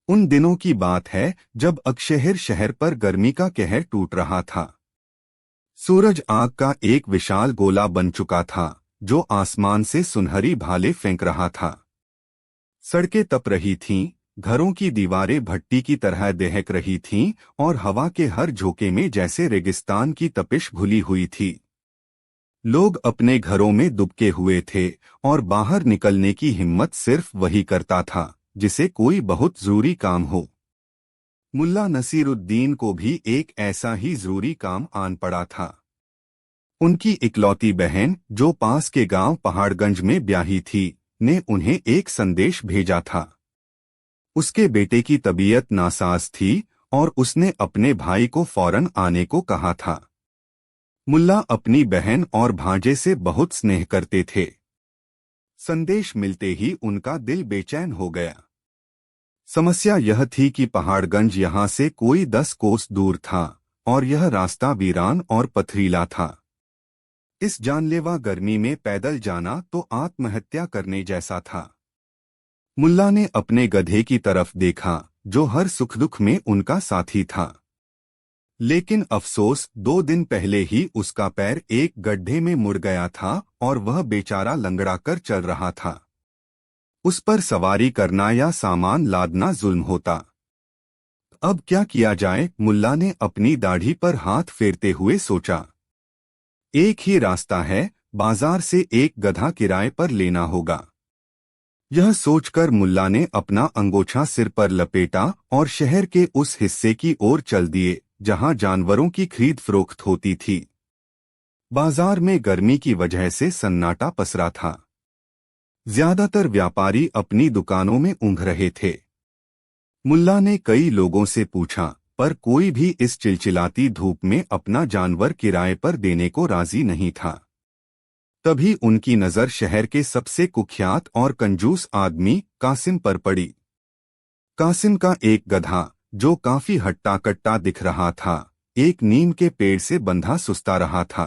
उन दिनों की बात है जब अकशहर शहर पर गर्मी का कहर टूट रहा था। सूरज आग का एक विशाल गोला बन चुका था जो आसमान से सुनहरी भाले फेंक रहा था। सड़कें तप रही थीं, घरों की दीवारें भट्टी की तरह दहक रही थीं और हवा के हर झोंके में जैसे रेगिस्तान की तपिश घुली हुई थी। लोग अपने घरों में दुबके हुए थे और बाहर निकलने की हिम्मत सिर्फ वही करता था जिसे कोई बहुत जरूरी काम हो। मुल्ला नसीरुद्दीन को भी एक ऐसा ही जरूरी काम आन पड़ा था। उनकी इकलौती बहन जो पास के गांव पहाड़गंज में ब्याही थी ने उन्हें एक संदेश भेजा था। उसके बेटे की तबीयत नासाज थी और उसने अपने भाई को फौरन आने को कहा था। मुल्ला अपनी बहन और भांजे से बहुत स्नेह करते थे। संदेश मिलते ही उनका दिल बेचैन हो गया। समस्या यह थी कि पहाड़गंज यहाँ से कोई 10 कोस दूर था और यह रास्ता वीरान और पथरीला था। इस जानलेवा गर्मी में पैदल जाना तो आत्महत्या करने जैसा था। मुल्ला ने अपने गधे की तरफ देखा जो हर सुख दुख में उनका साथी था। लेकिन अफसोस 2 दिन पहले ही उसका पैर एक गड्ढे में मुड़ गया था और वह बेचारा लंगड़ा कर चल रहा था। उस पर सवारी करना या सामान लादना जुल्म होता। अब क्या किया जाए? मुल्ला ने अपनी दाढ़ी पर हाथ फेरते हुए सोचा। एक ही रास्ता है, बाजार से एक गधा किराए पर लेना होगा। यह सोचकर मुल्ला ने अपना अंगोछा सिर पर लपेटा और शहर के उस हिस्से की ओर चल दिए जहां जानवरों की खरीद फरोख्त होती थी। बाजार में गर्मी की वजह से सन्नाटा पसरा था। ज्यादातर व्यापारी अपनी दुकानों में ऊँघ रहे थे। मुल्ला ने कई लोगों से पूछा पर कोई भी इस चिलचिलाती धूप में अपना जानवर किराए पर देने को राजी नहीं था। तभी उनकी नजर शहर के सबसे कुख्यात और कंजूस आदमी कासिम पर पड़ी। कासिम का एक गधा जो काफी हट्टा कट्टा दिख रहा था, एक नीम के पेड़ से बंधा सुस्ता रहा था।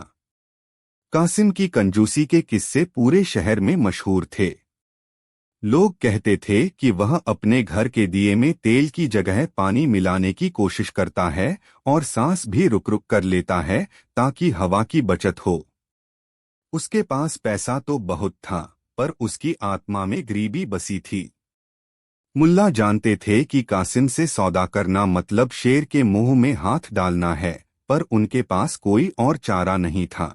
कासिम की कंजूसी के किस्से पूरे शहर में मशहूर थे। लोग कहते थे कि वह अपने घर के दिए में तेल की जगह पानी मिलाने की कोशिश करता है और सांस भी रुक रुक कर लेता है ताकि हवा की बचत हो। उसके पास पैसा तो बहुत था पर उसकी आत्मा में गरीबी बसी थी। मुल्ला जानते थे कि कासिम से सौदा करना मतलब शेर के मुंह में हाथ डालना है, पर उनके पास कोई और चारा नहीं था।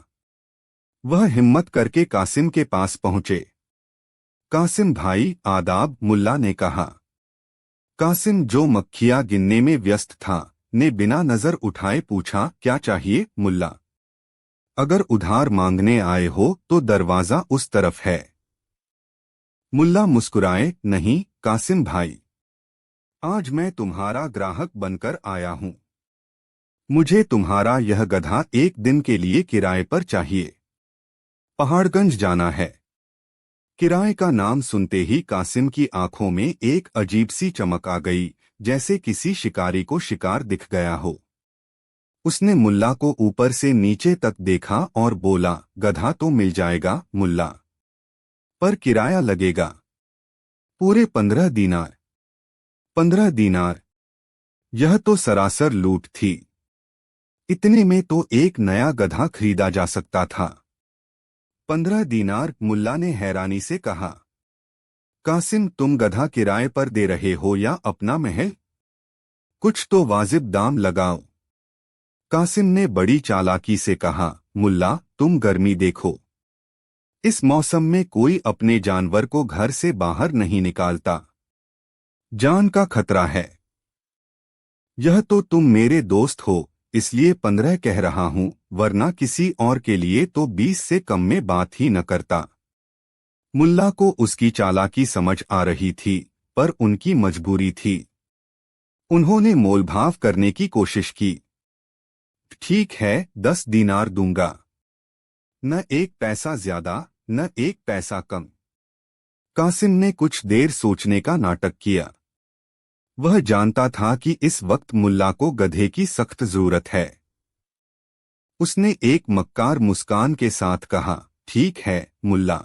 वह हिम्मत करके कासिम के पास पहुंचे। कासिम भाई आदाब, मुल्ला ने कहा। कासिम जो मक्खियां गिनने में व्यस्त था ने बिना नजर उठाए पूछा, क्या चाहिए मुल्ला? अगर उधार मांगने आए हो तो दरवाजा उस तरफ है। मुल्ला मुस्कुराए, नहीं कासिम भाई, आज मैं तुम्हारा ग्राहक बनकर आया हूं। मुझे तुम्हारा यह गधा एक दिन के लिए किराए पर चाहिए। पहाड़गंज जाना है। किराए का नाम सुनते ही कासिम की आंखों में एक अजीब सी चमक आ गई, जैसे किसी शिकारी को शिकार दिख गया हो। उसने मुल्ला को ऊपर से नीचे तक देखा और बोला, गधा तो मिल जाएगा मुल्ला, पर किराया लगेगा। पूरे 15 दीनार। 15 दीनार? यह तो सरासर लूट थी। इतने में तो एक नया गधा खरीदा जा सकता था। 15 दीनार? मुल्ला ने हैरानी से कहा। कासिम, तुम गधा किराए पर दे रहे हो या अपना महल? कुछ तो वाजिब दाम लगाओ। कासिम ने बड़ी चालाकी से कहा, मुल्ला तुम गर्मी देखो। इस मौसम में कोई अपने जानवर को घर से बाहर नहीं निकालता। जान का खतरा है। यह तो तुम मेरे दोस्त हो इसलिए 15 कह रहा हूं, वरना किसी और के लिए तो 20 से कम में बात ही न करता। मुल्ला को उसकी चालाकी समझ आ रही थी, पर उनकी मजबूरी थी। उन्होंने मोलभाव करने की कोशिश की। ठीक है, 10 दीनार दूंगा। न एक पैसा ज्यादा न एक पैसा कम। कासिम ने कुछ देर सोचने का नाटक किया। वह जानता था कि इस वक्त मुल्ला को गधे की सख्त जरूरत है। उसने एक मक्कार मुस्कान के साथ कहा, ठीक है मुल्ला,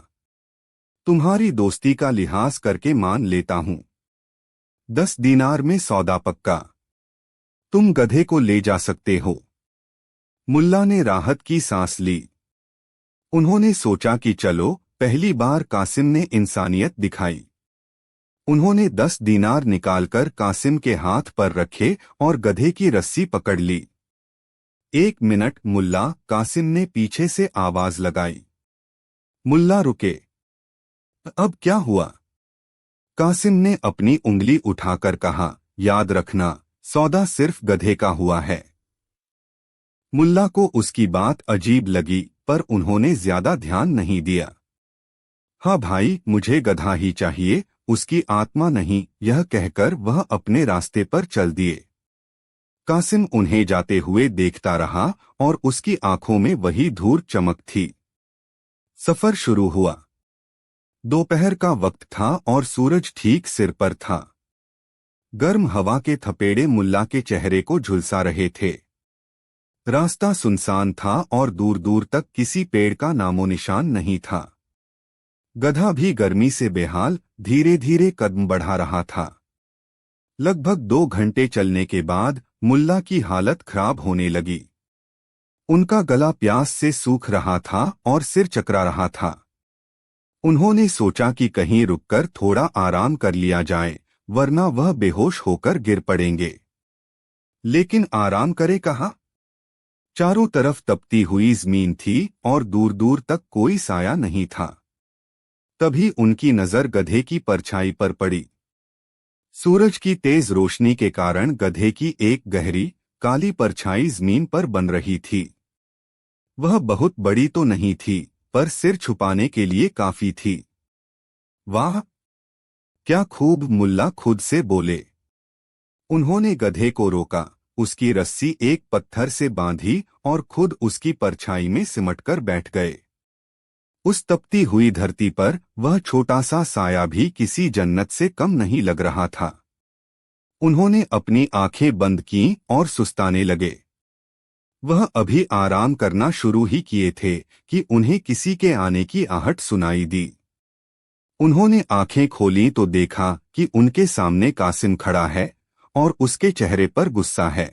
तुम्हारी दोस्ती का लिहाज करके मान लेता हूं। 10 दीनार में सौदा पक्का। तुम गधे को ले जा सकते हो। मुल्ला ने राहत की सांस ली। उन्होंने सोचा कि चलो, पहली बार कासिम ने इंसानियत दिखाई। उन्होंने 10 दीनार निकालकर कासिम के हाथ पर रखे और गधे की रस्सी पकड़ ली। 1 मिनट मुल्ला, कासिम ने पीछे से आवाज लगाई। मुल्ला रुके। अब क्या हुआ? कासिम ने अपनी उंगली उठाकर कहा, याद रखना, सौदा सिर्फ गधे का हुआ है। मुल्ला को उसकी बात अजीब लगी, पर उन्होंने ज्यादा ध्यान नहीं दिया। हाँ भाई, मुझे गधा ही चाहिए, उसकी आत्मा नहीं, यह कहकर वह अपने रास्ते पर चल दिए। कासिम उन्हें जाते हुए देखता रहा और उसकी आंखों में वही धूल चमक थी। सफर शुरू हुआ। दोपहर का वक्त था और सूरज ठीक सिर पर था। गर्म हवा के थपेड़े मुल्ला के चेहरे को झुलसा रहे थे। रास्ता सुनसान था और दूर दूर तक किसी पेड़ का नामो निशान नहीं था। गधा भी गर्मी से बेहाल धीरे धीरे कदम बढ़ा रहा था। लगभग 2 घंटे चलने के बाद मुल्ला की हालत खराब होने लगी। उनका गला प्यास से सूख रहा था और सिर चकरा रहा था। उन्होंने सोचा कि कहीं रुककर थोड़ा आराम कर लिया जाए, वरना वह बेहोश होकर गिर पड़ेंगे। लेकिन आराम करे कहाँ? चारों तरफ तपती हुई जमीन थी और दूर दूर तक कोई साया नहीं था। तभी उनकी नजर गधे की परछाई पर पड़ी। सूरज की तेज रोशनी के कारण गधे की एक गहरी काली परछाई जमीन पर बन रही थी। वह बहुत बड़ी तो नहीं थी, पर सिर छुपाने के लिए काफी थी। वाह, क्या खूब, मुल्ला खुद से बोले। उन्होंने गधे को रोका, उसकी रस्सी एक पत्थर से बांधी और खुद उसकी परछाई में सिमटकर बैठ गए। उस तपती हुई धरती पर वह छोटा सा साया भी किसी जन्नत से कम नहीं लग रहा था। उन्होंने अपनी आंखें बंद कीं और सुस्ताने लगे। वह अभी आराम करना शुरू ही किए थे कि उन्हें किसी के आने की आहट सुनाई दी। उन्होंने आंखें खोलीं तो देखा कि उनके सामने कासिम खड़ा है और उसके चेहरे पर गुस्सा है।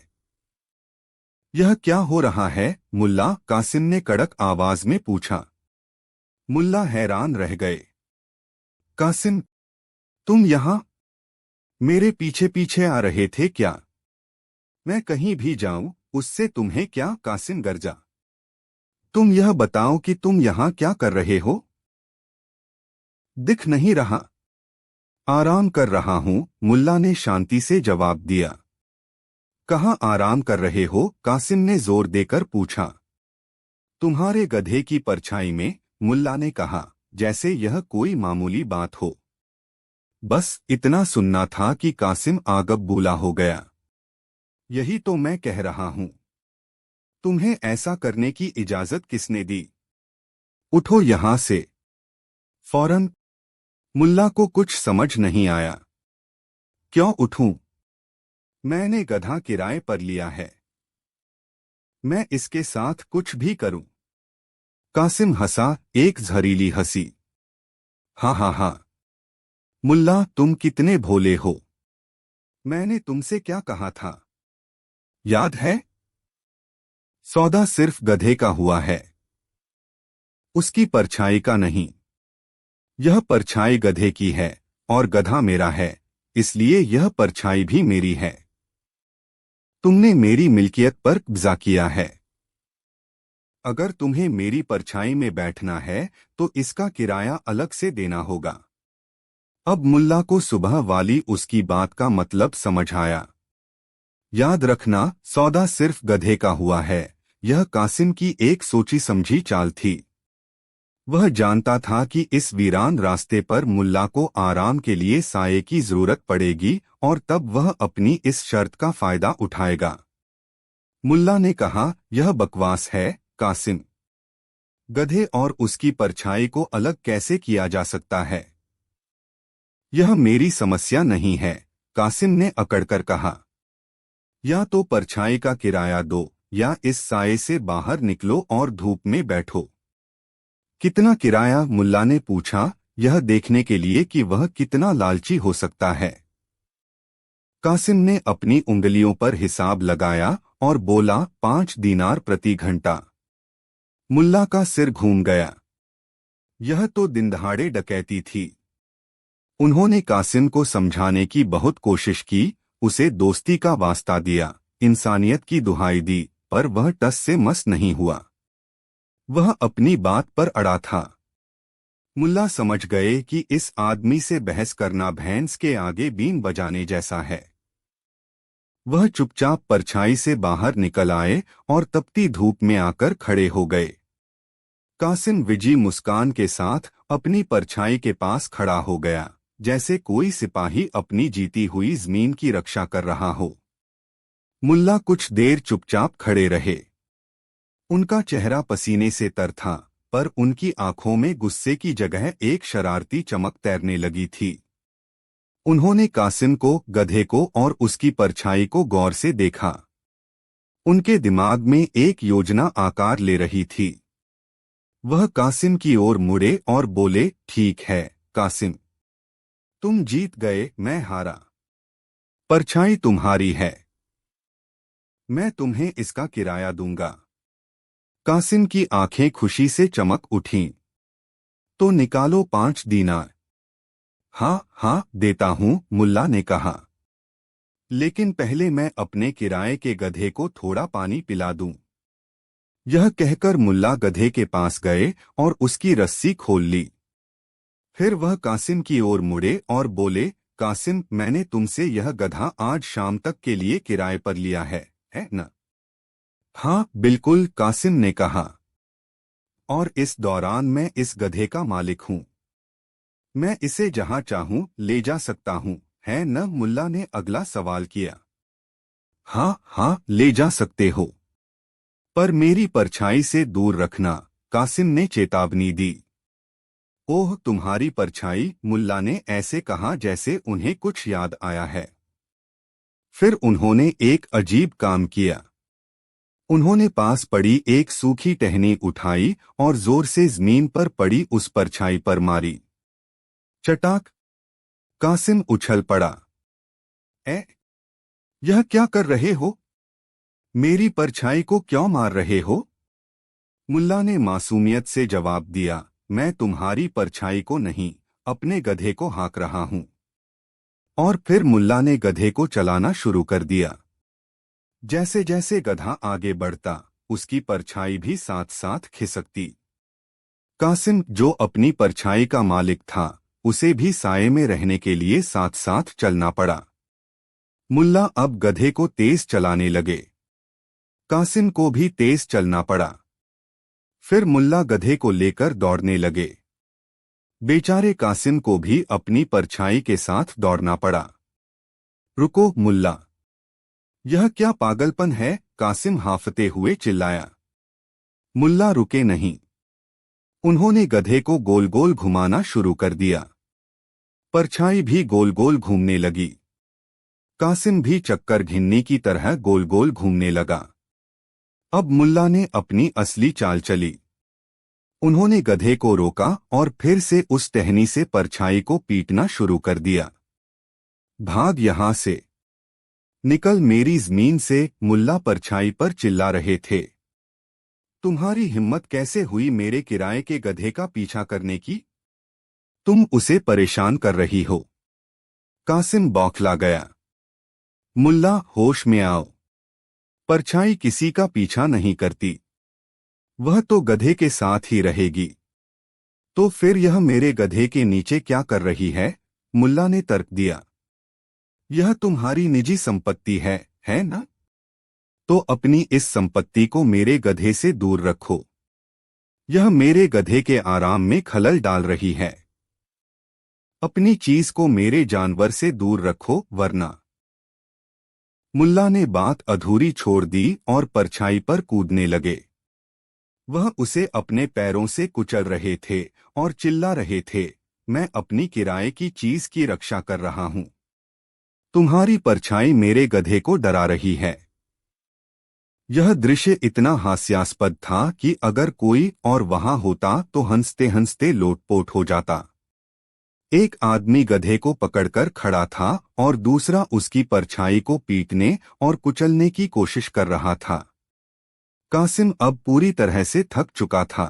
यह क्या हो रहा है मुल्ला? कासिम ने कड़क आवाज में पूछा। मुल्ला हैरान रह गए। कासिम, तुम यहां? मेरे पीछे पीछे आ रहे थे क्या? मैं कहीं भी जाऊं, उससे तुम्हें क्या? कासिम गरजा। तुम यह बताओ कि तुम यहां क्या कर रहे हो? दिख नहीं रहा। आराम कर रहा हूं, मुल्ला ने शांति से जवाब दिया। कहाँ आराम कर रहे हो? कासिम ने जोर देकर पूछा। तुम्हारे गधे की परछाई में, मुल्ला ने कहा, जैसे यह कोई मामूली बात हो। बस इतना सुनना था कि कासिम आगब बूला हो गया। यही तो मैं कह रहा हूं। तुम्हें ऐसा करने की इजाजत किसने दी? उठो यहां से फौरन। मुल्ला को कुछ समझ नहीं आया। क्यों उठूं? मैंने गधा किराए पर लिया है। मैं इसके साथ कुछ भी करूं। कासिम हंसा, एक जहरीली हंसी। हाँ हाँ हाँ। मुल्ला, तुम कितने भोले हो। मैंने तुमसे क्या कहा था, याद है? सौदा सिर्फ गधे का हुआ है, उसकी परछाई का नहीं। यह परछाई गधे की है और गधा मेरा है, इसलिए यह परछाई भी मेरी है। तुमने मेरी मिल्कियत पर कब्जा किया है। अगर तुम्हें मेरी परछाई में बैठना है तो इसका किराया अलग से देना होगा। अब मुल्ला को सुबह वाली उसकी बात का मतलब समझ आया। याद रखना, सौदा सिर्फ गधे का हुआ है, यह कासिम की एक सोची समझी चाल थी। वह जानता था कि इस वीरान रास्ते पर मुल्ला को आराम के लिए साये की जरूरत पड़ेगी और तब वह अपनी इस शर्त का फायदा उठाएगा। मुल्ला ने कहा, यह बकवास है कासिम। गधे और उसकी परछाई को अलग कैसे किया जा सकता है? यह मेरी समस्या नहीं है, कासिम ने अकड़कर कहा। या तो परछाई का किराया दो या इस साये से बाहर निकलो और धूप में बैठो। कितना किराया? मुल्ला ने पूछा, यह देखने के लिए कि वह कितना लालची हो सकता है। कासिम ने अपनी उंगलियों पर हिसाब लगाया और बोला, 5 दीनार प्रति घंटा। मुल्ला का सिर घूम गया। यह तो दिनदहाड़े डकैती थी। उन्होंने कासिम को समझाने की बहुत कोशिश की, उसे दोस्ती का वास्ता दिया, इंसानियत की दुहाई दी, पर वह टस से मस नहीं हुआ। वह अपनी बात पर अड़ा था। मुल्ला समझ गए कि इस आदमी से बहस करना भैंस के आगे बीन बजाने जैसा है। वह चुपचाप परछाई से बाहर निकल आए और तपती धूप में आकर खड़े हो गए। कासिम विजी मुस्कान के साथ अपनी परछाई के पास खड़ा हो गया, जैसे कोई सिपाही अपनी जीती हुई जमीन की रक्षा कर रहा हो। मुल्ला कुछ देर चुपचाप खड़े रहे। उनका चेहरा पसीने से तर था, पर उनकी आंखों में गुस्से की जगह एक शरारती चमक तैरने लगी थी। उन्होंने कासिम को, गधे को और उसकी परछाई को गौर से देखा। उनके दिमाग में एक योजना आकार ले रही थी। वह कासिम की ओर मुड़े और बोले, ठीक है कासिम, तुम जीत गए, मैं हारा। परछाई तुम्हारी है, मैं तुम्हें इसका किराया दूंगा। कासिम की आंखें खुशी से चमक उठीं। तो निकालो 5 दीनार। हाँ हाँ देता हूं, मुल्ला ने कहा। लेकिन पहले मैं अपने किराए के गधे को थोड़ा पानी पिला दूं। यह कहकर मुल्ला गधे के पास गए और उसकी रस्सी खोल ली। फिर वह कासिम की ओर मुड़े और बोले, कासिम, मैंने तुमसे यह गधा आज शाम तक के लिए किराए पर लिया है न? हाँ बिल्कुल, कासिम ने कहा। और इस दौरान मैं इस गधे का मालिक हूं। मैं इसे जहां चाहूं ले जा सकता हूं, है न? मुल्ला ने अगला सवाल किया। हाँ हाँ ले जा सकते हो, पर मेरी परछाई से दूर रखना, कासिम ने चेतावनी दी। ओह तुम्हारी परछाई, मुल्ला ने ऐसे कहा जैसे उन्हें कुछ याद आया है। फिर उन्होंने एक अजीब काम किया। उन्होंने पास पड़ी एक सूखी टहनी उठाई और जोर से जमीन पर पड़ी उस परछाई पर मारी। चटाक! कासिम उछल पड़ा। यह क्या कर रहे हो? मेरी परछाई को क्यों मार रहे हो? मुल्ला ने मासूमियत से जवाब दिया, मैं तुम्हारी परछाई को नहीं, अपने गधे को हाँक रहा हूं। और फिर मुल्ला ने गधे को चलाना शुरू कर दिया। जैसे जैसे गधा आगे बढ़ता, उसकी परछाई भी साथ साथ खिसकती। कासिम, जो अपनी परछाई का मालिक था, उसे भी साये में रहने के लिए साथ साथ चलना पड़ा। मुल्ला अब गधे को तेज चलाने लगे। कासिम को भी तेज चलना पड़ा। फिर मुल्ला गधे को लेकर दौड़ने लगे। बेचारे कासिम को भी अपनी परछाई के साथ दौड़ना पड़ा। रुको मुल्ला, यह क्या पागलपन है? कासिम हांफते हुए चिल्लाया। मुल्ला रुके नहीं। उन्होंने गधे को गोल गोल घुमाना शुरू कर दिया। परछाई भी गोल गोल घूमने लगी। कासिम भी चक्कर घिन्नी की तरह गोल गोल घूमने लगा। अब मुल्ला ने अपनी असली चाल चली। उन्होंने गधे को रोका और फिर से उस टहनी से परछाई को पीटना शुरू कर दिया। भाग यहां से, निकल मेरी जमीन से, मुल्ला परछाई पर चिल्ला रहे थे। तुम्हारी हिम्मत कैसे हुई मेरे किराए के गधे का पीछा करने की? तुम उसे परेशान कर रही हो। कासिम बौखला गया। मुल्ला, होश में आओ। परछाई किसी का पीछा नहीं करती। वह तो गधे के साथ ही रहेगी। तो फिर यह मेरे गधे के नीचे क्या कर रही है? मुल्ला ने तर्क दिया। यह तुम्हारी निजी संपत्ति है ना? तो अपनी इस संपत्ति को मेरे गधे से दूर रखो। यह मेरे गधे के आराम में खलल डाल रही है। अपनी चीज को मेरे जानवर से दूर रखो, वरना। मुल्ला ने बात अधूरी छोड़ दी और परछाई पर कूदने लगे। वह उसे अपने पैरों से कुचल रहे थे और चिल्ला रहे थे, मैं अपनी किराए की चीज की रक्षा कर रहा हूं। तुम्हारी परछाई मेरे गधे को डरा रही है। यह दृश्य इतना हास्यास्पद था कि अगर कोई और वहां होता तो हंसते हंसते लोटपोट हो जाता। एक आदमी गधे को पकड़कर खड़ा था और दूसरा उसकी परछाई को पीटने और कुचलने की कोशिश कर रहा था। कासिम अब पूरी तरह से थक चुका था।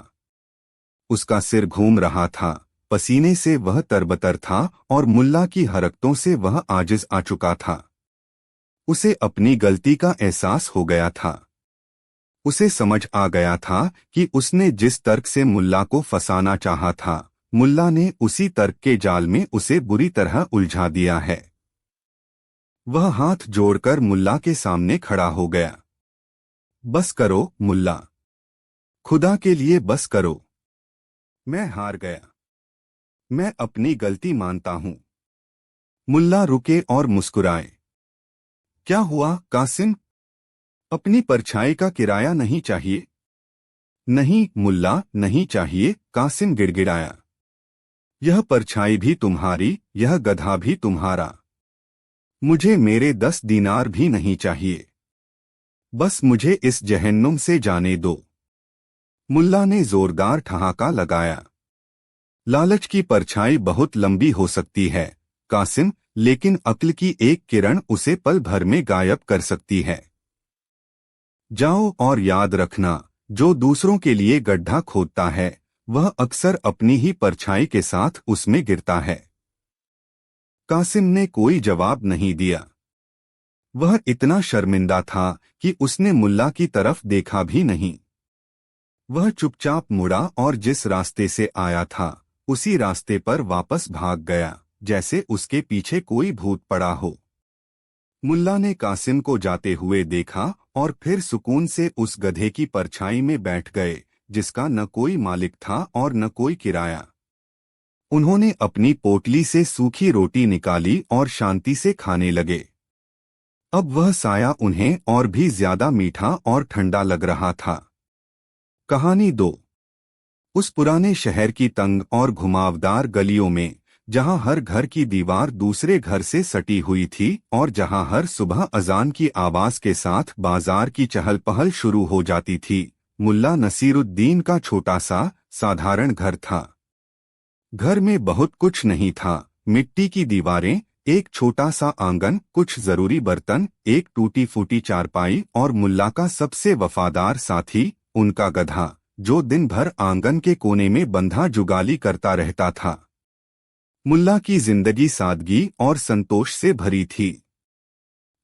उसका सिर घूम रहा था, पसीने से वह तरबतर था और मुल्ला की हरकतों से वह आजिज आ चुका था। उसे अपनी गलती का एहसास हो गया था। उसे समझ आ गया था कि उसने जिस तर्क से मुल्ला को फंसाना चाहा था, मुल्ला ने उसी तर्क के जाल में उसे बुरी तरह उलझा दिया है। वह हाथ जोड़कर मुल्ला के सामने खड़ा हो गया। बस करो मुल्ला, खुदा के लिए बस करो। मैं हार गया। मैं अपनी गलती मानता हूं। मुल्ला रुके और मुस्कुराए। क्या हुआ कासिम? अपनी परछाई का किराया नहीं चाहिए? नहीं मुल्ला, नहीं चाहिए, कासिम गिड़गिड़ाया। यह परछाई भी तुम्हारी, यह गधा भी तुम्हारा। मुझे मेरे 10 दीनार भी नहीं चाहिए। बस मुझे इस जहन्नुम से जाने दो। मुल्ला ने जोरदार ठहाका लगाया। लालच की परछाई बहुत लंबी हो सकती है कासिम, लेकिन अक्ल की एक किरण उसे पल भर में गायब कर सकती है। जाओ और याद रखना, जो दूसरों के लिए गड्ढा खोदता है वह अक्सर अपनी ही परछाई के साथ उसमें गिरता है। कासिम ने कोई जवाब नहीं दिया। वह इतना शर्मिंदा था कि उसने मुल्ला की तरफ देखा भी नहीं। वह चुपचाप मुड़ा और जिस रास्ते से आया था उसी रास्ते पर वापस भाग गया, जैसे उसके पीछे कोई भूत पड़ा हो। मुल्ला ने कासिम को जाते हुए देखा और फिर सुकून से उस गधे की परछाई में बैठ गए, जिसका न कोई मालिक था और न कोई किराया। उन्होंने अपनी पोटली से सूखी रोटी निकाली और शांति से खाने लगे। अब वह साया उन्हें और भी ज्यादा मीठा और ठंडा लग रहा था। कहानी 2। उस पुराने शहर की तंग और घुमावदार गलियों में, जहां हर घर की दीवार दूसरे घर से सटी हुई थी और जहां हर सुबह अजान की आवाज के साथ बाजार की चहल पहल शुरू हो जाती थी, मुल्ला नसीरुद्दीन का छोटा सा साधारण घर था। घर में बहुत कुछ नहीं था। मिट्टी की दीवारें, एक छोटा सा आंगन, कुछ जरूरी बर्तन, एक टूटी फूटी चारपाई और मुल्ला का सबसे वफादार साथी, उनका गधा, जो दिन भर आंगन के कोने में बंधा जुगाली करता रहता था। मुल्ला की जिंदगी सादगी और संतोष से भरी थी।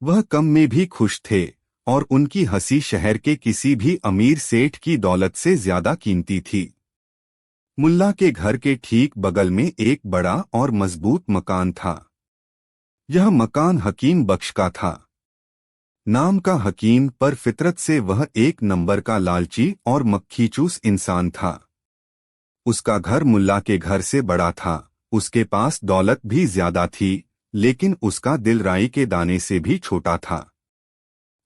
वह कम में भी खुश थे और उनकी हंसी शहर के किसी भी अमीर सेठ की दौलत से ज्यादा कीमती थी। मुल्ला के घर के ठीक बगल में एक बड़ा और मजबूत मकान था। यह मकान हकीम बख्श का था। नाम का हकीम, पर फितरत से वह एक नंबर का लालची और मक्खीचूस इंसान था। उसका घर मुल्ला के घर से बड़ा था, उसके पास दौलत भी ज्यादा थी, लेकिन उसका दिल राई के दाने से भी छोटा था।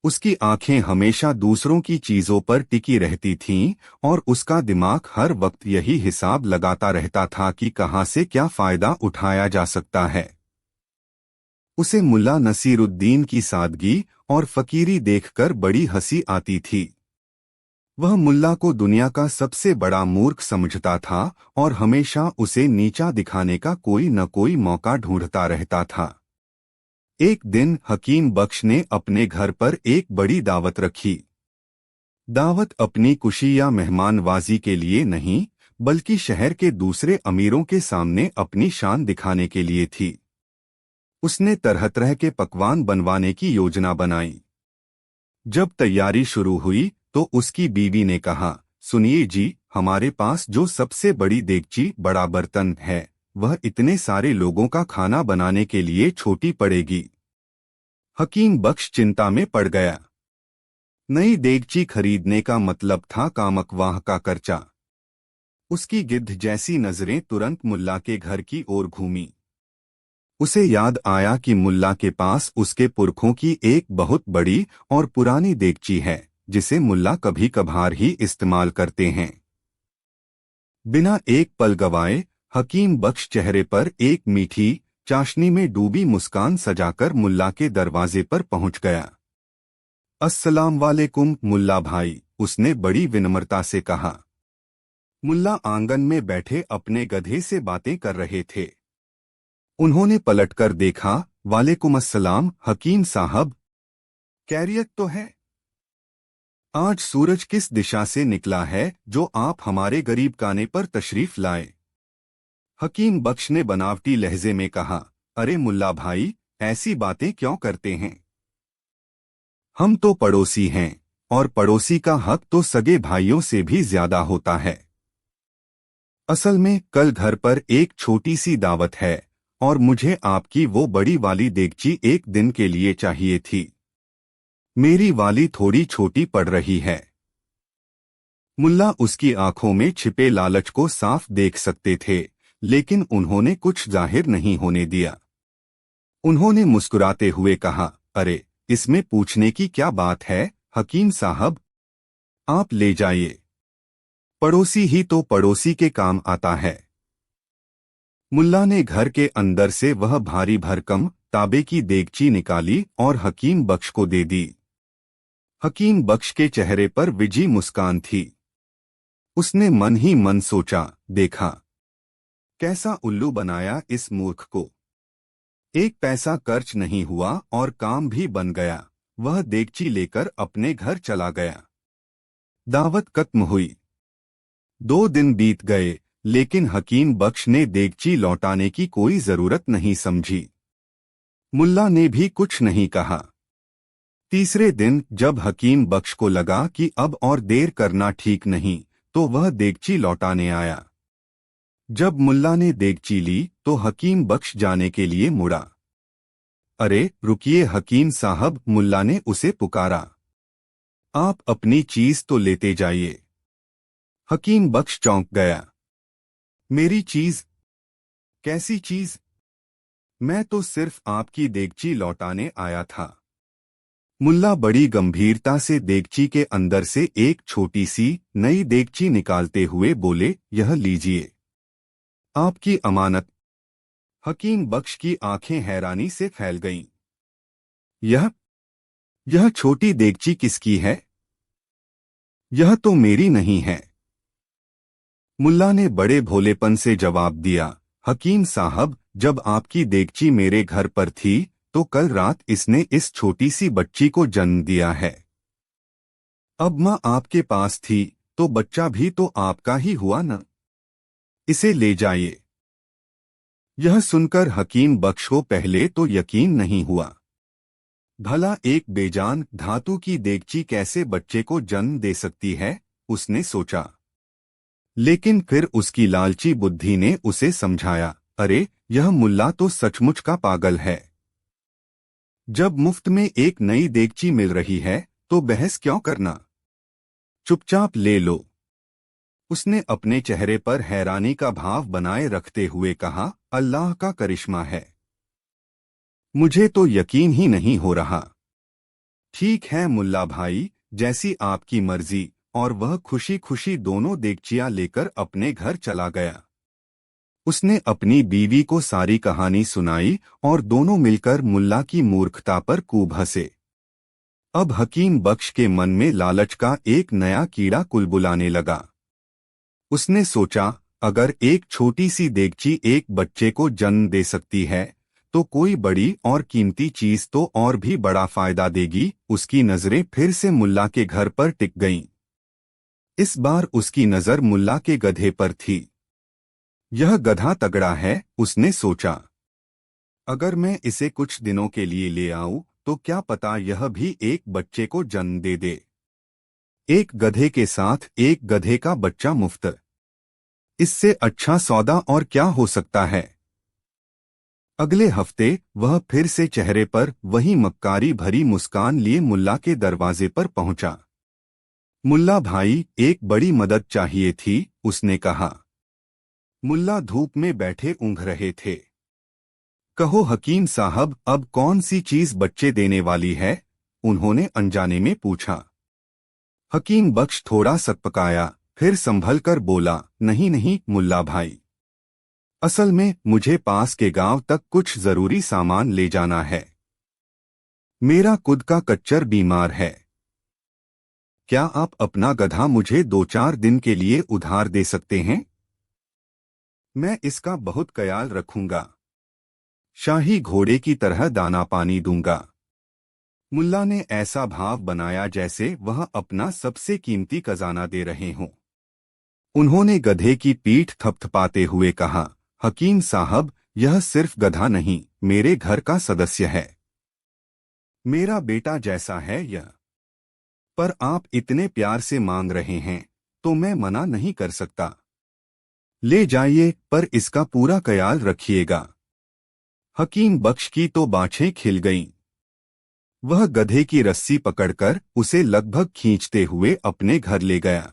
उसकी आंखें हमेशा दूसरों की चीजों पर टिकी रहती थीं और उसका दिमाग हर वक्त यही हिसाब लगाता रहता था कि कहां से क्या फायदा उठाया जा सकता है। उसे मुल्ला नसीरुद्दीन की सादगी और फकीरी देखकर बड़ी हंसी आती थी। वह मुल्ला को दुनिया का सबसे बड़ा मूर्ख समझता था और हमेशा उसे नीचा दिखाने का कोई न कोई मौका ढूंढता रहता था। एक दिन हकीम बख्श ने अपने घर पर एक बड़ी दावत रखी। दावत अपनी खुशी या मेहमानवाजी के लिए नहीं, बल्कि शहर के दूसरे अमीरों के सामने अपनी शान दिखाने के लिए थी। उसने तरह तरह के पकवान बनवाने की योजना बनाई। जब तैयारी शुरू हुई तो उसकी बीवी ने कहा, सुनिए जी, हमारे पास जो सबसे बड़ी देगची, बड़ा बर्तन है, वह इतने सारे लोगों का खाना बनाने के लिए छोटी पड़ेगी। हकीम बख्श चिंता में पड़ गया। नई देगची खरीदने का मतलब था कामकवाह का खर्चा। उसकी गिद्ध जैसी नजरें तुरंत मुल्ला के घर की ओर घूमी। उसे याद आया कि मुल्ला के पास उसके पुरखों की एक बहुत बड़ी और पुरानी देगची है, जिसे मुल्ला कभी कभार ही इस्तेमाल करते हैं। बिना एक पल गवाए हकीम बख्श चेहरे पर एक मीठी चाशनी में डूबी मुस्कान सजाकर मुल्ला के दरवाजे पर पहुंच गया। अस्सलाम वालेकुम मुल्ला भाई, उसने बड़ी विनम्रता से कहा। मुल्ला आंगन में बैठे अपने गधे से बातें कर रहे थे। उन्होंने पलटकर देखा। वालेकुम अस्सलाम हकीम साहब, खैरियत तो है? आज सूरज किस दिशा से निकला है जो आप हमारे गरीब खाने पर तशरीफ लाए? हकीम बख्श ने बनावटी लहजे में कहा, अरे मुल्ला भाई, ऐसी बातें क्यों करते हैं? हम तो पड़ोसी हैं, और पड़ोसी का हक तो सगे भाइयों से भी ज्यादा होता है। असल में कल घर पर एक छोटी सी दावत है, और मुझे आपकी वो बड़ी वाली देगची एक दिन के लिए चाहिए थी। मेरी वाली थोड़ी छोटी पड़ रही है। मुल्ला उसकी आंखों में छिपे लालच को साफ देख सकते थे, लेकिन उन्होंने कुछ जाहिर नहीं होने दिया। उन्होंने मुस्कुराते हुए कहा, अरे, इसमें पूछने की क्या बात है हकीम साहब, आप ले जाइए। पड़ोसी ही तो पड़ोसी के काम आता है। मुल्ला ने घर के अंदर से वह भारी भरकम तांबे की देगची निकाली और हकीम बख्श को दे दी। हकीम बख्श के चेहरे पर विजी मुस्कान थी। उसने मन ही मन सोचा, देखा कैसा उल्लू बनाया इस मूर्ख को। एक पैसा खर्च नहीं हुआ और काम भी बन गया। वह देगची लेकर अपने घर चला गया। दावत खत्म हुई। 2 दिन बीत गए, लेकिन हकीम बख्श ने देगची लौटाने की कोई जरूरत नहीं समझी। मुल्ला ने भी कुछ नहीं कहा। तीसरे दिन जब हकीम बख्श को लगा कि अब और देर करना ठीक नहीं, तो वह देगची लौटाने आया। जब मुल्ला ने देगची ली तो हकीम बख्श जाने के लिए मुड़ा। अरे रुकिए हकीम साहब, मुल्ला ने उसे पुकारा। आप अपनी चीज तो लेते जाइए। हकीम बख्श चौंक गया। मेरी चीज? कैसी चीज? मैं तो सिर्फ आपकी देगची लौटाने आया था। मुल्ला बड़ी गंभीरता से देगची के अंदर से एक छोटी सी नई देगची निकालते हुए बोले, यह लीजिए, आपकी अमानत। हकीम बख्श की आंखें हैरानी से फैल गईं। यह छोटी देगची किसकी है? यह तो मेरी नहीं है। मुल्ला ने बड़े भोलेपन से जवाब दिया, हकीम साहब, जब आपकी देगची मेरे घर पर थी तो कल रात इसने इस छोटी सी बच्ची को जन्म दिया है। अब माँ आपके पास थी तो बच्चा भी तो आपका ही हुआ न। इसे ले जाइए। यह सुनकर हकीम बख्श को पहले तो यकीन नहीं हुआ। भला एक बेजान धातु की देगची कैसे बच्चे को जन्म दे सकती है, उसने सोचा। लेकिन फिर उसकी लालची बुद्धि ने उसे समझाया, अरे, यह मुल्ला तो सचमुच का पागल है। जब मुफ्त में एक नई देगची मिल रही है तो बहस क्यों करना, चुपचाप ले लो। उसने अपने चेहरे पर हैरानी का भाव बनाए रखते हुए कहा, अल्लाह का करिश्मा है, मुझे तो यकीन ही नहीं हो रहा। ठीक है मुल्ला भाई, जैसी आपकी मर्जी। और वह खुशी खुशी दोनों देगचियां लेकर अपने घर चला गया। उसने अपनी बीवी को सारी कहानी सुनाई और दोनों मिलकर मुल्ला की मूर्खता पर खूब हंसे। अब हकीम बख्श के मन में लालच का एक नया कीड़ा कुलबुलाने लगा। उसने सोचा, अगर एक छोटी सी देगची एक बच्चे को जन्म दे सकती है तो कोई बड़ी और कीमती चीज तो और भी बड़ा फायदा देगी। उसकी नजरें फिर से मुल्ला के घर पर टिक गईं। इस बार उसकी नजर मुल्ला के गधे पर थी। यह गधा तगड़ा है, उसने सोचा। अगर मैं इसे कुछ दिनों के लिए ले आऊं तो क्या पता यह भी एक बच्चे को जन्म दे दे। एक गधे के साथ एक गधे का बच्चा मुफ्त, इससे अच्छा सौदा और क्या हो सकता है। अगले हफ्ते वह फिर से चेहरे पर वही मक्कारी भरी मुस्कान लिए मुल्ला के दरवाजे पर पहुंचा। मुल्ला भाई, एक बड़ी मदद चाहिए थी, उसने कहा। मुल्ला धूप में बैठे ऊँघ रहे थे। कहो हकीम साहब, अब कौन सी चीज बच्चे देने वाली है, उन्होंने अनजाने में पूछा। हकीम बख्श थोड़ा सकपकाया, फिर संभल कर बोला, नहीं नहीं मुल्ला भाई, असल में मुझे पास के गांव तक कुछ जरूरी सामान ले जाना है। मेरा खुद का कच्चर बीमार है। क्या आप अपना गधा मुझे 2-4 दिन के लिए उधार दे सकते हैं? मैं इसका बहुत ख्याल रखूंगा। शाही घोड़े की तरह दाना पानी दूंगा। मुल्ला ने ऐसा भाव बनाया जैसे वह अपना सबसे कीमती खजाना दे रहे हों। उन्होंने गधे की पीठ थपथपाते हुए कहा, हकीम साहब, यह सिर्फ गधा नहीं, मेरे घर का सदस्य है। मेरा बेटा जैसा है यह। पर आप इतने प्यार से मांग रहे हैं तो मैं मना नहीं कर सकता। ले जाइए, पर इसका पूरा ख्याल रखिएगा। हकीम बख्श की तो बाछें खिल गईं। वह गधे की रस्सी पकड़कर उसे लगभग खींचते हुए अपने घर ले गया।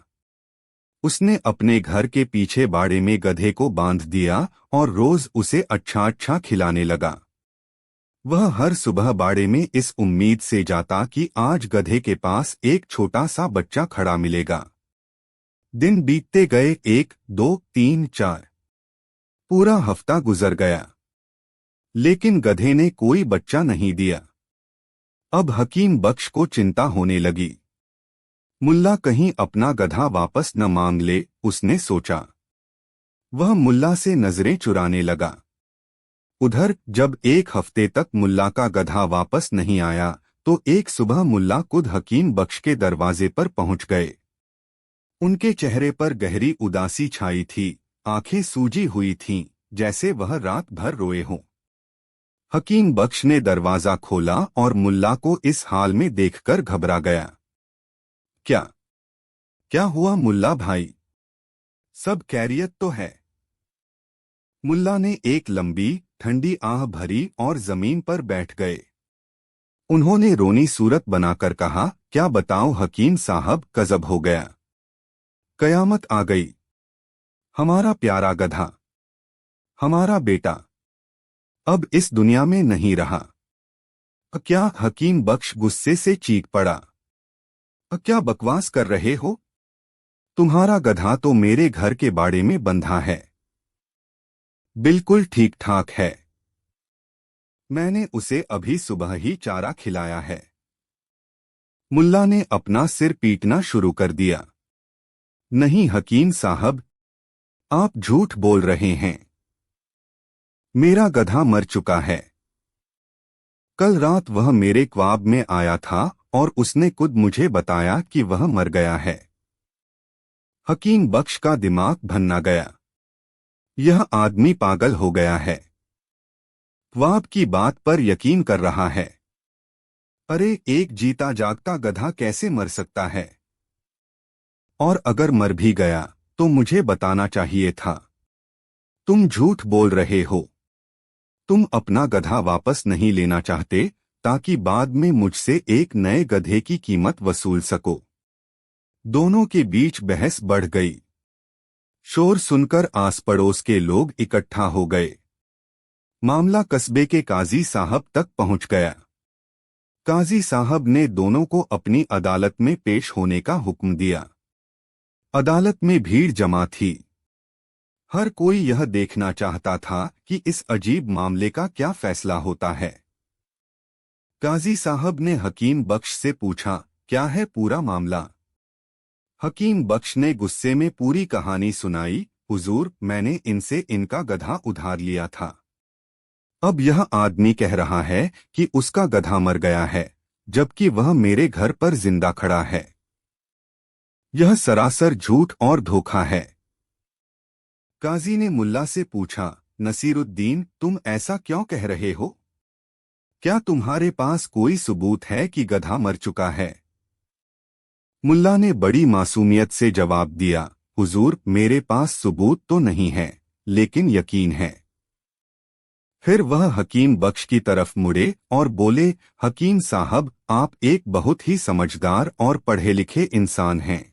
उसने अपने घर के पीछे बाड़े में गधे को बांध दिया और रोज उसे अच्छा अच्छा खिलाने लगा। वह हर सुबह बाड़े में इस उम्मीद से जाता कि आज गधे के पास एक छोटा सा बच्चा खड़ा मिलेगा। दिन बीतते गए, 1, 2, 3, 4। पूरा हफ्ता गुजर गया, लेकिन गधे ने कोई बच्चा नहीं दिया। अब हकीम बख्श को चिंता होने लगी। मुल्ला कहीं अपना गधा वापस न मांग ले, उसने सोचा। वह मुल्ला से नजरें चुराने लगा। उधर जब एक हफ्ते तक मुल्ला का गधा वापस नहीं आया तो एक सुबह मुल्ला खुद हकीम बख्श के दरवाजे पर पहुंच गए। उनके चेहरे पर गहरी उदासी छाई थी, आंखें सूजी हुई थीं, जैसे वह रात भर रोए हों। हकीम बख्श ने दरवाजा खोला और मुल्ला को इस हाल में देखकर घबरा गया। क्या क्या हुआ मुल्ला भाई? सब खैरियत तो है? मुल्ला ने एक लंबी ठंडी आह भरी और जमीन पर बैठ गए। उन्होंने रोनी सूरत बनाकर कहा, क्या बताऊं हकीम साहब, गजब हो गया। कयामत आ गई। हमारा प्यारा गधा, हमारा बेटा अब इस दुनिया में नहीं रहा। क्या? हकीम बख्श गुस्से से चीख पड़ा। क्या बकवास कर रहे हो? तुम्हारा गधा तो मेरे घर के बाड़े में बंधा है। बिल्कुल ठीक ठाक है। मैंने उसे अभी सुबह ही चारा खिलाया है। मुल्ला ने अपना सिर पीटना शुरू कर दिया। नहीं हकीम साहब, आप झूठ बोल रहे हैं। मेरा गधा मर चुका है। कल रात वह मेरे ख्वाब में आया था और उसने खुद मुझे बताया कि वह मर गया है। हकीम बख्श का दिमाग भन्ना गया। यह आदमी पागल हो गया है। ख्वाब की बात पर यकीन कर रहा है। अरे, एक जीता जागता गधा कैसे मर सकता है? और अगर मर भी गया तो मुझे बताना चाहिए था। तुम झूठ बोल रहे हो। तुम अपना गधा वापस नहीं लेना चाहते ताकि बाद में मुझसे एक नए गधे की कीमत वसूल सको। दोनों के बीच बहस बढ़ गई। शोर सुनकर आस पड़ोस के लोग इकट्ठा हो गए। मामला कस्बे के काजी साहब तक पहुंच गया। काजी साहब ने दोनों को अपनी अदालत में पेश होने का हुक्म दिया। अदालत में भीड़ जमा थी। हर कोई यह देखना चाहता था कि इस अजीब मामले का क्या फैसला होता है। काजी साहब ने हकीम बख्श से पूछा, क्या है पूरा मामला? हकीम बख्श ने गुस्से में पूरी कहानी सुनाई। हुजूर, मैंने इनसे इनका गधा उधार लिया था। अब यह आदमी कह रहा है कि उसका गधा मर गया है, जबकि वह मेरे घर पर जिंदा खड़ा है। यह सरासर झूठ और धोखा है। काजी ने मुल्ला से पूछा, नसीरुद्दीन, तुम ऐसा क्यों कह रहे हो? क्या तुम्हारे पास कोई सबूत है कि गधा मर चुका है? मुल्ला ने बड़ी मासूमियत से जवाब दिया, हुजूर, मेरे पास सबूत तो नहीं है, लेकिन यकीन है। फिर वह हकीम बख्श की तरफ मुड़े और बोले, हकीम साहब, आप एक बहुत ही समझदार और पढ़े लिखे इंसान हैं।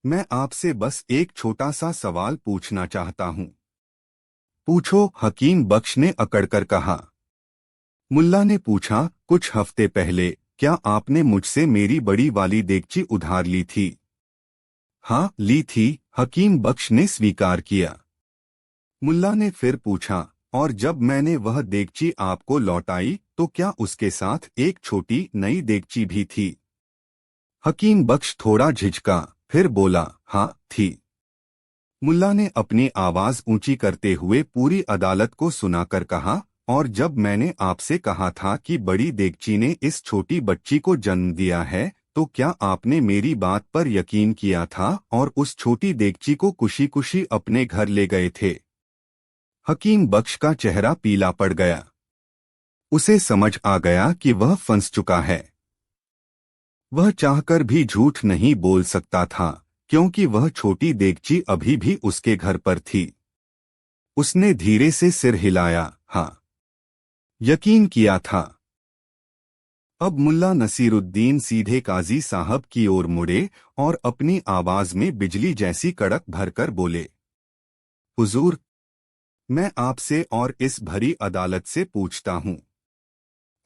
मैं आपसे बस एक छोटा सा सवाल पूछना चाहता हूं। पूछो, हकीम बख्श ने अकड़कर कहा। मुल्ला ने पूछा, कुछ हफ्ते पहले क्या आपने मुझसे मेरी बड़ी वाली देगची उधार ली थी? हाँ, ली थी, हकीम बख्श ने स्वीकार किया। मुल्ला ने फिर पूछा, और जब मैंने वह देगची आपको लौटाई तो क्या उसके साथ एक छोटी नई देगची भी थी? हकीम बख्श थोड़ा झिझका, फिर बोला, हाँ, थी। मुल्ला ने अपनी आवाज ऊंची करते हुए पूरी अदालत को सुनाकर कहा, और जब मैंने आपसे कहा था कि बड़ी देगची ने इस छोटी बच्ची को जन्म दिया है, तो क्या आपने मेरी बात पर यकीन किया था और उस छोटी देगची को खुशी खुशी अपने घर ले गए थे? हकीम बख्श का चेहरा पीला पड़ गया। उसे समझ आ गया कि वह फंस चुका है। वह चाहकर भी झूठ नहीं बोल सकता था, क्योंकि वह छोटी देगची अभी भी उसके घर पर थी। उसने धीरे से सिर हिलाया, हाँ, यकीन किया था। अब मुल्ला नसीरुद्दीन सीधे काजी साहब की ओर मुड़े और अपनी आवाज में बिजली जैसी कड़क भरकर बोले, हुजूर, मैं आपसे और इस भरी अदालत से पूछता हूँ,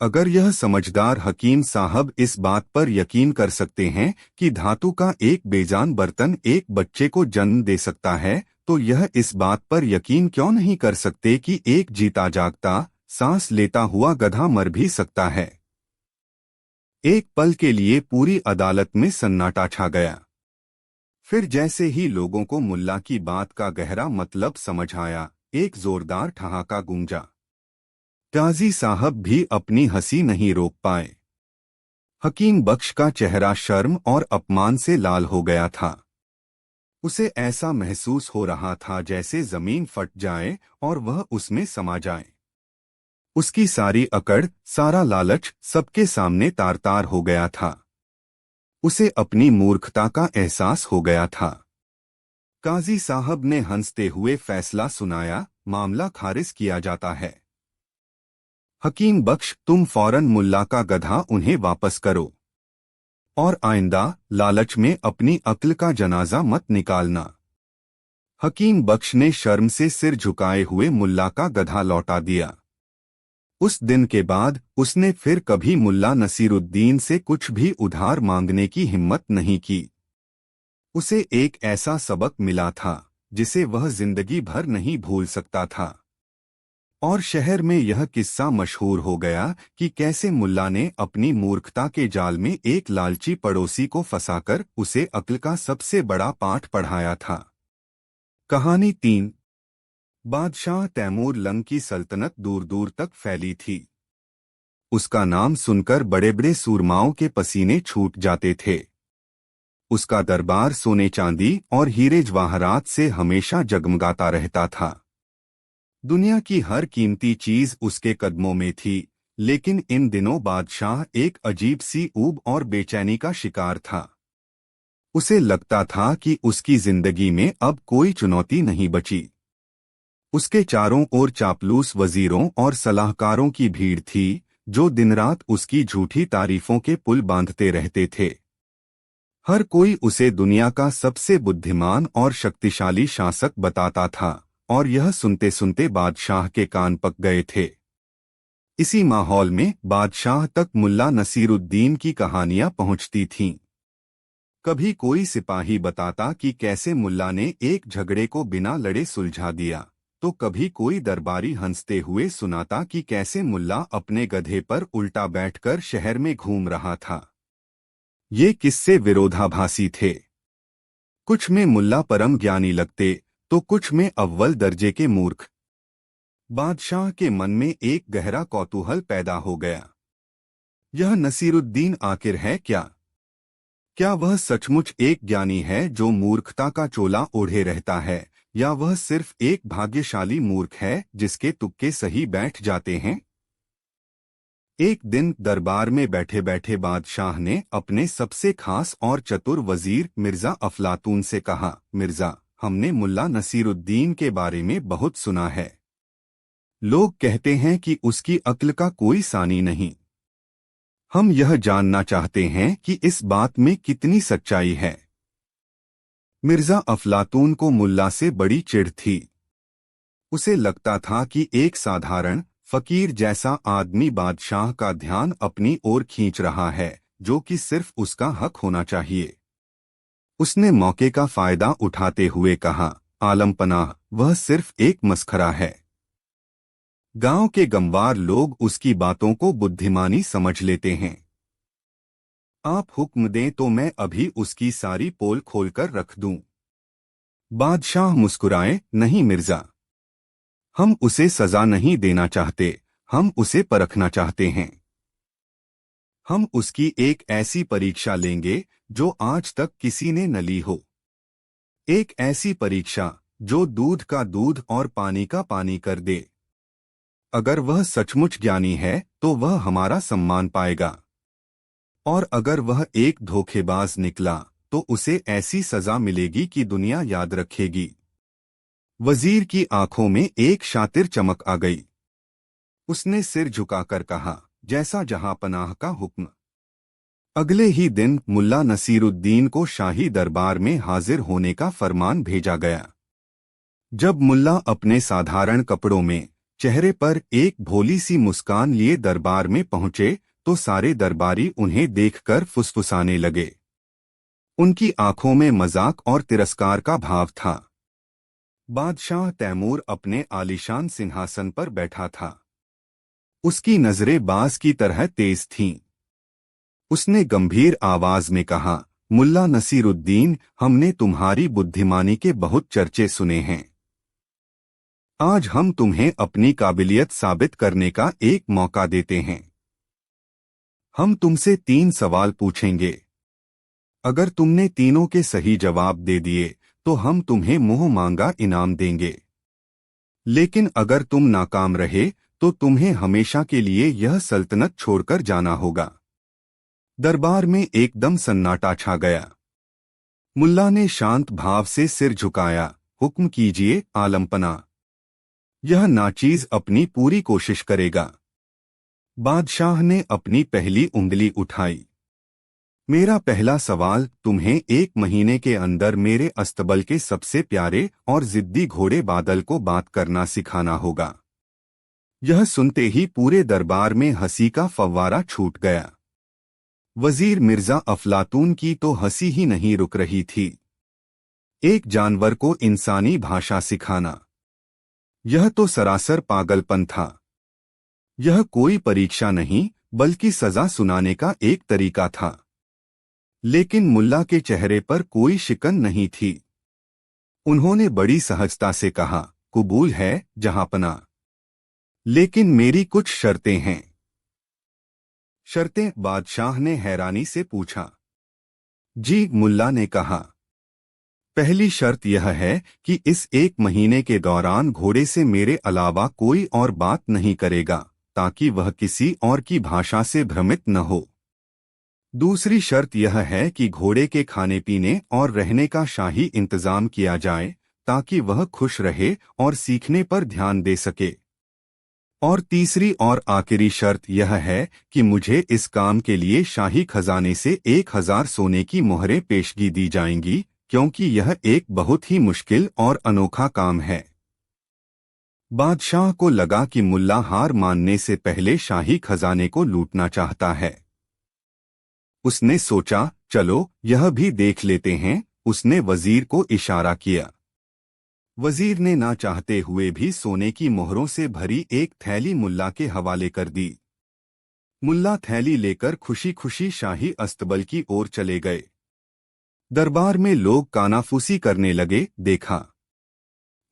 अगर यह समझदार हकीम साहब इस बात पर यकीन कर सकते हैं कि धातु का एक बेजान बर्तन एक बच्चे को जन्म दे सकता है, तो यह इस बात पर यकीन क्यों नहीं कर सकते कि एक जीता जागता, सांस लेता हुआ गधा मर भी सकता है? एक पल के लिए पूरी अदालत में सन्नाटा छा गया। फिर जैसे ही लोगों को मुल्ला की बात का गहरा मतलब समझ आया, एक जोरदार ठहाका गूंजा। काजी साहब भी अपनी हंसी नहीं रोक पाए। हकीम बख्श का चेहरा शर्म और अपमान से लाल हो गया था। उसे ऐसा महसूस हो रहा था जैसे जमीन फट जाए और वह उसमें समा जाए। उसकी सारी अकड़, सारा लालच सबके सामने तार तार हो गया था। उसे अपनी मूर्खता का एहसास हो गया था। काजी साहब ने हंसते हुए फैसला सुनाया, मामला खारिज किया जाता है। हकीम बख्श, तुम फौरन मुल्ला का गधा उन्हें वापस करो और आइंदा लालच में अपनी अक्ल का जनाजा मत निकालना। हकीम बख्श ने शर्म से सिर झुकाए हुए मुल्ला का गधा लौटा दिया। उस दिन के बाद उसने फिर कभी मुल्ला नसीरुद्दीन से कुछ भी उधार मांगने की हिम्मत नहीं की। उसे एक ऐसा सबक मिला था जिसे वह जिंदगी भर नहीं भूल सकता था। और शहर में यह किस्सा मशहूर हो गया कि कैसे मुल्ला ने अपनी मूर्खता के जाल में एक लालची पड़ोसी को फंसाकर उसे अक्ल का सबसे बड़ा पाठ पढ़ाया था। कहानी 3। बादशाह तैमूर लंग की सल्तनत दूर दूर तक फैली थी। उसका नाम सुनकर बड़े बड़े सूरमाओं के पसीने छूट जाते थे। उसका दरबार सोने चांदी और हीरे जवाहरात से हमेशा जगमगाता रहता था। दुनिया की हर कीमती चीज उसके कदमों में थी, लेकिन इन दिनों बादशाह एक अजीब सी ऊब और बेचैनी का शिकार था। उसे लगता था कि उसकी जिंदगी में अब कोई चुनौती नहीं बची। उसके चारों ओर चापलूस वजीरों और सलाहकारों की भीड़ थी, जो दिन रात उसकी झूठी तारीफों के पुल बांधते रहते थे। हर कोई उसे दुनिया का सबसे बुद्धिमान और शक्तिशाली शासक बताता था, और यह सुनते सुनते बादशाह के कान पक गए थे। इसी माहौल में बादशाह तक मुल्ला नसीरुद्दीन की कहानियां पहुंचती थीं। कभी कोई सिपाही बताता कि कैसे मुल्ला ने एक झगड़े को बिना लड़े सुलझा दिया, तो कभी कोई दरबारी हंसते हुए सुनाता कि कैसे मुल्ला अपने गधे पर उल्टा बैठकर शहर में घूम रहा था। ये किस्से विरोधाभासी थे। कुछ में मुल्ला परम ज्ञानी लगते, तो कुछ में अव्वल दर्जे के मूर्ख। बादशाह के मन में एक गहरा कौतूहल पैदा हो गया। यह नसीरुद्दीन आखिर है क्या? क्या वह सचमुच एक ज्ञानी है जो मूर्खता का चोला ओढ़े रहता है, या वह सिर्फ एक भाग्यशाली मूर्ख है जिसके तुक्के सही बैठ जाते हैं? एक दिन दरबार में बैठे बैठे बादशाह ने अपने सबसे खास और चतुर वजीर मिर्जा अफलातून से कहा, मिर्जा, हमने मुल्ला नसीरुद्दीन के बारे में बहुत सुना है। लोग कहते हैं कि उसकी अक्ल का कोई सानी नहीं। हम यह जानना चाहते हैं कि इस बात में कितनी सच्चाई है। मिर्जा अफलातून को मुल्ला से बड़ी चिढ़ थी। उसे लगता था कि एक साधारण फकीर जैसा आदमी बादशाह का ध्यान अपनी ओर खींच रहा है, जो कि सिर्फ उसका हक होना चाहिए। उसने मौके का फायदा उठाते हुए कहा, आलम पनाह, वह सिर्फ एक मस्खरा है। गांव के गंवार लोग उसकी बातों को बुद्धिमानी समझ लेते हैं। आप हुक्म दें तो मैं अभी उसकी सारी पोल खोलकर रख दूं। बादशाह मुस्कुराए, नहीं मिर्जा, हम उसे सजा नहीं देना चाहते, हम उसे परखना चाहते हैं। हम उसकी एक ऐसी परीक्षा लेंगे जो आज तक किसी ने न ली हो। एक ऐसी परीक्षा जो दूध का दूध और पानी का पानी कर दे। अगर वह सचमुच ज्ञानी है तो वह हमारा सम्मान पाएगा, और अगर वह एक धोखेबाज निकला तो उसे ऐसी सजा मिलेगी कि दुनिया याद रखेगी। वजीर की आंखों में एक शातिर चमक आ गई। उसने सिर झुकाकर कहा, जैसा जहांपनाह का हुक्म। अगले ही दिन मुल्ला नसीरुद्दीन को शाही दरबार में हाजिर होने का फरमान भेजा गया। जब मुल्ला अपने साधारण कपड़ों में, चेहरे पर एक भोली सी मुस्कान लिए दरबार में पहुंचे तो सारे दरबारी उन्हें देखकर फुसफुसाने लगे। उनकी आंखों में मजाक और तिरस्कार का भाव था। बादशाह तैमूर अपने आलीशान सिंहासन पर बैठा था। उसकी नजरें बाज की तरह तेज थीं। उसने गंभीर आवाज में कहा, मुल्ला नसीरुद्दीन, हमने तुम्हारी बुद्धिमानी के बहुत चर्चे सुने हैं। आज हम तुम्हें अपनी काबिलियत साबित करने का एक मौका देते हैं। हम तुमसे 3 सवाल पूछेंगे। अगर तुमने तीनों के सही जवाब दे दिए तो हम तुम्हें मुंह मांगा इनाम देंगे। लेकिन अगर तुम नाकाम रहे तो तुम्हें हमेशा के लिए यह सल्तनत छोड़कर जाना होगा। दरबार में एकदम सन्नाटा छा गया। मुल्ला ने शांत भाव से सिर झुकाया, हुक्म कीजिए आलमपना। यह नाचीज अपनी पूरी कोशिश करेगा। बादशाह ने अपनी पहली उंगली उठाई। मेरा पहला सवाल, तुम्हें 1 महीने के अंदर मेरे अस्तबल के सबसे प्यारे और जिद्दी घोड़े बादल को बात करना सिखाना होगा। यह सुनते ही पूरे दरबार में हंसी का फव्वारा छूट गया। वजीर मिर्जा अफलातून की तो हंसी ही नहीं रुक रही थी। एक जानवर को इंसानी भाषा सिखाना, यह तो सरासर पागलपन था। यह कोई परीक्षा नहीं बल्कि सजा सुनाने का एक तरीका था। लेकिन मुल्ला के चेहरे पर कोई शिकन नहीं थी। उन्होंने बड़ी सहजता से कहा, कबूल है जहांपना, लेकिन मेरी कुछ शर्तें हैं। शर्तें? बादशाह ने हैरानी से पूछा। जी, मुल्ला ने कहा। पहली शर्त यह है कि इस 1 महीने के दौरान घोड़े से मेरे अलावा कोई और बात नहीं करेगा, ताकि वह किसी और की भाषा से भ्रमित न हो। दूसरी शर्त यह है कि घोड़े के खाने पीने और रहने का शाही इंतजाम किया जाए, ताकि वह खुश रहे और सीखने पर ध्यान दे सके। और तीसरी और आखिरी शर्त यह है कि मुझे इस काम के लिए शाही खजाने से 1000 सोने की मोहरें पेशगी दी जाएंगी, क्योंकि यह एक बहुत ही मुश्किल और अनोखा काम है। बादशाह को लगा कि मुल्ला हार मानने से पहले शाही खजाने को लूटना चाहता है। उसने सोचा, चलो यह भी देख लेते हैं। उसने वजीर को इशारा किया। वजीर ने ना चाहते हुए भी सोने की मोहरों से भरी एक थैली मुल्ला के हवाले कर दी। मुल्ला थैली लेकर खुशी खुशी शाही अस्तबल की ओर चले गए। दरबार में लोग कानाफूसी करने लगे, देखा,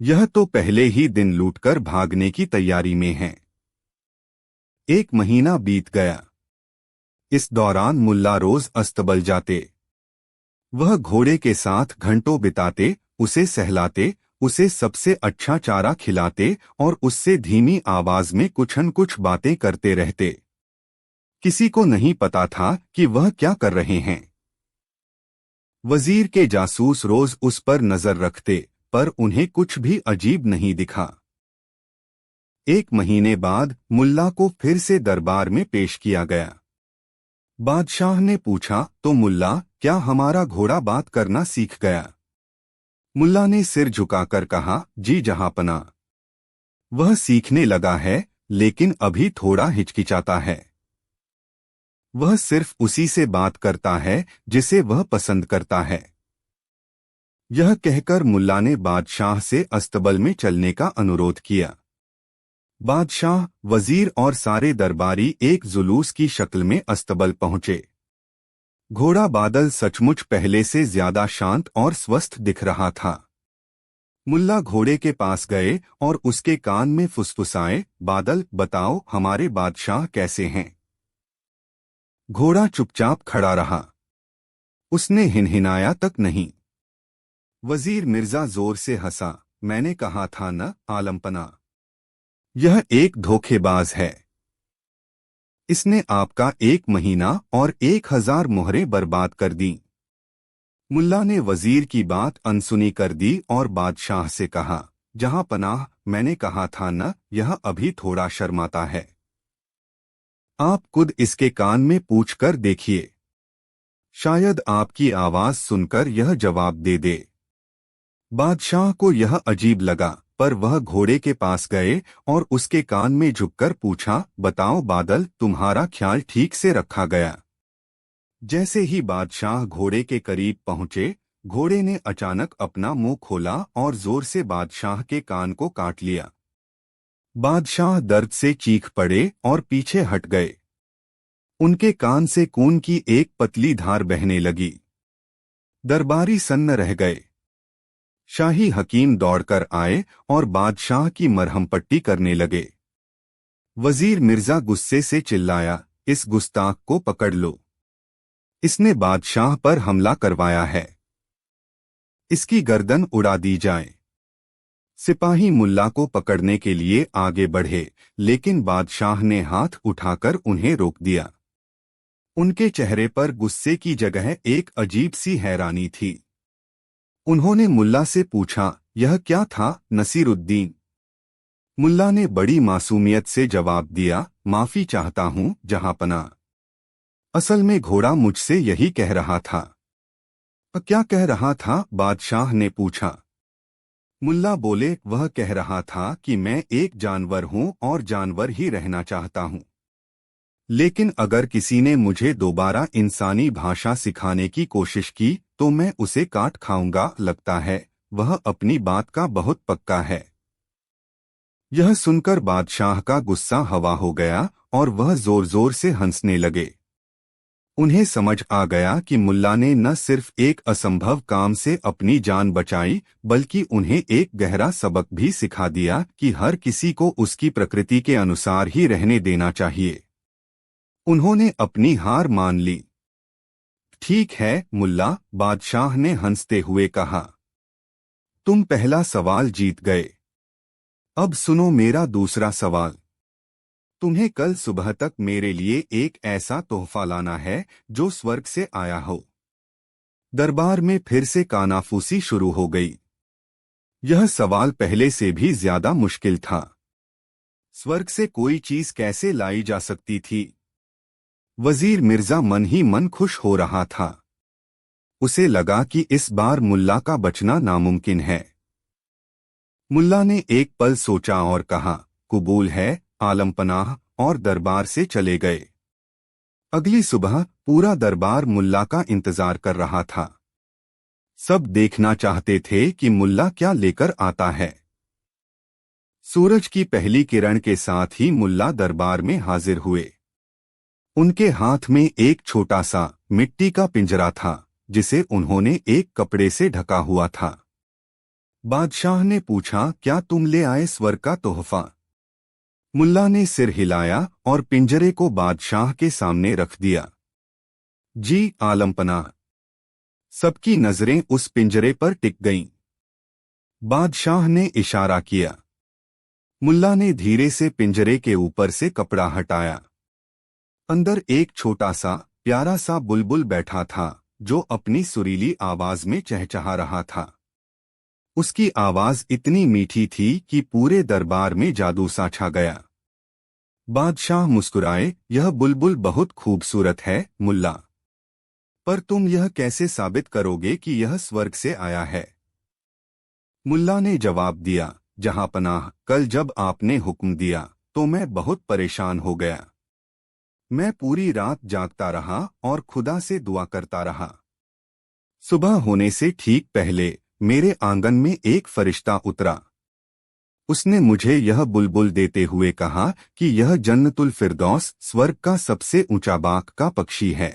यह तो पहले ही दिन लूटकर भागने की तैयारी में है। 1 महीना बीत गया। इस दौरान मुल्ला रोज अस्तबल जाते। वह घोड़े के साथ घंटों बिताते, उसे सहलाते, उसे सबसे अच्छा चारा खिलाते और उससे धीमी आवाज में कुछ न कुछ बातें करते रहते। किसी को नहीं पता था कि वह क्या कर रहे हैं। वजीर के जासूस रोज उस पर नजर रखते, पर उन्हें कुछ भी अजीब नहीं दिखा। 1 महीने बाद मुल्ला को फिर से दरबार में पेश किया गया। बादशाह ने पूछा, तो मुल्ला, क्या हमारा घोड़ा बात करना सीख गया? मुल्ला ने सिर झुकाकर कहा, जी जहांपना। वह सीखने लगा है, लेकिन अभी थोड़ा हिचकिचाता है। वह सिर्फ उसी से बात करता है जिसे वह पसंद करता है। यह कहकर मुल्ला ने बादशाह से अस्तबल में चलने का अनुरोध किया। बादशाह, वजीर और सारे दरबारी एक जुलूस की शक्ल में अस्तबल पहुंचे। घोड़ा बादल सचमुच पहले से ज्यादा शांत और स्वस्थ दिख रहा था। मुल्ला घोड़े के पास गए और उसके कान में फुसफुसाए, बादल बताओ हमारे बादशाह कैसे हैं। घोड़ा चुपचाप खड़ा रहा, उसने हिनहिनाया तक नहीं। वजीर मिर्जा जोर से हंसा, मैंने कहा था न आलमपना, यह एक धोखेबाज है। इसने आपका 1 महीना और 1000 मोहरें बर्बाद कर दी। मुल्ला ने वजीर की बात अनसुनी कर दी और बादशाह से कहा, जहां पनाह, मैंने कहा था न, यह अभी थोड़ा शर्माता है। आप खुद इसके कान में पूछ कर देखिए, शायद आपकी आवाज सुनकर यह जवाब दे दे। बादशाह को यह अजीब लगा, पर वह घोड़े के पास गए और उसके कान में झुककर पूछा, बताओ बादल, तुम्हारा ख्याल ठीक से रखा गया। जैसे ही बादशाह घोड़े के करीब पहुंचे, घोड़े ने अचानक अपना मुंह खोला और जोर से बादशाह के कान को काट लिया। बादशाह दर्द से चीख पड़े और पीछे हट गए। उनके कान से खून की एक पतली धार बहने लगी। दरबारी सन्न रह गए। शाही हकीम दौड़कर आए और बादशाह की मरहम पट्टी करने लगे। वजीर मिर्जा गुस्से से चिल्लाया, इस गुस्ताख को पकड़ लो, इसने बादशाह पर हमला करवाया है, इसकी गर्दन उड़ा दी जाए। सिपाही मुल्ला को पकड़ने के लिए आगे बढ़े, लेकिन बादशाह ने हाथ उठाकर उन्हें रोक दिया। उनके चेहरे पर गुस्से की जगह एक अजीब सी हैरानी थी। उन्होंने मुल्ला से पूछा, यह क्या था नसीरुद्दीन? मुल्ला ने बड़ी मासूमियत से जवाब दिया, माफी चाहता हूं जहांपना, असल में घोड़ा मुझसे यही कह रहा था। क्या कह रहा था? बादशाह ने पूछा। मुल्ला बोले, वह कह रहा था कि मैं एक जानवर हूं और जानवर ही रहना चाहता हूं, लेकिन अगर किसी ने मुझे दोबारा इंसानी भाषा सिखाने की कोशिश की तो मैं उसे काट खाऊंगा। लगता है वह अपनी बात का बहुत पक्का है। यह सुनकर बादशाह का गुस्सा हवा हो गया और वह जोर जोर से हंसने लगे। उन्हें समझ आ गया कि मुल्ला ने न सिर्फ एक असंभव काम से अपनी जान बचाई, बल्कि उन्हें एक गहरा सबक भी सिखा दिया कि हर किसी को उसकी प्रकृति के अनुसार ही रहने देना चाहिए। उन्होंने अपनी हार मान ली। ठीक है मुल्ला, बादशाह ने हंसते हुए कहा, तुम पहला सवाल जीत गए। अब सुनो मेरा दूसरा सवाल। तुम्हें कल सुबह तक मेरे लिए एक ऐसा तोहफा लाना है जो स्वर्ग से आया हो। दरबार में फिर से कानाफूसी शुरू हो गई। यह सवाल पहले से भी ज्यादा मुश्किल था। स्वर्ग से कोई चीज कैसे लाई जा सकती थी? वजीर मिर्जा मन ही मन खुश हो रहा था। उसे लगा कि इस बार मुल्ला का बचना नामुमकिन है। मुल्ला ने एक पल सोचा और कहा, कबूल है आलमपनाह, और दरबार से चले गए। अगली सुबह पूरा दरबार मुल्ला का इंतजार कर रहा था। सब देखना चाहते थे कि मुल्ला क्या लेकर आता है। सूरज की पहली किरण के साथ ही मुल्ला दरबार में हाजिर हुए। उनके हाथ में एक छोटा सा मिट्टी का पिंजरा था, जिसे उन्होंने एक कपड़े से ढका हुआ था। बादशाह ने पूछा, क्या तुम ले आए स्वर्ग का तोहफा? मुल्ला ने सिर हिलाया और पिंजरे को बादशाह के सामने रख दिया। जी आलमपना। सबकी नजरें उस पिंजरे पर टिक गईं। बादशाह ने इशारा किया। मुल्ला ने धीरे से पिंजरे के ऊपर से कपड़ा हटाया। अंदर एक छोटा सा प्यारा सा बुलबुल बैठा था, जो अपनी सुरीली आवाज में चहचहा रहा था। उसकी आवाज इतनी मीठी थी कि पूरे दरबार में जादू सा छा गया। बादशाह मुस्कुराए, यह बुलबुल बहुत खूबसूरत है मुल्ला, पर तुम यह कैसे साबित करोगे कि यह स्वर्ग से आया है? मुल्ला ने जवाब दिया, जहांपनाह, कल जब आपने हुक्म दिया तो मैं बहुत परेशान हो गया। मैं पूरी रात जागता रहा और खुदा से दुआ करता रहा। सुबह होने से ठीक पहले मेरे आंगन में एक फरिश्ता उतरा। उसने मुझे यह बुलबुल देते हुए कहा कि यह जन्नतुल फिरदौस, स्वर्ग का सबसे ऊंचा बाग का पक्षी है।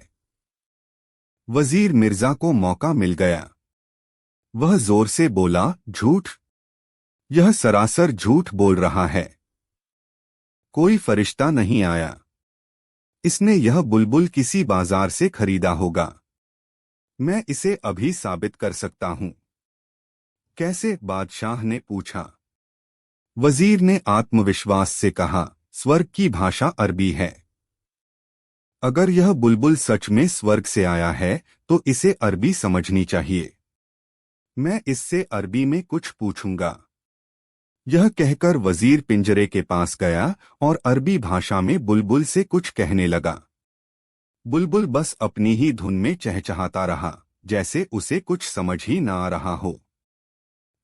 वजीर मिर्जा को मौका मिल गया। वह जोर से बोला, झूठ! यह सरासर झूठ बोल रहा है। कोई फरिश्ता नहीं आया। इसने यह बुलबुल किसी बाजार से खरीदा होगा। मैं इसे अभी साबित कर सकता हूं। कैसे? बादशाह ने पूछा। वजीर ने आत्मविश्वास से कहा, स्वर्ग की भाषा अरबी है। अगर यह बुलबुल सच में स्वर्ग से आया है तो इसे अरबी समझनी चाहिए। मैं इससे अरबी में कुछ पूछूंगा। यह कहकर वजीर पिंजरे के पास गया और अरबी भाषा में बुलबुल से कुछ कहने लगा। बुलबुल बस अपनी ही धुन में चहचहाता रहा, जैसे उसे कुछ समझ ही न आ रहा हो।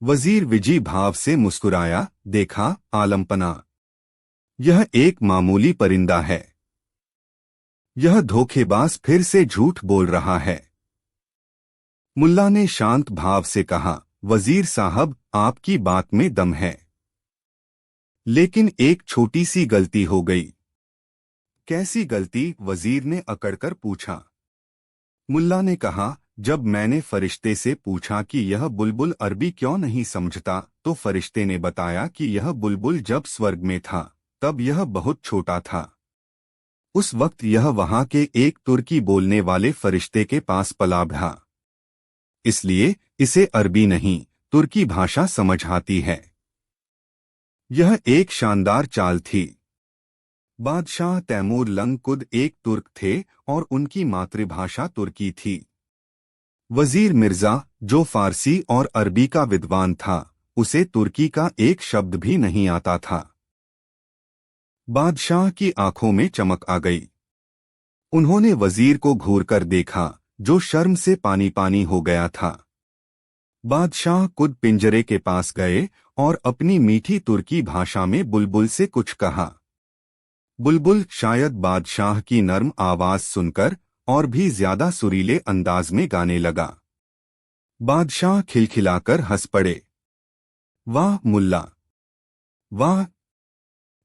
वजीर विजी भाव से मुस्कुराया, देखा आलमपना, यह एक मामूली परिंदा है। यह धोखेबाज फिर से झूठ बोल रहा है। मुल्ला ने शांत भाव से कहा, वजीर साहब, आपकी बात में दम है, लेकिन एक छोटी सी गलती हो गई। कैसी गलती? वजीर ने अकड़कर पूछा। मुल्ला ने कहा, जब मैंने फरिश्ते से पूछा कि यह बुलबुल अरबी क्यों नहीं समझता, तो फरिश्ते ने बताया कि यह बुलबुल जब स्वर्ग में था तब यह बहुत छोटा था। उस वक्त यह वहां के एक तुर्की बोलने वाले फरिश्ते के पास पला बढ़ा। इसलिए इसे अरबी नहीं, तुर्की भाषा समझ आती है। यह एक शानदार चाल थी। बादशाह तैमूर लंग-कुद एक तुर्क थे और उनकी मातृभाषा तुर्की थी। वजीर मिर्जा, जो फारसी और अरबी का विद्वान था, उसे तुर्की का एक शब्द भी नहीं आता था। बादशाह की आंखों में चमक आ गई। उन्होंने वजीर को घूरकर देखा, जो शर्म से पानी पानी हो गया था। बादशाह खुद पिंजरे के पास गए और अपनी मीठी तुर्की भाषा में बुलबुल से कुछ कहा। बुलबुल शायद बादशाह की नर्म आवाज सुनकर और भी ज्यादा सुरीले अंदाज में गाने लगा। बादशाह खिलखिलाकर हंस पड़े। वाह मुल्ला, वाह,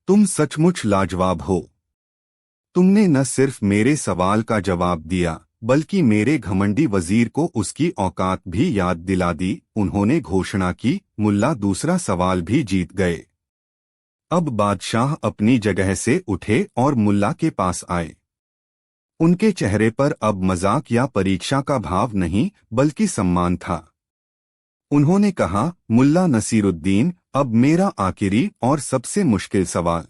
तुम सचमुच लाजवाब हो। तुमने न सिर्फ मेरे सवाल का जवाब दिया, बल्कि मेरे घमंडी वजीर को उसकी औकात भी याद दिला दी। उन्होंने घोषणा की, मुल्ला दूसरा सवाल भी जीत गए। अब बादशाह अपनी जगह से उठे और मुल्ला के पास आए। उनके चेहरे पर अब मजाक या परीक्षा का भाव नहीं, बल्कि सम्मान था। उन्होंने कहा, मुल्ला नसीरुद्दीन, अब मेरा आखिरी और सबसे मुश्किल सवाल।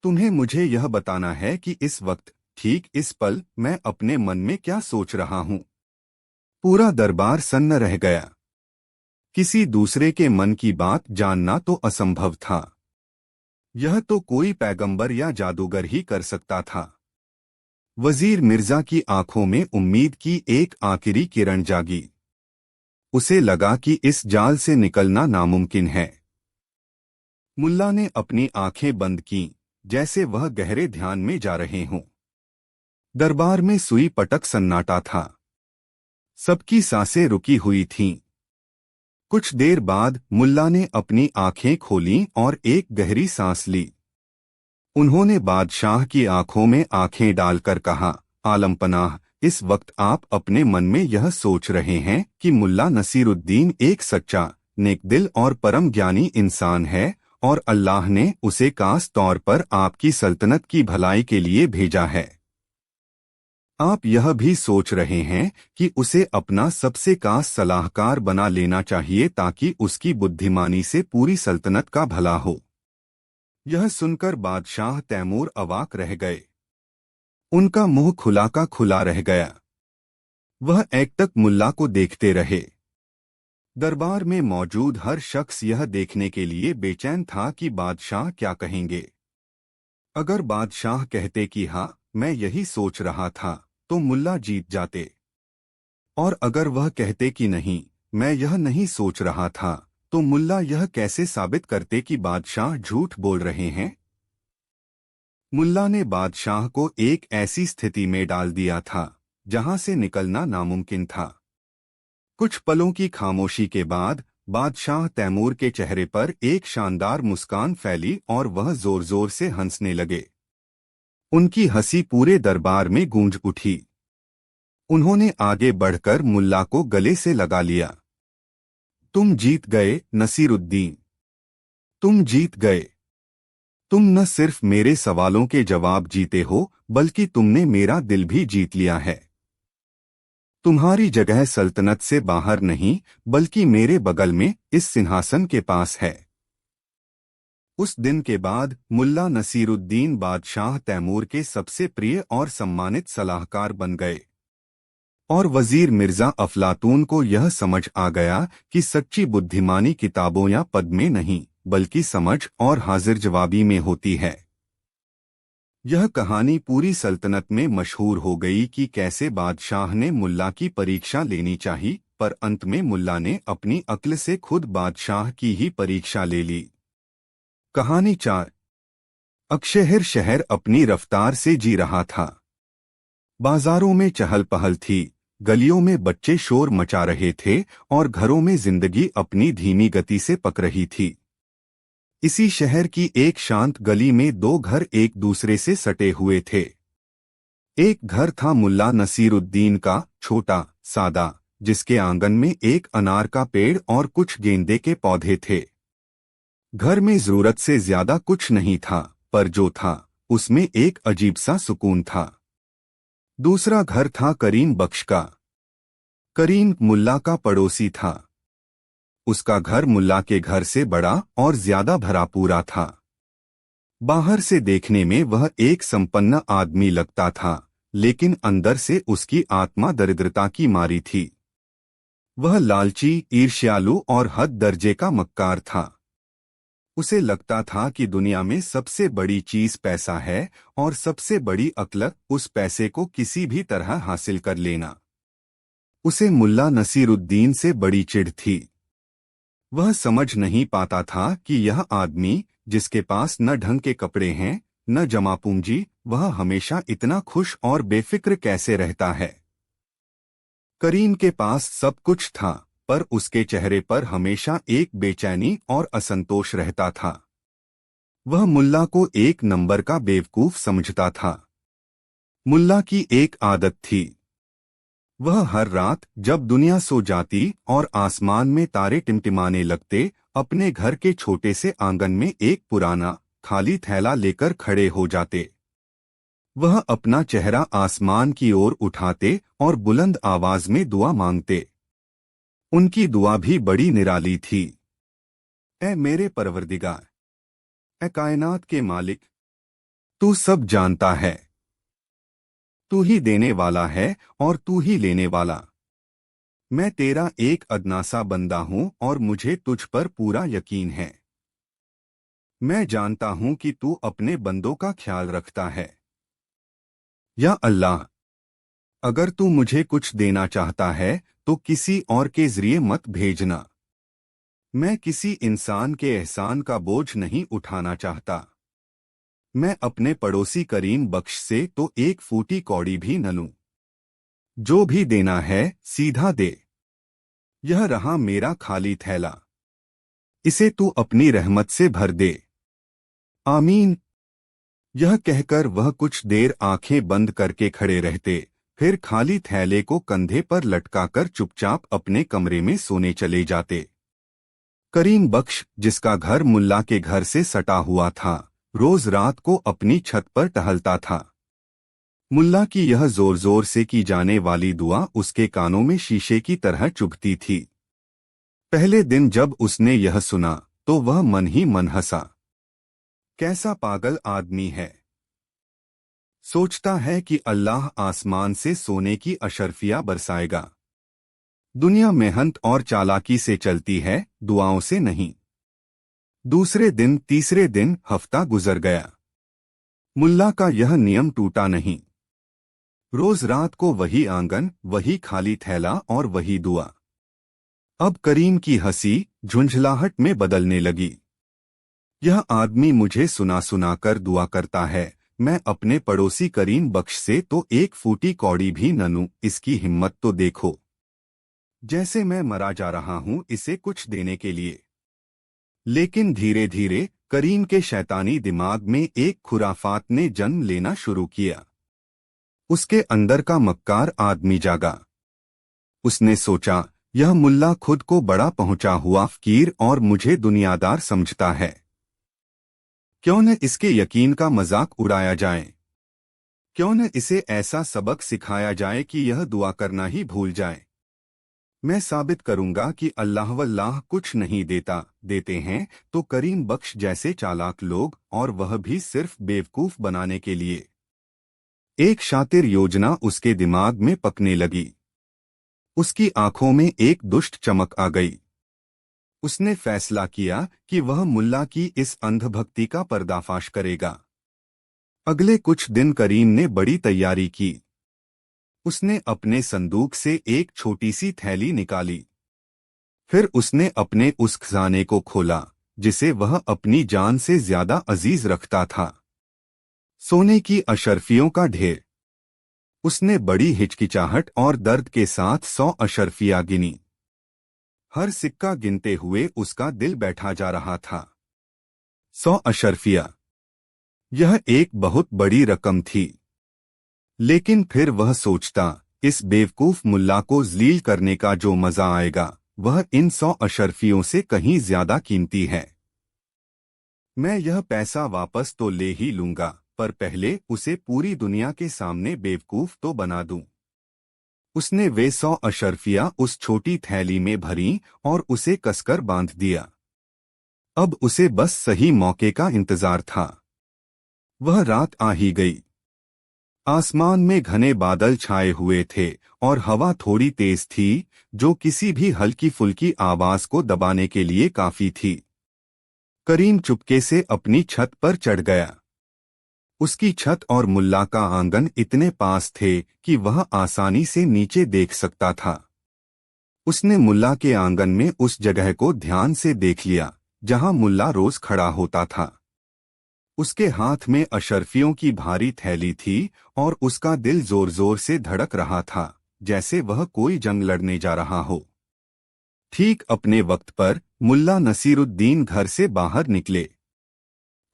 तुम्हें मुझे यह बताना है कि इस वक्त, ठीक इस पल, मैं अपने मन में क्या सोच रहा हूँ। पूरा दरबार सन्न रह गया। किसी दूसरे के मन की बात जानना तो असंभव था। यह तो कोई पैगंबर या जादूगर ही कर सकता था। वजीर मिर्जा की आंखों में उम्मीद की एक आखिरी किरण जागी। उसे लगा कि इस जाल से निकलना नामुमकिन है। मुल्ला ने अपनी आंखें बंद कीं, जैसे वह गहरे ध्यान में जा रहे हों। दरबार में सुई पटक सन्नाटा था। सबकी सांसें रुकी हुई थीं। कुछ देर बाद मुल्ला ने अपनी आंखें खोलीं और एक गहरी सांस ली। उन्होंने बादशाह की आंखों में आंखें डालकर कहा, आलमपनाह, इस वक्त आप अपने मन में यह सोच रहे हैं कि मुल्ला नसीरुद्दीन एक सच्चा, नेकदिल और परम ज्ञानी इंसान है और अल्लाह ने उसे खास तौर पर आपकी सल्तनत की भलाई के लिए भेजा है। आप यह भी सोच रहे हैं कि उसे अपना सबसे खास सलाहकार बना लेना चाहिए ताकि उसकी बुद्धिमानी से पूरी सल्तनत का भला हो। यह सुनकर बादशाह तैमूर अवाक रह गए। उनका मुंह खुला का खुला रह गया। वह एकटक मुल्ला को देखते रहे। दरबार में मौजूद हर शख्स यह देखने के लिए बेचैन था कि बादशाह क्या कहेंगे। अगर बादशाह कहते कि हाँ, मैं यही सोच रहा था, तो मुल्ला जीत जाते। और अगर वह कहते कि नहीं, मैं यह नहीं सोच रहा था, तो मुल्ला यह कैसे साबित करते कि बादशाह झूठ बोल रहे हैं। मुल्ला ने बादशाह को एक ऐसी स्थिति में डाल दिया था जहां से निकलना नामुमकिन था। कुछ पलों की खामोशी के बाद बादशाह तैमूर के चेहरे पर एक शानदार मुस्कान फैली और वह जोर जोर से हंसने लगे। उनकी हंसी पूरे दरबार में गूंज उठी। उन्होंने आगे बढ़कर मुल्ला को गले से लगा लिया। तुम जीत गए नसीरुद्दीन। तुम जीत गए। तुम न सिर्फ मेरे सवालों के जवाब जीते हो, बल्कि तुमने मेरा दिल भी जीत लिया है। तुम्हारी जगह सल्तनत से बाहर नहीं, बल्कि मेरे बगल में इस सिंहासन के पास है। उस दिन के बाद मुल्ला नसीरुद्दीन बादशाह तैमूर के सबसे प्रिय और सम्मानित सलाहकार बन गए। और वजीर मिर्जा अफलातून को यह समझ आ गया कि सच्ची बुद्धिमानी किताबों या पद में नहीं, बल्कि समझ और हाजिर जवाबी में होती है। यह कहानी पूरी सल्तनत में मशहूर हो गई कि कैसे बादशाह ने मुल्ला की परीक्षा लेनी चाहिए, पर अंत में मुल्ला ने अपनी अक्ल से खुद बादशाह की ही परीक्षा ले ली। कहानी 4। अक्षहर शहर अपनी रफ्तार से जी रहा था। बाजारों में चहल पहल थी, गलियों में बच्चे शोर मचा रहे थे और घरों में जिंदगी अपनी धीमी गति से पक रही थी। इसी शहर की एक शांत गली में दो घर एक दूसरे से सटे हुए थे। एक घर था मुल्ला नसीरुद्दीन का, छोटा, सादा, जिसके आंगन में एक अनार का पेड़ और कुछ गेंदे के पौधे थे। घर में जरूरत से ज्यादा कुछ नहीं था, पर जो था उसमें एक अजीब सा सुकून था। दूसरा घर था करीम बख्श का। करीम मुल्ला का पड़ोसी था। उसका घर मुल्ला के घर से बड़ा और ज्यादा भरा पूरा था। बाहर से देखने में वह एक संपन्न आदमी लगता था, लेकिन अंदर से उसकी आत्मा दरिद्रता की मारी थी। वह लालची, ईर्ष्यालु और हद दर्जे का मक्कार था। उसे लगता था कि दुनिया में सबसे बड़ी चीज पैसा है और सबसे बड़ी अक्ल उस पैसे को किसी भी तरह हासिल कर लेना। उसे मुल्ला नसीरुद्दीन से बड़ी चिढ़ थी। वह समझ नहीं पाता था कि यह आदमी, जिसके पास न ढंग के कपड़े हैं न जमा पूंजी, वह हमेशा इतना खुश और बेफिक्र कैसे रहता है। करीम के पास सब कुछ था, पर उसके चेहरे पर हमेशा एक बेचैनी और असंतोष रहता था। वह मुल्ला को एक नंबर का बेवकूफ समझता था। मुल्ला की एक आदत थी। वह हर रात जब दुनिया सो जाती और आसमान में तारे टिमटिमाने लगते, अपने घर के छोटे से आंगन में एक पुराना खाली थैला लेकर खड़े हो जाते। वह अपना चेहरा आसमान की ओर उठाते और बुलंद आवाज में दुआ मांगते। उनकी दुआ भी बड़ी निराली थी। ऐ मेरे परवरदिगार, ऐ कायनात के मालिक, तू सब जानता है। तू ही देने वाला है और तू ही लेने वाला। मैं तेरा एक अदना सा बंदा हूं और मुझे तुझ पर पूरा यकीन है। मैं जानता हूं कि तू अपने बंदों का ख्याल रखता है। या अल्लाह, अगर तू मुझे कुछ देना चाहता है तो किसी और के जरिए मत भेजना। मैं किसी इंसान के एहसान का बोझ नहीं उठाना चाहता। मैं अपने पड़ोसी करीम बख्श से तो एक फूटी कौड़ी भी न लूं। जो भी देना है सीधा दे। यह रहा मेरा खाली थैला, इसे तू अपनी रहमत से भर दे। आमीन। यह कहकर वह कुछ देर आंखें बंद करके खड़े रहते, फिर खाली थैले को कंधे पर लटकाकर चुपचाप अपने कमरे में सोने चले जाते। करीम बख्श, जिसका घर मुल्ला के घर से सटा हुआ था, रोज रात को अपनी छत पर टहलता था। मुल्ला की यह जोर जोर से की जाने वाली दुआ उसके कानों में शीशे की तरह चुभती थी। पहले दिन जब उसने यह सुना तो वह मन ही मन हंसा। कैसा पागल आदमी है। सोचता है कि अल्लाह आसमान से सोने की अशर्फियां बरसाएगा। दुनिया मेहनत और चालाकी से चलती है, दुआओं से नहीं। दूसरे दिन, तीसरे दिन, हफ्ता गुजर गया। मुल्ला का यह नियम टूटा नहीं। रोज रात को वही आंगन, वही खाली थैला और वही दुआ। अब करीम की हंसी झुंझलाहट में बदलने लगी। यह आदमी मुझे सुना सुना कर दुआ करता है, मैं अपने पड़ोसी करीम बख्श से तो एक फूटी कौड़ी भी न लूं। इसकी हिम्मत तो देखो। जैसे मैं मरा जा रहा हूं इसे कुछ देने के लिए। लेकिन धीरे धीरे करीम के शैतानी दिमाग में एक खुराफात ने जन्म लेना शुरू किया। उसके अंदर का मक्कार आदमी जागा। उसने सोचा, यह मुल्ला खुद को बड़ा पहुंचा हुआ फकीर और मुझे दुनियादार समझता है। क्यों न इसके यकीन का मजाक उड़ाया जाए। क्यों न इसे ऐसा सबक सिखाया जाए कि यह दुआ करना ही भूल जाए। मैं साबित करूंगा कि अल्लाह वल्लाह कुछ नहीं देते हैं तो करीम बख्श जैसे चालाक लोग, और वह भी सिर्फ बेवकूफ बनाने के लिए। एक शातिर योजना उसके दिमाग में पकने लगी। उसकी आंखों में एक दुष्ट चमक आ गई। उसने फैसला किया कि वह मुल्ला की इस अंधभक्ति का पर्दाफाश करेगा। अगले कुछ दिन करीम ने बड़ी तैयारी की। उसने अपने संदूक से एक छोटी सी थैली निकाली। फिर उसने अपने उस खजाने को खोला जिसे वह अपनी जान से ज्यादा अजीज रखता था। सोने की अशर्फियों का ढेर। उसने बड़ी हिचकिचाहट और दर्द के साथ 100 अशर्फियां गिनी। हर सिक्का गिनते हुए उसका दिल बैठा जा रहा था। 100 अशर्फिया, यह एक बहुत बड़ी रकम थी। लेकिन फिर वह सोचता, इस बेवकूफ मुल्ला को जलील करने का जो मजा आएगा वह इन 100 अशर्फियों से कहीं ज्यादा कीमती है। मैं यह पैसा वापस तो ले ही लूंगा, पर पहले उसे पूरी दुनिया के सामने बेवकूफ तो बना दूं। उसने वे 100 अशर्फियां उस छोटी थैली में भरी और उसे कसकर बांध दिया। अब उसे बस सही मौके का इंतजार था। वह रात आ ही गई। आसमान में घने बादल छाए हुए थे और हवा थोड़ी तेज थी, जो किसी भी हल्की फुल्की आवाज को दबाने के लिए काफी थी। करीम चुपके से अपनी छत पर चढ़ गया। उसकी छत और मुल्ला का आंगन इतने पास थे कि वह आसानी से नीचे देख सकता था। उसने मुल्ला के आंगन में उस जगह को ध्यान से देख लिया जहां मुल्ला रोज खड़ा होता था। उसके हाथ में अशर्फियों की भारी थैली थी और उसका दिल जोर जोर से धड़क रहा था, जैसे वह कोई जंग लड़ने जा रहा हो। ठीक अपने वक्त पर मुल्ला नसीरुद्दीन घर से बाहर निकले।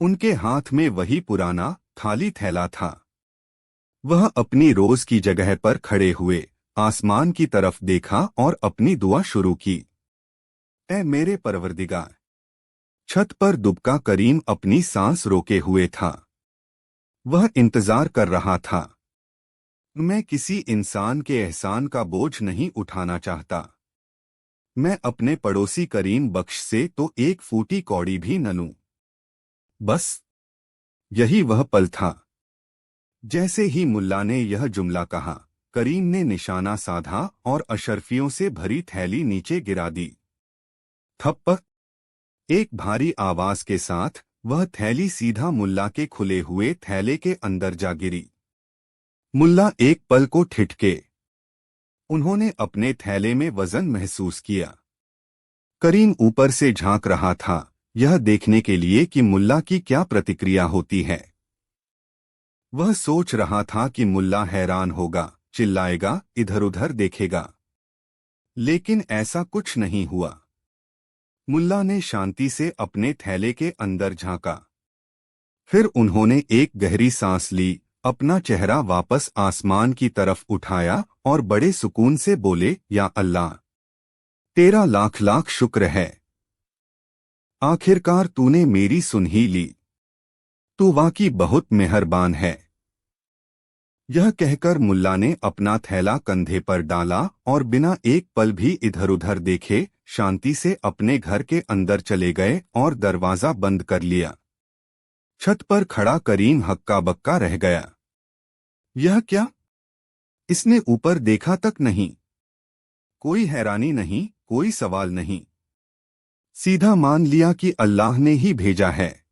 उनके हाथ में वही पुराना खाली थैला था। वह अपनी रोज की जगह पर खड़े हुए आसमान की तरफ देखा और अपनी दुआ शुरू की। ऐ मेरे परवरदिगार। छत पर दुबका करीम अपनी सांस रोके हुए था। वह इंतजार कर रहा था। मैं किसी इंसान के एहसान का बोझ नहीं उठाना चाहता। मैं अपने पड़ोसी करीम बख्श से तो एक फूटी कौड़ी भी न लूं। बस यही वह पल था। जैसे ही मुल्ला ने यह जुमला कहा, करीम ने निशाना साधा और अशर्फियों से भरी थैली नीचे गिरा दी। थप्प! एक भारी आवाज के साथ वह थैली सीधा मुल्ला के खुले हुए थैले के अंदर जा गिरी। मुल्ला एक पल को ठिठके। उन्होंने अपने थैले में वजन महसूस किया। करीम ऊपर से झांक रहा था, यह देखने के लिए कि मुल्ला की क्या प्रतिक्रिया होती है। वह सोच रहा था कि मुल्ला हैरान होगा, चिल्लाएगा, इधर-उधर देखेगा। लेकिन ऐसा कुछ नहीं हुआ। मुल्ला ने शांति से अपने थैले के अंदर झांका। फिर उन्होंने एक गहरी सांस ली, अपना चेहरा वापस आसमान की तरफ उठाया और बड़े सुकून से बोले, या अल्लाह, तेरा लाख लाख शुक्र है। आखिरकार तूने मेरी सुन ही ली। तू वाकई बहुत मेहरबान है। यह कहकर मुल्ला ने अपना थैला कंधे पर डाला और बिना एक पल भी इधर-उधर देखे शांति से अपने घर के अंदर चले गए और दरवाजा बंद कर लिया। छत पर खड़ा करीम हक्का बक्का रह गया। यह क्या? इसने ऊपर देखा तक नहीं। कोई हैरानी नहीं, कोई सवाल नहीं। सीधा मान लिया कि अल्लाह ने ही भेजा है।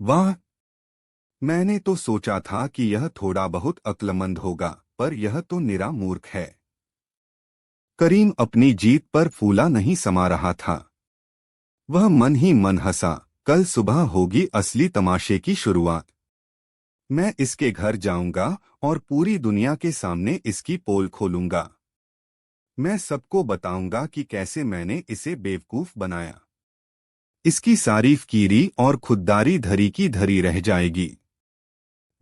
वाह! मैंने तो सोचा था कि यह थोड़ा बहुत अक्लमंद होगा, पर यह तो निरा मूर्ख है। करीम अपनी जीत पर फूला नहीं समा रहा था। वह मन ही मन हंसा, कल सुबह होगी असली तमाशे की शुरुआत। मैं इसके घर जाऊंगा और पूरी दुनिया के सामने इसकी पोल खोलूंगा। मैं सबको बताऊंगा कि कैसे मैंने इसे बेवकूफ बनाया। इसकी सारीफ कीरी और खुददारी धरी की धरी रह जाएगी।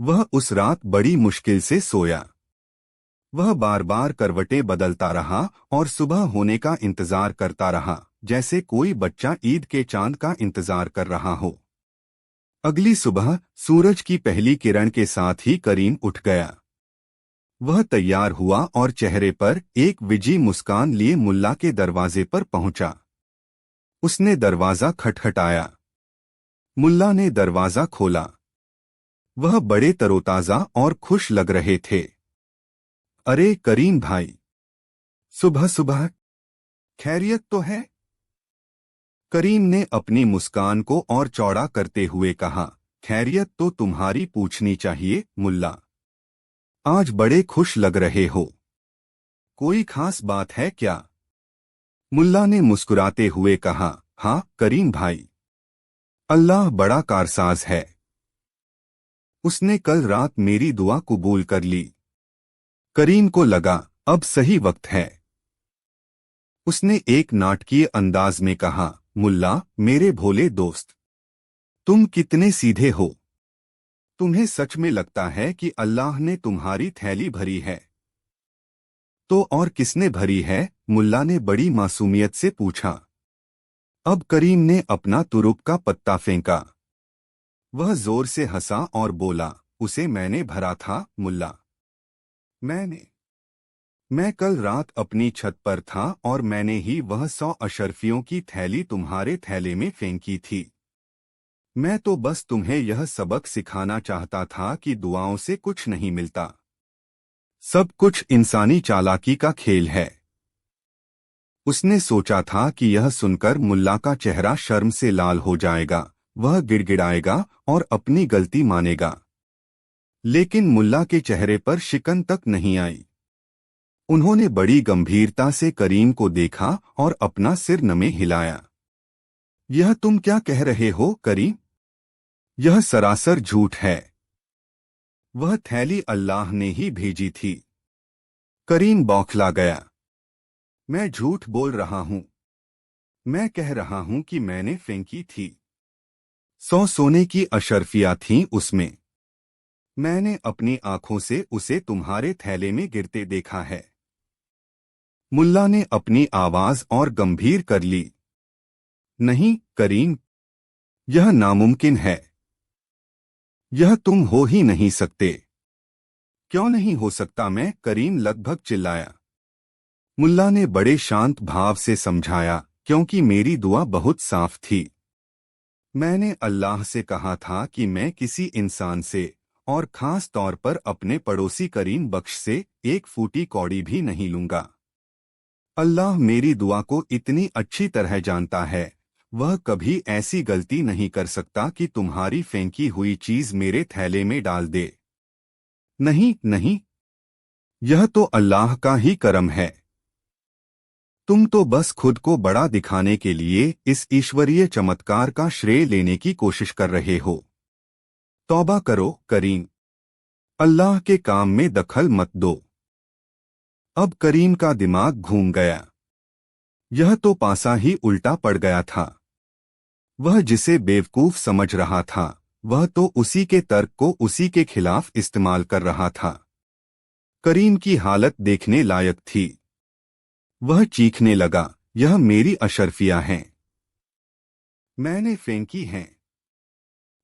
वह उस रात बड़ी मुश्किल से सोया। वह बार बार करवटें बदलता रहा और सुबह होने का इंतजार करता रहा, जैसे कोई बच्चा ईद के चांद का इंतजार कर रहा हो। अगली सुबह सूरज की पहली किरण के साथ ही करीम उठ गया। वह तैयार हुआ और चेहरे पर एक विजयी मुस्कान लिए मुल्ला के दरवाजे पर पहुंचा। उसने दरवाजा खटखटाया। मुल्ला ने दरवाजा खोला। वह बड़े तरोताजा और खुश लग रहे थे। अरे करीम भाई, सुबह सुबह खैरियत तो है? करीम ने अपनी मुस्कान को और चौड़ा करते हुए कहा, खैरियत तो तुम्हारी पूछनी चाहिए मुल्ला। आज बड़े खुश लग रहे हो। कोई खास बात है क्या? मुल्ला ने मुस्कुराते हुए कहा, हाँ करीम भाई, अल्लाह बड़ा कारसाज है। उसने कल रात मेरी दुआ कबूल कर ली। करीम को लगा अब सही वक्त है। उसने एक नाटकीय अंदाज में कहा, मुल्ला मेरे भोले दोस्त, तुम कितने सीधे हो। तुम्हें सच में लगता है कि अल्लाह ने तुम्हारी थैली भरी है? तो और किसने भरी है? मुल्ला ने बड़ी मासूमियत से पूछा। अब करीम ने अपना तुरुप का पत्ता फेंका। वह जोर से हंसा और बोला, उसे मैंने भरा था मुल्ला। मैं कल रात अपनी छत पर था और मैंने ही वह 100 अशर्फियों की थैली तुम्हारे थैले में फेंकी थी। मैं तो बस तुम्हें यह सबक सिखाना चाहता था कि दुआओं से कुछ नहीं मिलता। सब कुछ इंसानी चालाकी का खेल है। उसने सोचा था कि यह सुनकर मुल्ला का चेहरा शर्म से लाल हो जाएगा, वह गिड़गिड़ाएगा और अपनी गलती मानेगा। लेकिन मुल्ला के चेहरे पर शिकन तक नहीं आई। उन्होंने बड़ी गंभीरता से करीम को देखा और अपना सिर नमे हिलाया। यह तुम क्या कह रहे हो करीम? यह सरासर झूठ है। वह थैली अल्लाह ने ही भेजी थी। करीम बौखला गया। मैं झूठ बोल रहा हूं। मैं कह रहा हूं कि मैंने फेंकी थी। 100 सोने की अशर्फियां थीं उसमें। मैंने अपनी आंखों से उसे तुम्हारे थैले में गिरते देखा है। मुल्ला ने अपनी आवाज और गंभीर कर ली। नहीं करीम, यह नामुमकिन है। यह तुम हो ही नहीं सकते। क्यों नहीं हो सकता मैं? करीम लगभग चिल्लाया। मुल्ला ने बड़े शांत भाव से समझाया, क्योंकि मेरी दुआ बहुत साफ थी। मैंने अल्लाह से कहा था कि मैं किसी इंसान से, और खास तौर पर अपने पड़ोसी करीम बख्श से, एक फूटी कौड़ी भी नहीं लूंगा। अल्लाह मेरी दुआ को इतनी अच्छी तरह जानता है, वह कभी ऐसी गलती नहीं कर सकता कि तुम्हारी फेंकी हुई चीज मेरे थैले में डाल दे। नहीं नहीं, यह तो अल्लाह का ही करम है। तुम तो बस खुद को बड़ा दिखाने के लिए इस ईश्वरीय चमत्कार का श्रेय लेने की कोशिश कर रहे हो। तौबा करो करीम, अल्लाह के काम में दखल मत दो। अब करीम का दिमाग घूम गया। यह तो पासा ही उल्टा पड़ गया था। वह जिसे बेवकूफ समझ रहा था, वह तो उसी के तर्क को उसी के खिलाफ इस्तेमाल कर रहा था। करीम की हालत देखने लायक थी। वह चीखने लगा, यह मेरी अशर्फियां हैं। मैंने फेंकी हैं।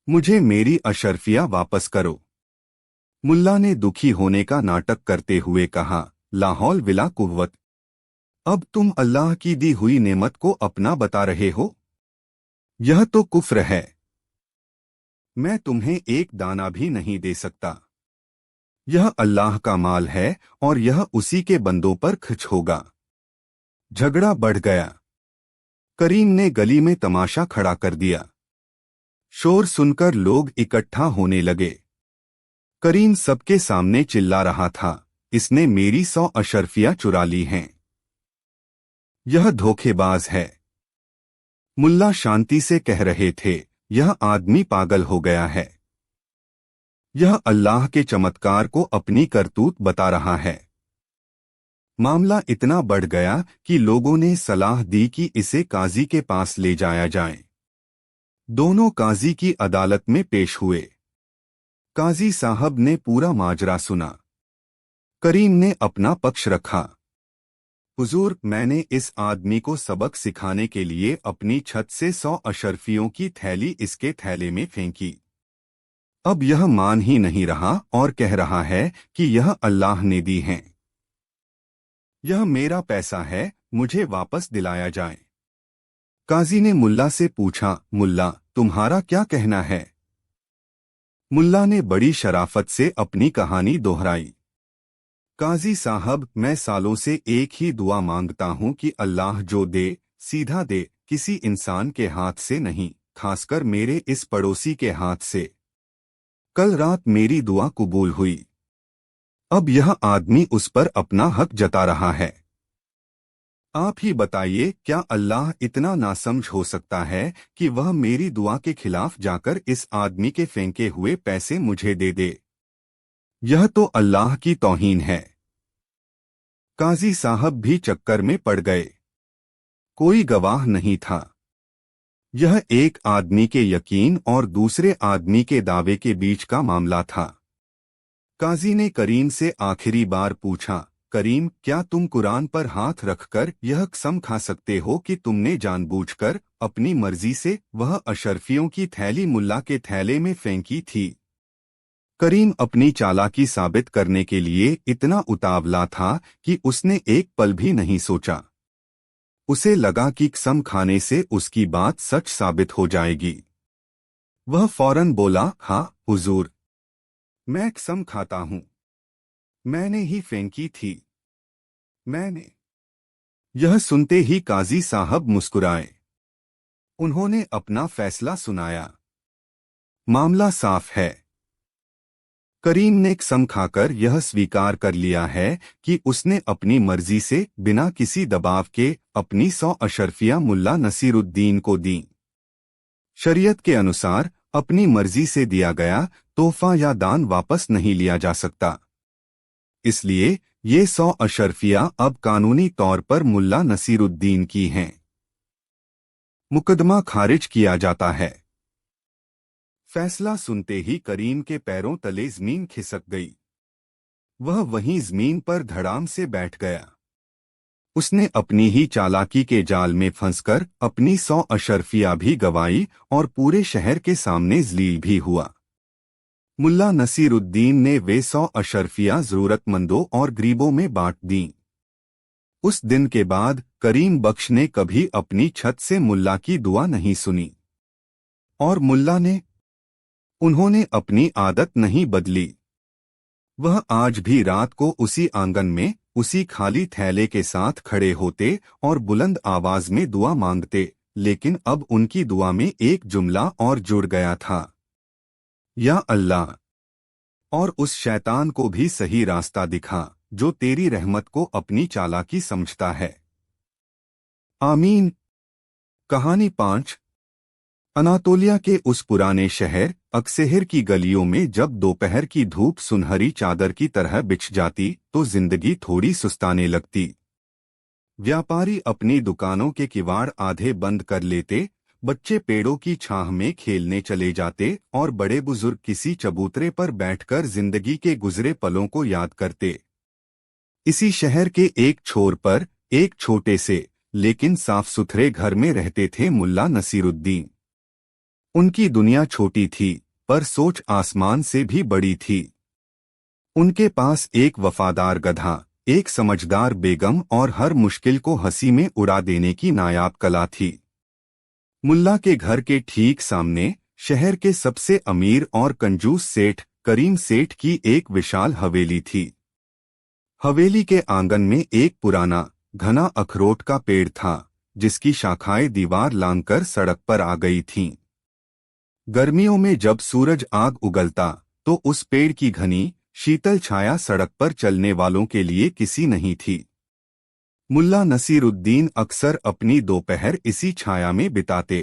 मुझे मेरी अशर्फियां वापस करो। मुल्ला ने दुखी होने का नाटक करते हुए कहा, लाहौल विला कुव्वत। अब तुम अल्लाह की दी हुई नेमत को अपना बता रहे हो? यह तो कुफ्र है। मैं तुम्हें एक दाना भी नहीं दे सकता। यह अल्लाह का माल है और यह उसी के बंदों पर खर्च होगा। झगड़ा बढ़ गया। करीम ने गली में तमाशा खड़ा कर दिया। शोर सुनकर लोग इकट्ठा होने लगे। करीम सबके सामने चिल्ला रहा था, इसने मेरी 100 अशर्फियां चुरा ली हैं। यह धोखेबाज है। मुल्ला शांति से कह रहे थे, यह आदमी पागल हो गया है। यह अल्लाह के चमत्कार को अपनी करतूत बता रहा है। मामला इतना बढ़ गया कि लोगों ने सलाह दी कि इसे काजी के पास ले जाया जाए। दोनों काजी की अदालत में पेश हुए। काजी साहब ने पूरा माजरा सुना। करीम ने अपना पक्ष रखा। हुजूर, मैंने इस आदमी को सबक सिखाने के लिए अपनी छत से 100 अशर्फियों की थैली इसके थैले में फेंकी। अब यह मान ही नहीं रहा और कह रहा है कि यह अल्लाह ने दी हैं। यह मेरा पैसा है, मुझे वापस दिलाया जाए। काजी ने मुल्ला से पूछा, मुल्ला तुम्हारा क्या कहना है? मुल्ला ने बड़ी शराफत से अपनी कहानी दोहराई। काजी साहब, मैं सालों से एक ही दुआ मांगता हूं कि अल्लाह जो दे सीधा दे, किसी इंसान के हाथ से नहीं, खासकर मेरे इस पड़ोसी के हाथ से। कल रात मेरी दुआ कबूल हुई। अब यह आदमी उस पर अपना हक जता रहा है। आप ही बताइए, क्या अल्लाह इतना नासमझ हो सकता है कि वह मेरी दुआ के खिलाफ जाकर इस आदमी के फेंके हुए पैसे मुझे दे दे? यह तो अल्लाह की तौहीन है। काजी साहब भी चक्कर में पड़ गए। कोई गवाह नहीं था। यह एक आदमी के यकीन और दूसरे आदमी के दावे के बीच का मामला था। काजी ने करीम से आखिरी बार पूछा, करीम, क्या तुम कुरान पर हाथ रखकर यह कसम खा सकते हो कि तुमने जानबूझकर अपनी मर्जी से वह अशरफियों की थैली मुल्ला के थैले में फेंकी थी? करीम अपनी चालाकी साबित करने के लिए इतना उतावला था कि उसने एक पल भी नहीं सोचा। उसे लगा कि कसम खाने से उसकी बात सच साबित हो जाएगी। वह फौरन बोला, हाँ हुजूर, मैं कसम खाता हूँ, मैंने ही फेंकी थी, मैंने। यह सुनते ही काजी साहब मुस्कुराए। उन्होंने अपना फैसला सुनाया। मामला साफ है। करीम ने कसम खाकर यह स्वीकार कर लिया है कि उसने अपनी मर्जी से बिना किसी दबाव के अपनी 100 अशरफियां मुल्ला नसीरुद्दीन को दी। शरीयत के अनुसार अपनी मर्जी से दिया गया तोहफा या दान वापस नहीं लिया जा सकता। इसलिए ये 100 अशरफियां अब कानूनी तौर पर मुल्ला नसीरुद्दीन की हैं। मुकदमा खारिज किया जाता है। फैसला सुनते ही करीम के पैरों तले जमीन खिसक गई। वह वहीं जमीन पर धड़ाम से बैठ गया। उसने अपनी ही चालाकी के जाल में फंसकर अपनी 100 अशरफियां भी गंवाई और पूरे शहर के सामने जलील भी हुआ। मुल्ला नसीरुद्दीन ने वे 100 अशरफियां जरूरतमंदों और गरीबों में बांट दीं। उस दिन के बाद करीम बख्श ने कभी अपनी छत से मुल्ला की दुआ नहीं सुनी। और मुल्ला ने, उन्होंने अपनी आदत नहीं बदली। वह आज भी रात को उसी आंगन में उसी खाली थैले के साथ खड़े होते और बुलंद आवाज में दुआ मांगते, लेकिन अब उनकी दुआ में एक जुमला और जुड़ गया था, या अल्लाह, और उस शैतान को भी सही रास्ता दिखा जो तेरी रहमत को अपनी चालाकी समझता है। आमीन। कहानी 5। अनातोलिया के उस पुराने शहर अक्सेहर की गलियों में जब दोपहर की धूप सुनहरी चादर की तरह बिछ जाती तो जिंदगी थोड़ी सुस्ताने लगती। व्यापारी अपनी दुकानों के किवाड़ आधे बंद कर लेते, बच्चे पेड़ों की छाह में खेलने चले जाते और बड़े बुजुर्ग किसी चबूतरे पर बैठकर जिंदगी के गुजरे पलों को याद करते। इसी शहर के एक छोर पर एक छोटे से लेकिन साफ सुथरे घर में रहते थे मुल्ला नसीरुद्दीन। उनकी दुनिया छोटी थी पर सोच आसमान से भी बड़ी थी। उनके पास एक वफादार गधा, एक समझदार बेगम और हर मुश्किल को हंसी में उड़ा देने की नायाब कला थी। मुल्ला के घर के ठीक सामने शहर के सबसे अमीर और कंजूस सेठ करीम सेठ की एक विशाल हवेली थी। हवेली के आंगन में एक पुराना घना अखरोट का पेड़ था जिसकी शाखाएं दीवार लांघकर सड़क पर आ गई थीं। गर्मियों में जब सूरज आग उगलता तो उस पेड़ की घनी शीतल छाया सड़क पर चलने वालों के लिए किसी नहीं थी। मुल्ला नसीरुद्दीन अक्सर अपनी दोपहर इसी छाया में बिताते।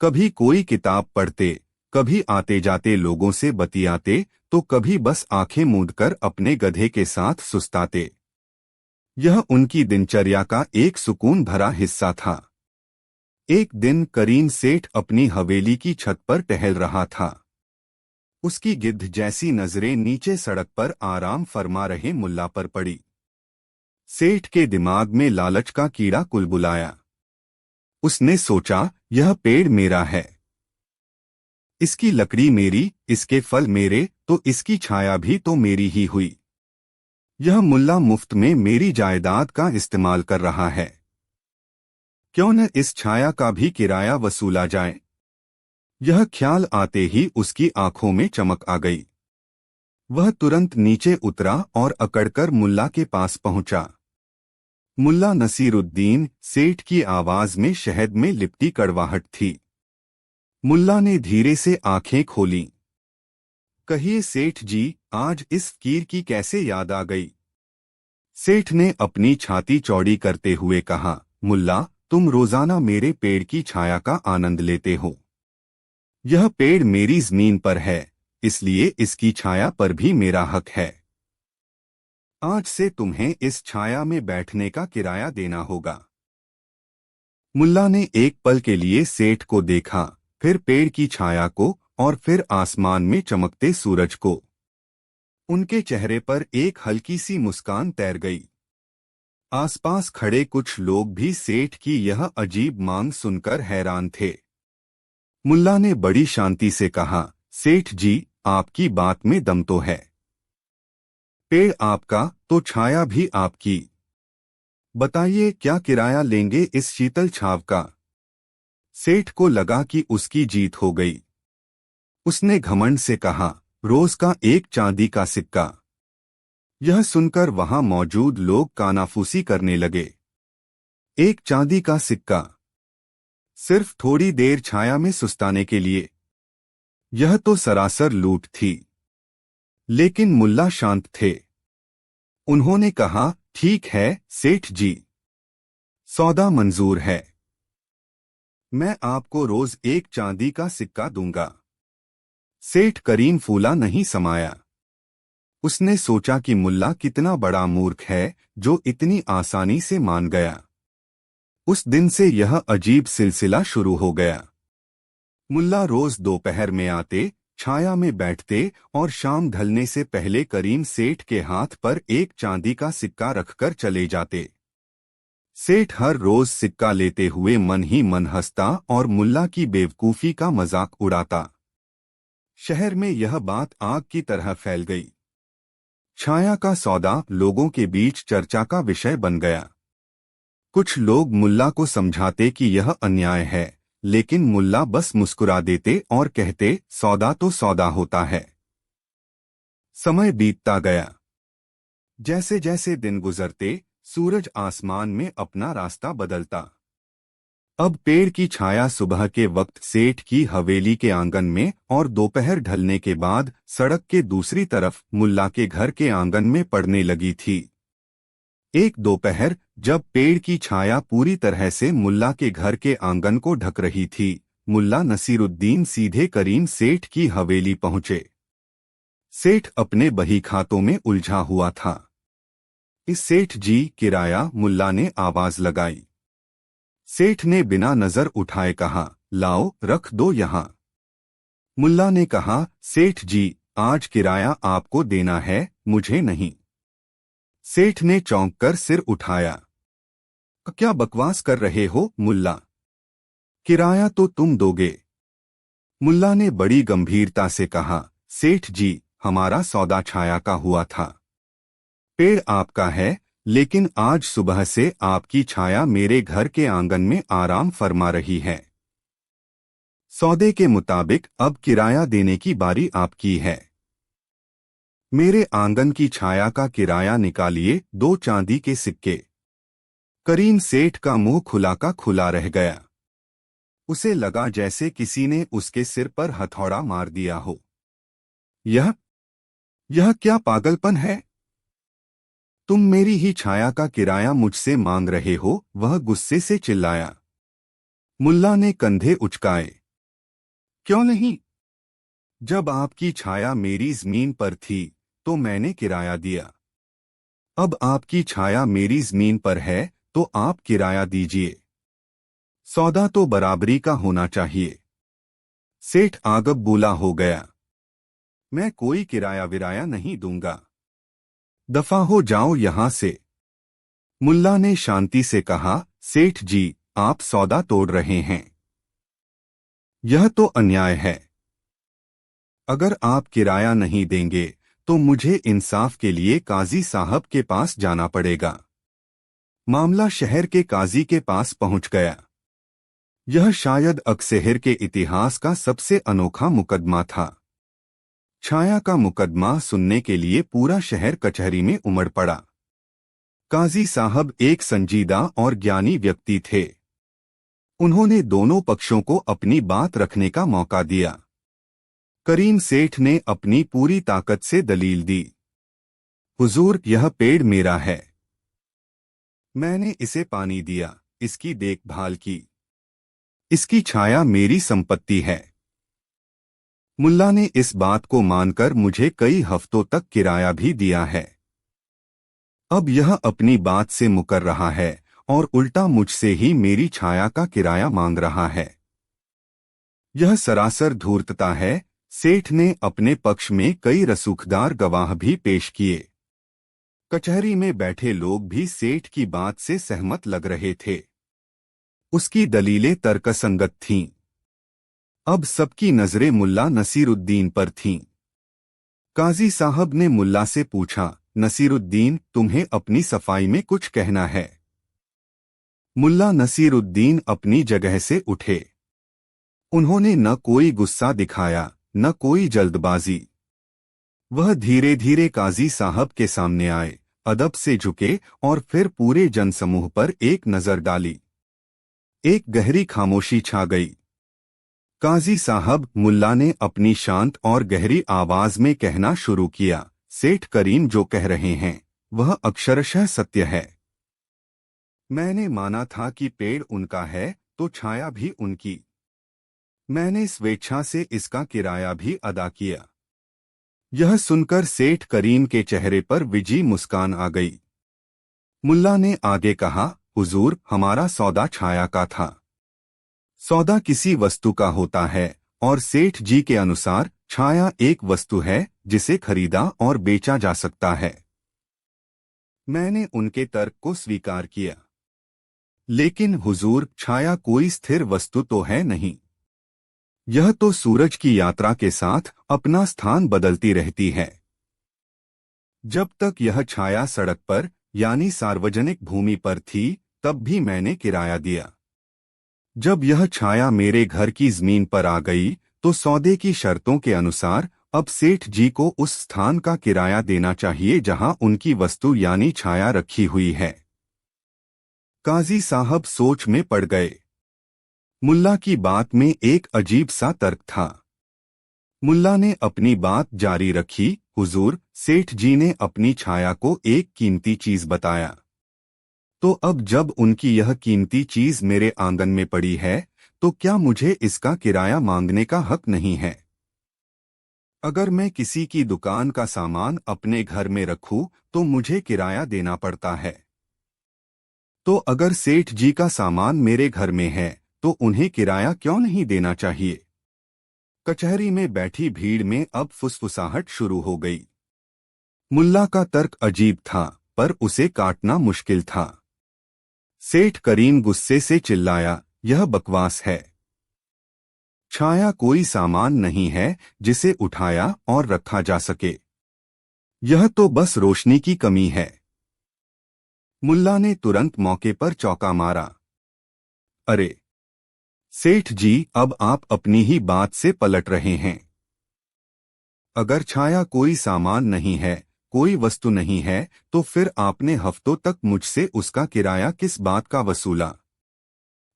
कभी कोई किताब पढ़ते, कभी आते जाते लोगों से बतियाते, तो कभी बस आंखें मूंदकर अपने गधे के साथ सुस्ताते। यह उनकी दिनचर्या का एक सुकून भरा हिस्सा था। एक दिन करीम सेठ अपनी हवेली की छत पर टहल रहा था। उसकी गिद्ध जैसी नजरें नीचे सड़क पर आराम फरमा रहे मुल्ला पर पड़ी। सेठ के दिमाग में लालच का कीड़ा कुलबुलाया। उसने सोचा, यह पेड़ मेरा है। इसकी लकड़ी मेरी, इसके फल मेरे, तो इसकी छाया भी तो मेरी ही हुई। यह मुल्ला मुफ्त में मेरी जायदाद का इस्तेमाल कर रहा है, क्यों न इस छाया का भी किराया वसूला जाए। यह ख्याल आते ही उसकी आंखों में चमक आ गई। वह तुरंत नीचे उतरा और अकड़कर मुल्ला के पास पहुंचा। मुल्ला नसीरुद्दीन सेठ की आवाज में शहद में लिपटी कड़वाहट थी। मुल्ला ने धीरे से आंखें खोलीं। कहिए सेठ जी, आज इस फकीर की कैसे याद आ गई? सेठ ने अपनी छाती चौड़ी करते हुए कहा, मुल्ला, तुम रोजाना मेरे पेड़ की छाया का आनंद लेते हो। यह पेड़ मेरी जमीन पर है, इसलिए इसकी छाया पर भी मेरा हक है। आज से तुम्हें इस छाया में बैठने का किराया देना होगा। मुल्ला ने एक पल के लिए सेठ को देखा, फिर पेड़ की छाया को और फिर आसमान में चमकते सूरज को। उनके चेहरे पर एक हल्की सी मुस्कान तैर गई। आसपास खड़े कुछ लोग भी सेठ की यह अजीब मांग सुनकर हैरान थे। मुल्ला ने बड़ी शांति से कहा, सेठ जी, आपकी बात में दम तो है। पेड़ आपका तो छाया भी आपकी। बताइए, क्या किराया लेंगे इस शीतल छाव का? सेठ को लगा कि उसकी जीत हो गई। उसने घमंड से कहा, रोज का एक चांदी का सिक्का। यह सुनकर वहां मौजूद लोग कानाफूसी करने लगे। एक चांदी का सिक्का, सिर्फ थोड़ी देर छाया में सुस्ताने के लिए? यह तो सरासर लूट थी। लेकिन मुल्ला शांत थे। उन्होंने कहा, ठीक है सेठ जी, सौदा मंजूर है। मैं आपको रोज एक चांदी का सिक्का दूंगा। सेठ करीम फूला नहीं समाया। उसने सोचा कि मुल्ला कितना बड़ा मूर्ख है जो इतनी आसानी से मान गया। उस दिन से यह अजीब सिलसिला शुरू हो गया। मुल्ला रोज दोपहर में आते, छाया में बैठते और शाम ढलने से पहले करीम सेठ के हाथ पर एक चांदी का सिक्का रखकर चले जाते। सेठ हर रोज सिक्का लेते हुए मन ही मन हंसता और मुल्ला की बेवकूफी का मजाक उड़ाता। शहर में यह बात आग की तरह फैल गई। छाया का सौदा लोगों के बीच चर्चा का विषय बन गया। कुछ लोग मुल्ला को समझाते कि यह अन्याय है, लेकिन मुल्ला बस मुस्कुरा देते और कहते, सौदा तो सौदा होता है। समय बीतता गया। जैसे जैसे दिन गुजरते, सूरज आसमान में अपना रास्ता बदलता। अब पेड़ की छाया सुबह के वक्त सेठ की हवेली के आंगन में और दोपहर ढलने के बाद सड़क के दूसरी तरफ मुल्ला के घर के आंगन में पड़ने लगी थी। एक दोपहर जब पेड़ की छाया पूरी तरह से मुल्ला के घर के आंगन को ढक रही थी, मुल्ला नसीरुद्दीन सीधे करीम सेठ की हवेली पहुंचे। सेठ अपने बही खातों में उलझा हुआ था। इस सेठ जी, किराया, मुल्ला ने आवाज लगाई। सेठ ने बिना नजर उठाए कहा, लाओ रख दो यहां। मुल्ला ने कहा, सेठ जी, आज किराया आपको देना है, मुझे नहीं। सेठ ने चौंक कर सिर उठाया। क्या बकवास कर रहे हो मुल्ला? किराया तो तुम दोगे। मुल्ला ने बड़ी गंभीरता से कहा, सेठ जी, हमारा सौदा छाया का हुआ था। पेड़ आपका है, लेकिन आज सुबह से आपकी छाया मेरे घर के आंगन में आराम फरमा रही है। सौदे के मुताबिक अब किराया देने की बारी आपकी है। मेरे आंगन की छाया का किराया निकालिए 2 चांदी के सिक्के। करीम सेठ का मुंह खुला का खुला रह गया। उसे लगा जैसे किसी ने उसके सिर पर हथौड़ा मार दिया हो। यह क्या पागलपन है? तुम मेरी ही छाया का किराया मुझसे मांग रहे हो, वह गुस्से से चिल्लाया। मुल्ला ने कंधे उचकाए। क्यों नहीं? जब आपकी छाया मेरी जमीन पर थी तो मैंने किराया दिया। अब आपकी छाया मेरी जमीन पर है तो आप किराया दीजिए। सौदा तो बराबरी का होना चाहिए। सेठ आगब बूला हो गया। मैं कोई किराया विराया नहीं दूंगा। दफा हो जाओ यहां से। मुल्ला ने शांति से कहा, सेठ जी, आप सौदा तोड़ रहे हैं। यह तो अन्याय है। अगर आप किराया नहीं देंगे तो मुझे इंसाफ के लिए काजी साहब के पास जाना पड़ेगा। मामला शहर के काजी के पास पहुंच गया। यह शायद अकशहर के इतिहास का सबसे अनोखा मुकदमा था। छाया का मुकदमा सुनने के लिए पूरा शहर कचहरी में उमड़ पड़ा। काजी साहब एक संजीदा और ज्ञानी व्यक्ति थे। उन्होंने दोनों पक्षों को अपनी बात रखने का मौका दिया। करीम सेठ ने अपनी पूरी ताकत से दलील दी। हुजूर, यह पेड़ मेरा है। मैंने इसे पानी दिया, इसकी देखभाल की। इसकी छाया मेरी संपत्ति है। मुल्ला ने इस बात को मानकर मुझे कई हफ्तों तक किराया भी दिया है। अब यह अपनी बात से मुकर रहा है और उल्टा मुझसे ही मेरी छाया का किराया मांग रहा है। यह सरासर धूर्तता है। सेठ ने अपने पक्ष में कई रसूखदार गवाह भी पेश किए। कचहरी में बैठे लोग भी सेठ की बात से सहमत लग रहे थे। उसकी दलीलें तर्कसंगत थीं। अब सबकी नजरें मुल्ला नसीरुद्दीन पर थीं। काजी साहब ने मुल्ला से पूछा, नसीरुद्दीन, तुम्हें अपनी सफाई में कुछ कहना है? मुल्ला नसीरुद्दीन अपनी जगह से उठे। उन्होंने न कोई गुस्सा दिखाया न कोई जल्दबाजी। वह धीरे धीरे काजी साहब के सामने आए, अदब से झुके और फिर पूरे जनसमूह पर एक नजर डाली। एक गहरी खामोशी छा गई। काजी साहब, मुल्ला ने अपनी शांत और गहरी आवाज में कहना शुरू किया, सेठ करीम जो कह रहे हैं वह अक्षरशः सत्य है। मैंने माना था कि पेड़ उनका है तो छाया भी उनकी। मैंने स्वेच्छा से इसका किराया भी अदा किया। यह सुनकर सेठ करीम के चेहरे पर विजी मुस्कान आ गई। मुल्ला ने आगे कहा, हुजूर, हमारा सौदा छाया का था। सौदा किसी वस्तु का होता है और सेठ जी के अनुसार छाया एक वस्तु है जिसे खरीदा और बेचा जा सकता है। मैंने उनके तर्क को स्वीकार किया। लेकिन हुजूर, छाया कोई स्थिर वस्तु तो है नहीं। यह तो सूरज की यात्रा के साथ अपना स्थान बदलती रहती है। जब तक यह छाया सड़क पर यानी सार्वजनिक भूमि पर थी तब भी मैंने किराया दिया। जब यह छाया मेरे घर की जमीन पर आ गई तो सौदे की शर्तों के अनुसार अब सेठ जी को उस स्थान का किराया देना चाहिए जहां उनकी वस्तु यानी छाया रखी हुई है। काजी साहब सोच में पड़ गए। मुल्ला की बात में एक अजीब सा तर्क था। मुल्ला ने अपनी बात जारी रखी, हुजूर, सेठ जी ने अपनी छाया को एक कीमती चीज बताया। तो अब जब उनकी यह कीमती चीज मेरे आंगन में पड़ी है तो क्या मुझे इसका किराया मांगने का हक नहीं है? अगर मैं किसी की दुकान का सामान अपने घर में रखूं तो मुझे किराया देना पड़ता है। तो अगर सेठ जी का सामान मेरे घर में है तो उन्हें किराया क्यों नहीं देना चाहिए? कचहरी में बैठी भीड़ में अब फुसफुसाहट शुरू हो गई। मुल्ला का तर्क अजीब था पर उसे काटना मुश्किल था। सेठ करीम गुस्से से चिल्लाया, यह बकवास है। छाया कोई सामान नहीं है जिसे उठाया और रखा जा सके। यह तो बस रोशनी की कमी है। मुल्ला ने तुरंत मौके पर चौका मारा। अरे सेठ जी, अब आप अपनी ही बात से पलट रहे हैं। अगर छाया कोई सामान नहीं है, कोई वस्तु नहीं है, तो फिर आपने हफ्तों तक मुझसे उसका किराया किस बात का वसूला?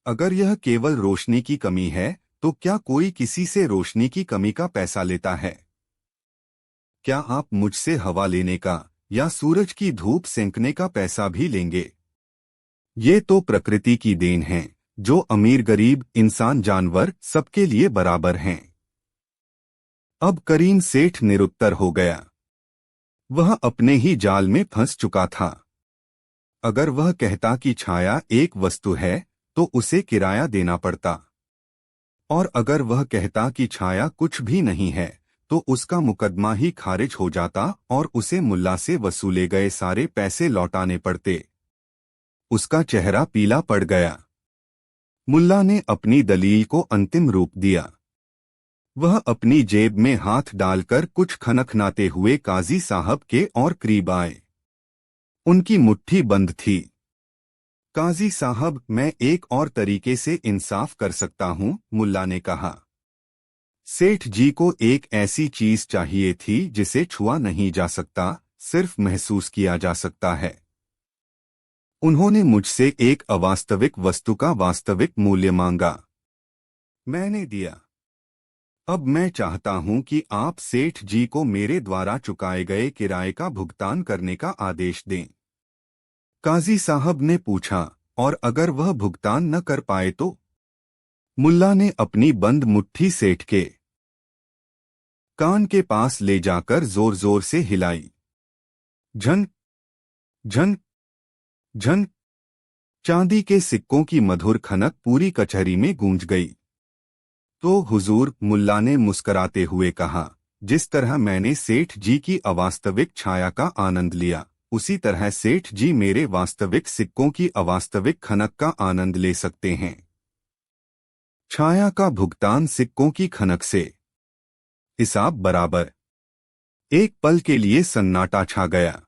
अगर यह केवल रोशनी की कमी है तो क्या कोई किसी से रोशनी की कमी का पैसा लेता है? क्या आप मुझसे हवा लेने का या सूरज की धूप सेंकने का पैसा भी लेंगे? ये तो प्रकृति की देन है जो अमीर गरीब इंसान जानवर सबके लिए बराबर हैं। अब करीम सेठ निरुत्तर हो गया। वह अपने ही जाल में फंस चुका था। अगर वह कहता कि छाया एक वस्तु है तो उसे किराया देना पड़ता, और अगर वह कहता कि छाया कुछ भी नहीं है तो उसका मुकदमा ही खारिज हो जाता और उसे मुल्ला से वसूले गए सारे पैसे लौटाने पड़ते। उसका चेहरा पीला पड़ गया। मुल्ला ने अपनी दलील को अंतिम रूप दिया। वह अपनी जेब में हाथ डालकर कुछ खनखनाते हुए काजी साहब के और करीब आए। उनकी मुट्ठी बंद थी। काजी साहब, मैं एक और तरीके से इंसाफ कर सकता हूँ, मुल्ला ने कहा। सेठ जी को एक ऐसी चीज चाहिए थी जिसे छुआ नहीं जा सकता, सिर्फ महसूस किया जा सकता है। उन्होंने मुझसे एक अवास्तविक वस्तु का वास्तविक मूल्य मांगा। मैंने दिया। अब मैं चाहता हूं कि आप सेठ जी को मेरे द्वारा चुकाए गए किराए का भुगतान करने का आदेश दें। काजी साहब ने पूछा, और अगर वह भुगतान न कर पाए तो? मुल्ला ने अपनी बंद मुट्ठी सेठ के कान के पास ले जाकर जोर जोर से हिलाई। झन झन झन। चांदी के सिक्कों की मधुर खनक पूरी कचहरी में गूंज गई। तो हुजूर, मुल्ला ने मुस्कराते हुए कहा, जिस तरह मैंने सेठ जी की अवास्तविक छाया का आनंद लिया, उसी तरह सेठ जी मेरे वास्तविक सिक्कों की अवास्तविक खनक का आनंद ले सकते हैं। छाया का भुगतान सिक्कों की खनक से। हिसाब बराबर। एक पल के लिए सन्नाटा छा गया।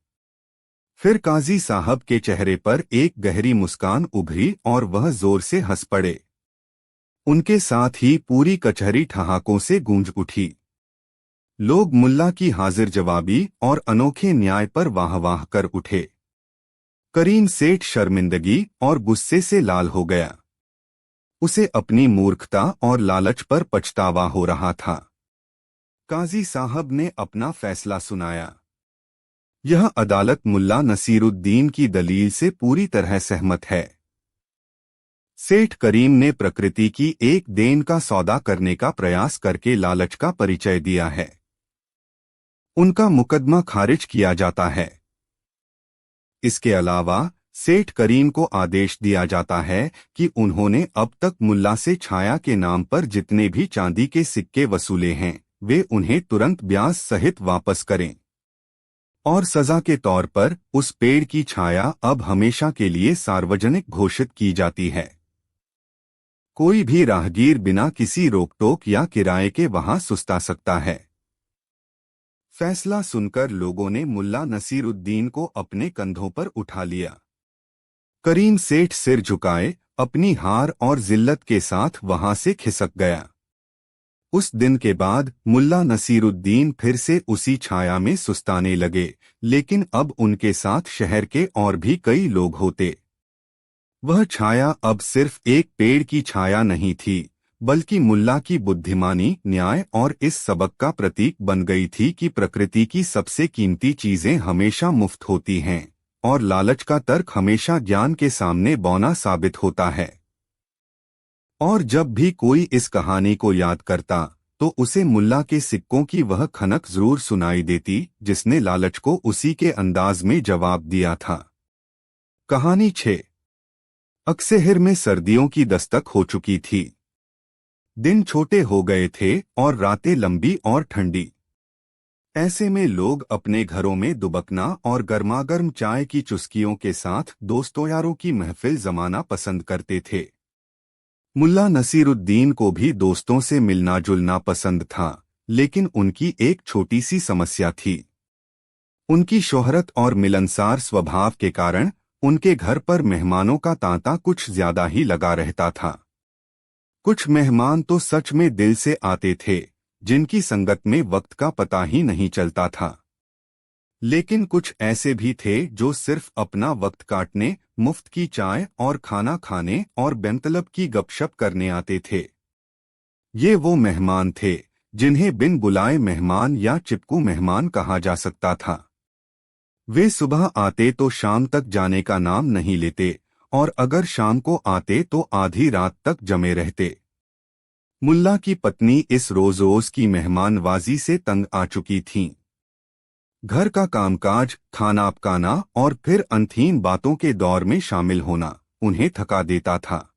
फिर काजी साहब के चेहरे पर एक गहरी मुस्कान उभरी और वह जोर से हंस पड़े। उनके साथ ही पूरी कचहरी ठहाकों से गूंज उठी। लोग मुल्ला की हाजिर जवाबी और अनोखे न्याय पर वाह वाह कर उठे। करीम सेठ शर्मिंदगी और गुस्से से लाल हो गया। उसे अपनी मूर्खता और लालच पर पछतावा हो रहा था। काजी साहब ने अपना फैसला सुनाया। यह अदालत मुल्ला नसीरुद्दीन की दलील से पूरी तरह सहमत है। सेठ करीम ने प्रकृति की एक देन का सौदा करने का प्रयास करके लालच का परिचय दिया है। उनका मुकदमा खारिज किया जाता है। इसके अलावा सेठ करीम को आदेश दिया जाता है कि उन्होंने अब तक मुल्ला से छाया के नाम पर जितने भी चांदी के सिक्के वसूले हैं, वे उन्हें तुरंत ब्याज सहित वापस करें। और सजा के तौर पर उस पेड़ की छाया अब हमेशा के लिए सार्वजनिक घोषित की जाती है। कोई भी राहगीर बिना किसी रोक-टोक या किराए के वहां सुस्ता सकता है। फैसला सुनकर लोगों ने मुल्ला नसीरुद्दीन को अपने कंधों पर उठा लिया। करीम सेठ सिर झुकाए अपनी हार और जिल्लत के साथ वहां से खिसक गया। उस दिन के बाद मुल्ला नसीरुद्दीन फिर से उसी छाया में सुस्ताने लगे, लेकिन अब उनके साथ शहर के और भी कई लोग होते। वह छाया अब सिर्फ एक पेड़ की छाया नहीं थी, बल्कि मुल्ला की बुद्धिमानी, न्याय और इस सबक का प्रतीक बन गई थी कि प्रकृति की सबसे कीमती चीजें हमेशा मुफ्त होती हैं, और लालच का तर्क हमेशा ज्ञान के सामने बौना साबित होता है। और जब भी कोई इस कहानी को याद करता, तो उसे मुल्ला के सिक्कों की वह खनक जरूर सुनाई देती जिसने लालच को उसी के अंदाज में जवाब दिया था। कहानी 6। अक्सेहिर में सर्दियों की दस्तक हो चुकी थी। दिन छोटे हो गए थे और रातें लंबी और ठंडी। ऐसे में लोग अपने घरों में दुबकना और गर्मागर्म चाय की चुस्कियों के साथ दोस्तों यारों की महफिल जमाना पसंद करते थे। मुल्ला नसीरुद्दीन को भी दोस्तों से मिलना जुलना पसंद था, लेकिन उनकी एक छोटी सी समस्या थी। उनकी शोहरत और मिलनसार स्वभाव के कारण उनके घर पर मेहमानों का तांता कुछ ज्यादा ही लगा रहता था। कुछ मेहमान तो सच में दिल से आते थे, जिनकी संगत में वक्त का पता ही नहीं चलता था। लेकिन कुछ ऐसे भी थे जो सिर्फ अपना वक्त काटने, मुफ्त की चाय और खाना खाने और बेमतलब की गपशप करने आते थे। ये वो मेहमान थे जिन्हें बिन बुलाए मेहमान या चिपकू मेहमान कहा जा सकता था। वे सुबह आते तो शाम तक जाने का नाम नहीं लेते, और अगर शाम को आते तो आधी रात तक जमे रहते। मुल्ला की पत्नी इस रोज-रोज की मेहमानवाजी से तंग आ चुकी थीं। घर का कामकाज, खाना पकाना और फिर अनथीन बातों के दौर में शामिल होना उन्हें थका देता था।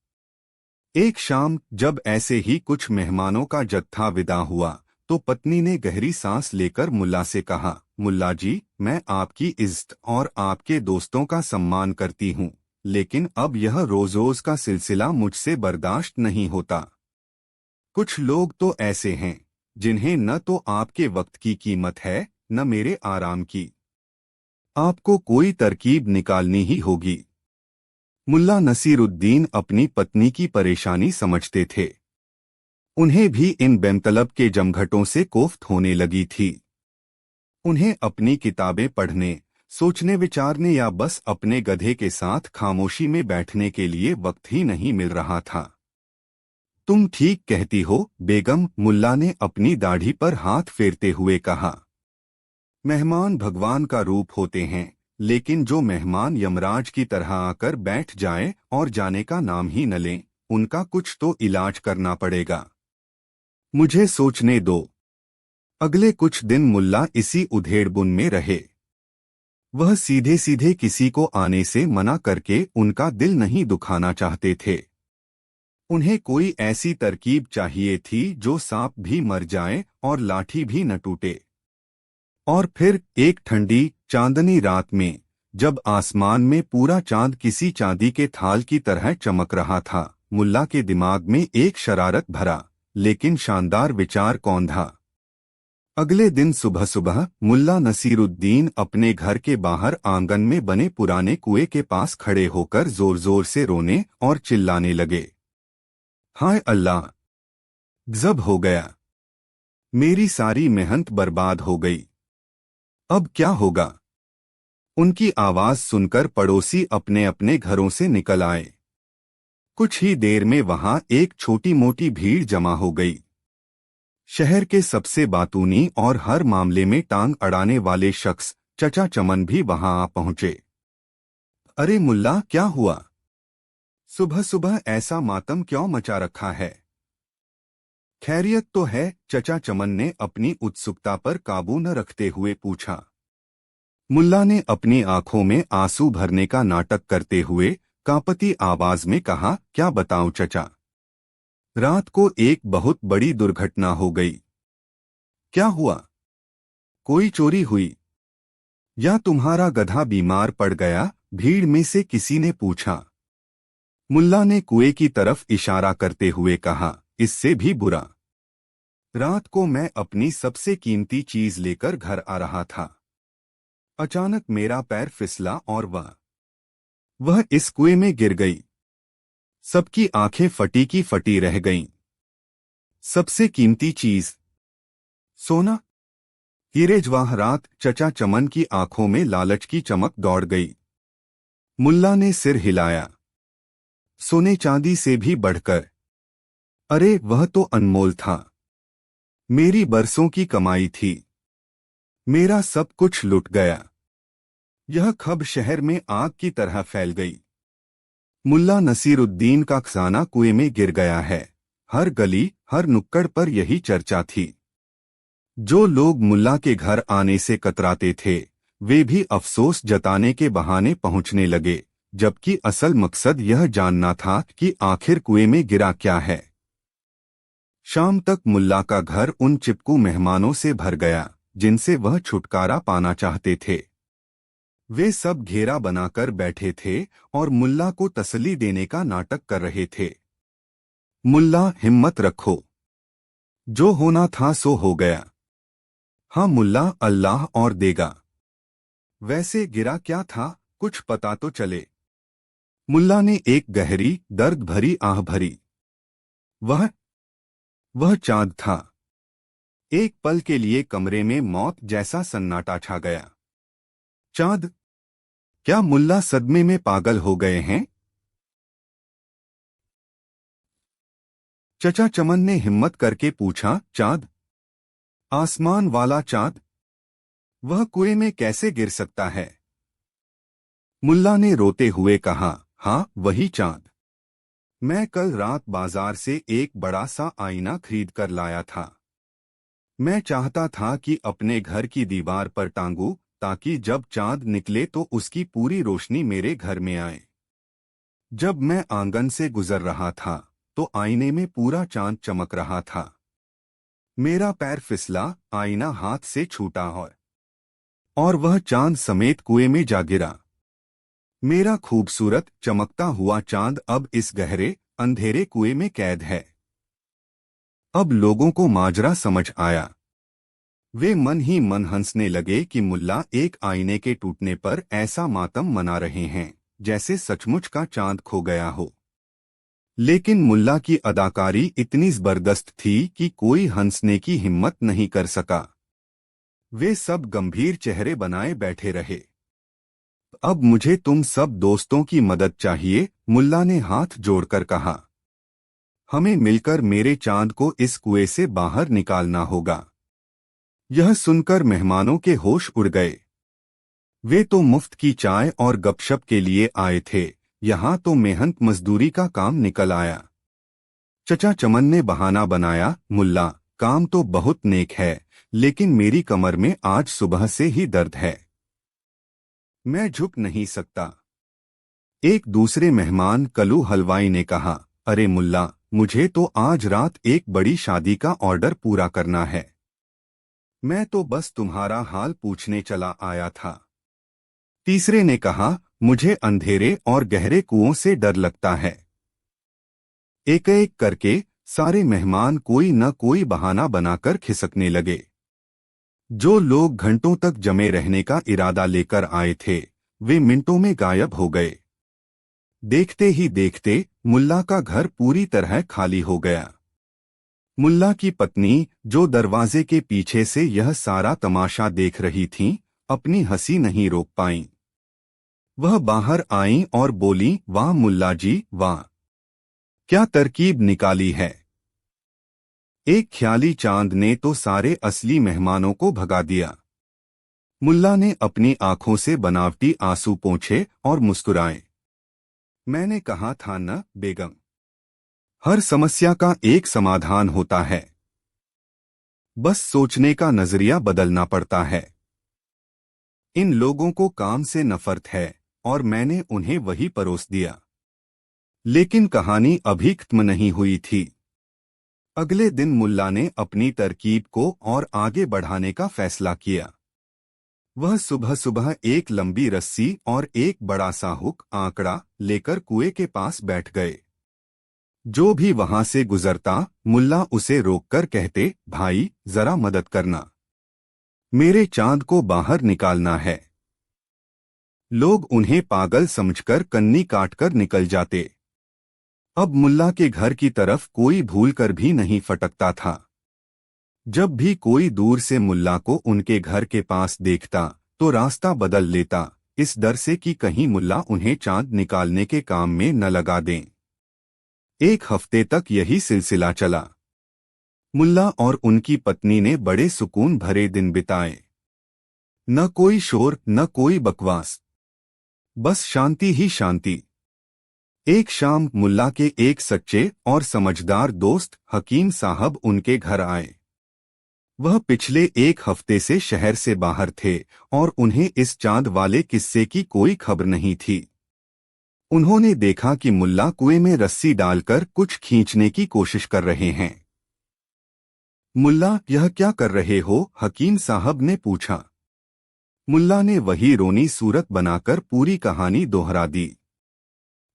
एक शाम जब ऐसे ही कुछ मेहमानों का जत्था विदा हुआ, तो पत्नी ने गहरी सांस लेकर मुल्ला से कहा, मुल्ला जी, मैं आपकी इज्जत और आपके दोस्तों का सम्मान करती हूँ, लेकिन अब यह रोज-रोज का सिलसिला मुझसे बर्दाश्त नहीं होता। कुछ लोग तो ऐसे हैं जिन्हें न तो आपके वक्त की कीमत है न मेरे आराम की। आपको कोई तरकीब निकालनी ही होगी। मुल्ला नसीरुद्दीन अपनी पत्नी की परेशानी समझते थे। उन्हें भी इन बेमतलब के जमघटों से कोफ्त होने लगी थी। उन्हें अपनी किताबें पढ़ने, सोचने विचारने या बस अपने गधे के साथ खामोशी में बैठने के लिए वक्त ही नहीं मिल रहा था। तुम ठीक कहती हो बेगम, मुल्ला ने अपनी दाढ़ी पर हाथ फेरते हुए कहा। मेहमान भगवान का रूप होते हैं, लेकिन जो मेहमान यमराज की तरह आकर बैठ जाए और जाने का नाम ही न लें, उनका कुछ तो इलाज करना पड़ेगा। मुझे सोचने दो। अगले कुछ दिन मुल्ला इसी उधेड़बुन में रहे। वह सीधे सीधे किसी को आने से मना करके उनका दिल नहीं दुखाना चाहते थे। उन्हें कोई ऐसी तरकीब चाहिए थी जो सांप भी मर जाए और लाठी भी न टूटे। और फिर एक ठंडी चांदनी रात में, जब आसमान में पूरा चांद किसी चांदी के थाल की तरह चमक रहा था, मुल्ला के दिमाग में एक शरारत भरा लेकिन शानदार विचार कौंधा। अगले दिन सुबह सुबह मुल्ला नसीरुद्दीन अपने घर के बाहर आंगन में बने पुराने कुएं के पास खड़े होकर जोर जोर से रोने और चिल्लाने लगे। हाय अल्लाह! गज़ब हो गया। मेरी सारी मेहनत बर्बाद हो गई। अब क्या होगा? उनकी आवाज सुनकर पड़ोसी अपने अपने घरों से निकल आए। कुछ ही देर में वहां एक छोटी मोटी भीड़ जमा हो गई। शहर के सबसे बातूनी और हर मामले में टांग अड़ाने वाले शख्स चचा चमन भी वहां आ पहुंचे। अरे मुल्ला, क्या हुआ? सुबह सुबह ऐसा मातम क्यों मचा रखा है? खैरियत तो है? चचा चमन ने अपनी उत्सुकता पर काबू न रखते हुए पूछा। मुल्ला ने अपनी आंखों में आंसू भरने का नाटक करते हुए कांपती आवाज में कहा, क्या बताऊं चचा? रात को एक बहुत बड़ी दुर्घटना हो गई। क्या हुआ? कोई चोरी हुई या तुम्हारा गधा बीमार पड़ गया? भीड़ में से किसी ने पूछा। मुल्ला ने कुएं की तरफ इशारा करते हुए कहा, इससे भी बुरा। रात को मैं अपनी सबसे कीमती चीज लेकर घर आ रहा था। अचानक मेरा पैर फिसला और वह इस कुएं में गिर गई। सबकी आंखें फटी की फटी रह गईं। सबसे कीमती चीज, सोना, हीरे जवाहरात। चचा चमन की आंखों में लालच की चमक दौड़ गई। मुल्ला ने सिर हिलाया। सोने चांदी से भी बढ़कर। अरे वह तो अनमोल था। मेरी बरसों की कमाई थी। मेरा सब कुछ लुट गया। यह खबर शहर में आग की तरह फैल गई। मुल्ला नसीरुद्दीन का खजाना कुएं में गिर गया है। हर गली हर नुक्कड़ पर यही चर्चा थी। जो लोग मुल्ला के घर आने से कतराते थे, वे भी अफसोस जताने के बहाने पहुंचने लगे, जबकि असल मकसद यह जानना था कि आखिर कुएं में गिरा क्या है। शाम तक मुल्ला का घर उन चिपकू मेहमानों से भर गया जिनसे वह छुटकारा पाना चाहते थे। वे सब घेरा बनाकर बैठे थे और मुल्ला को तसल्ली देने का नाटक कर रहे थे। मुल्ला, हिम्मत रखो। जो होना था सो हो गया। हाँ मुल्ला, अल्लाह और देगा। वैसे गिरा क्या था? कुछ पता तो चले। मुल्ला ने एक गहरी दर्द भरी आह भरी। वह चांद था। एक पल के लिए कमरे में मौत जैसा सन्नाटा छा गया। चांद? क्या मुल्ला सदमे में पागल हो गए हैं? चचा चमन ने हिम्मत करके पूछा, चांद? आसमान वाला चांद? वह कुएं में कैसे गिर सकता है? मुल्ला ने रोते हुए कहा, हाँ वही चांद। मैं कल रात बाजार से एक बड़ा सा आईना खरीद कर लाया था। मैं चाहता था कि अपने घर की दीवार पर टांगूं, ताकि जब चांद निकले तो उसकी पूरी रोशनी मेरे घर में आए। जब मैं आंगन से गुजर रहा था तो आईने में पूरा चांद चमक रहा था। मेरा पैर फिसला, आईना हाथ से छूटा और वह चांद समेत कुएं में जा गिरा। मेरा खूबसूरत चमकता हुआ चांद अब इस गहरे अंधेरे कुएं में कैद है। अब लोगों को माजरा समझ आया। वे मन ही मन हंसने लगे कि मुल्ला एक आईने के टूटने पर ऐसा मातम मना रहे हैं जैसे सचमुच का चांद खो गया हो। लेकिन मुल्ला की अदाकारी इतनी जबरदस्त थी कि कोई हंसने की हिम्मत नहीं कर सका। वे सब गंभीर चेहरे बनाए बैठे रहे। अब मुझे तुम सब दोस्तों की मदद चाहिए, मुल्ला ने हाथ जोड़कर कहा। हमें मिलकर मेरे चांद को इस कुएं से बाहर निकालना होगा। यह सुनकर मेहमानों के होश उड़ गए। वे तो मुफ्त की चाय और गपशप के लिए आए थे, यहाँ तो मेहनत मजदूरी का काम निकल आया। चचा चमन ने बहाना बनाया, मुल्ला काम तो बहुत नेक है, लेकिन मेरी कमर में आज सुबह से ही दर्द है, मैं झुक नहीं सकता। एक दूसरे मेहमान कलू हलवाई ने कहा, अरे मुल्ला, मुझे तो आज रात एक बड़ी शादी का ऑर्डर पूरा करना है, मैं तो बस तुम्हारा हाल पूछने चला आया था। तीसरे ने कहा, मुझे अंधेरे और गहरे कुओं से डर लगता है। एक एक करके सारे मेहमान कोई न कोई बहाना बनाकर खिसकने लगे। जो लोग घंटों तक जमे रहने का इरादा लेकर आए थे, वे मिनटों में गायब हो गए। देखते ही देखते मुल्ला का घर पूरी तरह खाली हो गया। मुल्ला की पत्नी, जो दरवाजे के पीछे से यह सारा तमाशा देख रही थीं, अपनी हंसी नहीं रोक पाईं। वह बाहर आईं और बोली, वाह मुल्ला जी वाह, क्या तरकीब निकाली है। एक ख्याली चांद ने तो सारे असली मेहमानों को भगा दिया। मुल्ला ने अपनी आंखों से बनावटी आंसू पोंछे और मुस्कुराए। मैंने कहा था न बेगम, हर समस्या का एक समाधान होता है, बस सोचने का नजरिया बदलना पड़ता है। इन लोगों को काम से नफरत है और मैंने उन्हें वही परोस दिया। लेकिन कहानी अभी खत्म नहीं हुई थी। अगले दिन मुल्ला ने अपनी तरकीब को और आगे बढ़ाने का फैसला किया। वह सुबह सुबह एक लंबी रस्सी और एक बड़ा सा हुक आंकड़ा लेकर कुएं के पास बैठ गए। जो भी वहां से गुजरता, मुल्ला उसे रोककर कहते, भाई जरा मदद करना, मेरे चांद को बाहर निकालना है। लोग उन्हें पागल समझकर कन्नी काटकर निकल जाते। अब मुल्ला के घर की तरफ कोई भूलकर भी नहीं फटकता था। जब भी कोई दूर से मुल्ला को उनके घर के पास देखता तो रास्ता बदल लेता, इस डर से कि कहीं मुल्ला उन्हें चांद निकालने के काम में न लगा दें। एक हफ्ते तक यही सिलसिला चला। मुल्ला और उनकी पत्नी ने बड़े सुकून भरे दिन बिताए। न कोई शोर, न कोई बकवास, बस शांति ही शांति। एक शाम मुल्ला के एक सच्चे और समझदार दोस्त हकीम साहब उनके घर आए। वह पिछले एक हफ्ते से शहर से बाहर थे और उन्हें इस चांद वाले किस्से की कोई खबर नहीं थी। उन्होंने देखा कि मुल्ला कुएं में रस्सी डालकर कुछ खींचने की कोशिश कर रहे हैं। मुल्ला, यह क्या कर रहे हो? हकीम साहब ने पूछा। मुल्ला ने वही रोनी सूरत बनाकर पूरी कहानी दोहरा दी।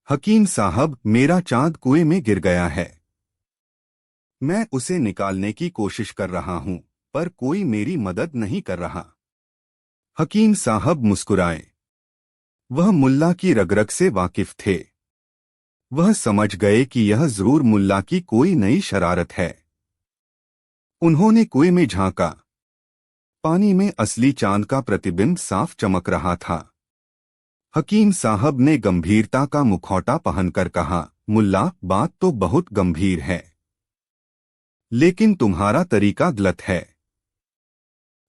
हकीम साहब, मेरा चांद कुएं में गिर गया है, मैं उसे निकालने की कोशिश कर रहा हूं, पर कोई मेरी मदद नहीं कर रहा। हकीम साहब मुस्कुराए। वह मुल्ला की रग-रग से वाकिफ थे। वह समझ गए कि यह जरूर मुल्ला की कोई नई शरारत है। उन्होंने कुएं में झांका। पानी में असली चांद का प्रतिबिंब साफ चमक रहा था। हकीम साहब ने गंभीरता का मुखौटा पहनकर कहा, मुल्ला, बात तो बहुत गंभीर है, लेकिन तुम्हारा तरीका गलत है।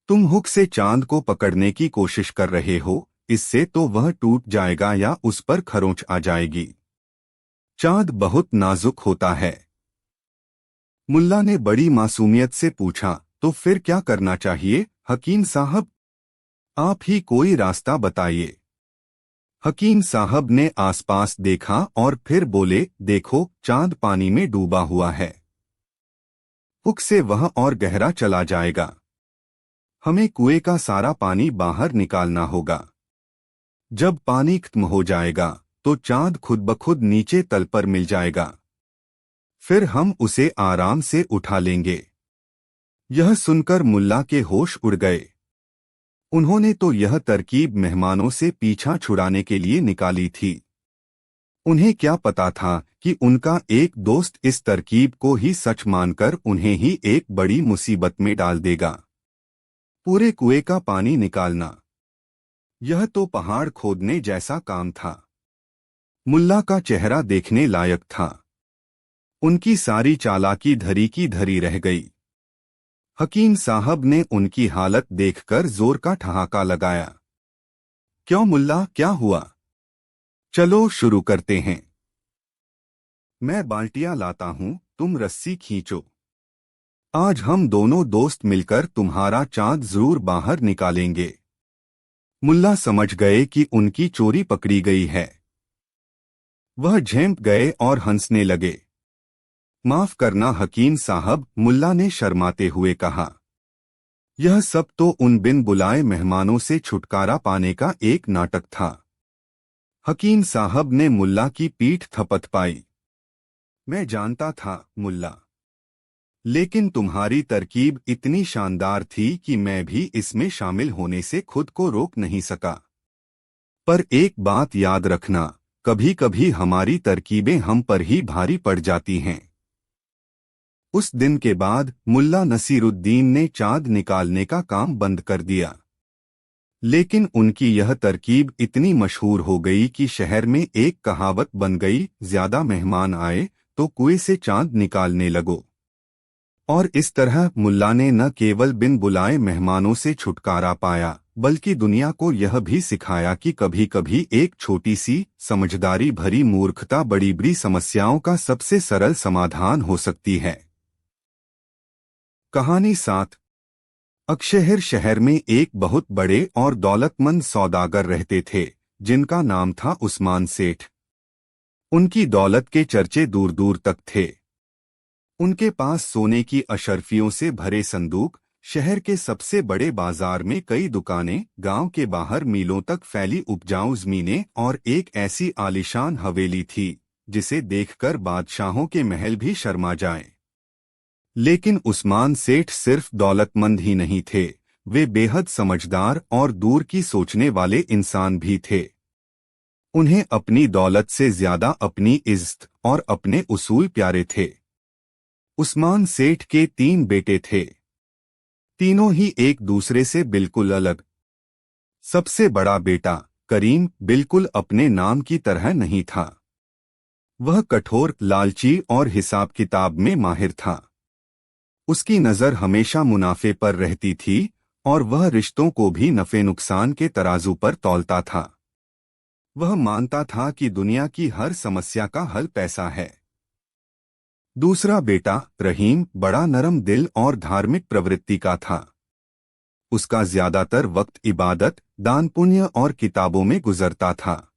तुम हुक से चांद को पकड़ने की कोशिश कर रहे हो, इससे तो वह टूट जाएगा या उस पर खरोंच आ जाएगी। चांद बहुत नाजुक होता है। मुल्ला ने बड़ी मासूमियत से पूछा, तो फिर क्या करना चाहिए हकीम साहब? आप ही कोई रास्ता बताइए। हकीम साहब ने आसपास देखा और फिर बोले, देखो, चांद पानी में डूबा हुआ है, हुक से वह और गहरा चला जाएगा। हमें कुएं का सारा पानी बाहर निकालना होगा। जब पानी खत्म हो जाएगा तो चांद खुद ब खुद नीचे तल पर मिल जाएगा। फिर हम उसे आराम से उठा लेंगे। यह सुनकर मुल्ला के होश उड़ गए। उन्होंने तो यह तरकीब मेहमानों से पीछा छुड़ाने के लिए निकाली थी। उन्हें क्या पता था कि उनका एक दोस्त इस तरकीब को ही सच मानकर उन्हें ही एक बड़ी मुसीबत में डाल देगा। पूरे कुएं का पानी निकालना, यह तो पहाड़ खोदने जैसा काम था। मुल्ला का चेहरा देखने लायक था। उनकी सारी चालाकी धरी की धरी रह गई। हकीम साहब ने उनकी हालत देखकर जोर का ठहाका लगाया। क्यों मुल्ला, क्या हुआ? चलो शुरू करते हैं। मैं बाल्टियां लाता हूं, तुम रस्सी खींचो। आज हम दोनों दोस्त मिलकर तुम्हारा चांद जरूर बाहर निकालेंगे। मुल्ला समझ गए कि उनकी चोरी पकड़ी गई है। वह झेंप गए और हंसने लगे। माफ करना हकीम साहब, मुल्ला ने शर्माते हुए कहा। यह सब तो उन बिन बुलाए मेहमानों से छुटकारा पाने का एक नाटक था। हकीम साहब ने मुल्ला की पीठ थपथपाई। मैं जानता था मुल्ला, लेकिन तुम्हारी तरकीब इतनी शानदार थी कि मैं भी इसमें शामिल होने से खुद को रोक नहीं सका। पर एक बात याद रखना, कभी कभी हमारी तरकीबें हम पर ही भारी पड़ जाती हैं। उस दिन के बाद मुल्ला नसीरुद्दीन ने चांद निकालने का काम बंद कर दिया। लेकिन उनकी यह तरकीब इतनी मशहूर हो गई कि शहर में एक कहावत बन गई, ज्यादा मेहमान आए तो कुएं से चांद निकालने लगो। और इस तरह मुल्ला ने न केवल बिन बुलाए मेहमानों से छुटकारा पाया, बल्कि दुनिया को यह भी सिखाया कि कभी कभी एक छोटी सी समझदारी भरी मूर्खता बड़ी बड़ी समस्याओं का सबसे सरल समाधान हो सकती है। कहानी 7। अक्षहर शहर में एक बहुत बड़े और दौलतमंद सौदागर रहते थे, जिनका नाम था उस्मान सेठ। उनकी दौलत के चर्चे दूर दूर तक थे। उनके पास सोने की अशर्फियों से भरे संदूक, शहर के सबसे बड़े बाजार में कई दुकानें, गांव के बाहर मीलों तक फैली उपजाऊ जमीनें और एक ऐसी आलीशान हवेली थी जिसे देखकर बादशाहों के महल भी शर्मा जाएं। लेकिन उस्मान सेठ सिर्फ दौलतमंद ही नहीं थे, वे बेहद समझदार और दूर की सोचने वाले इंसान भी थे। उन्हें अपनी दौलत से ज्यादा अपनी इज्जत और अपने उसूल प्यारे थे। उस्मान सेठ के 3 बेटे थे। तीनों ही एक दूसरे से बिल्कुल अलग। सबसे बड़ा बेटा करीम बिल्कुल अपने नाम की तरह नहीं था। वह कठोर, लालची और हिसाब किताब में माहिर था। उसकी नजर हमेशा मुनाफे पर रहती थी और वह रिश्तों को भी नफे नुकसान के तराजू पर तौलता था। वह मानता था कि दुनिया की हर समस्या का हल पैसा है। दूसरा बेटा रहीम बड़ा नरम दिल और धार्मिक प्रवृत्ति का था। उसका ज्यादातर वक्त इबादत, दान पुण्य और किताबों में गुजरता था।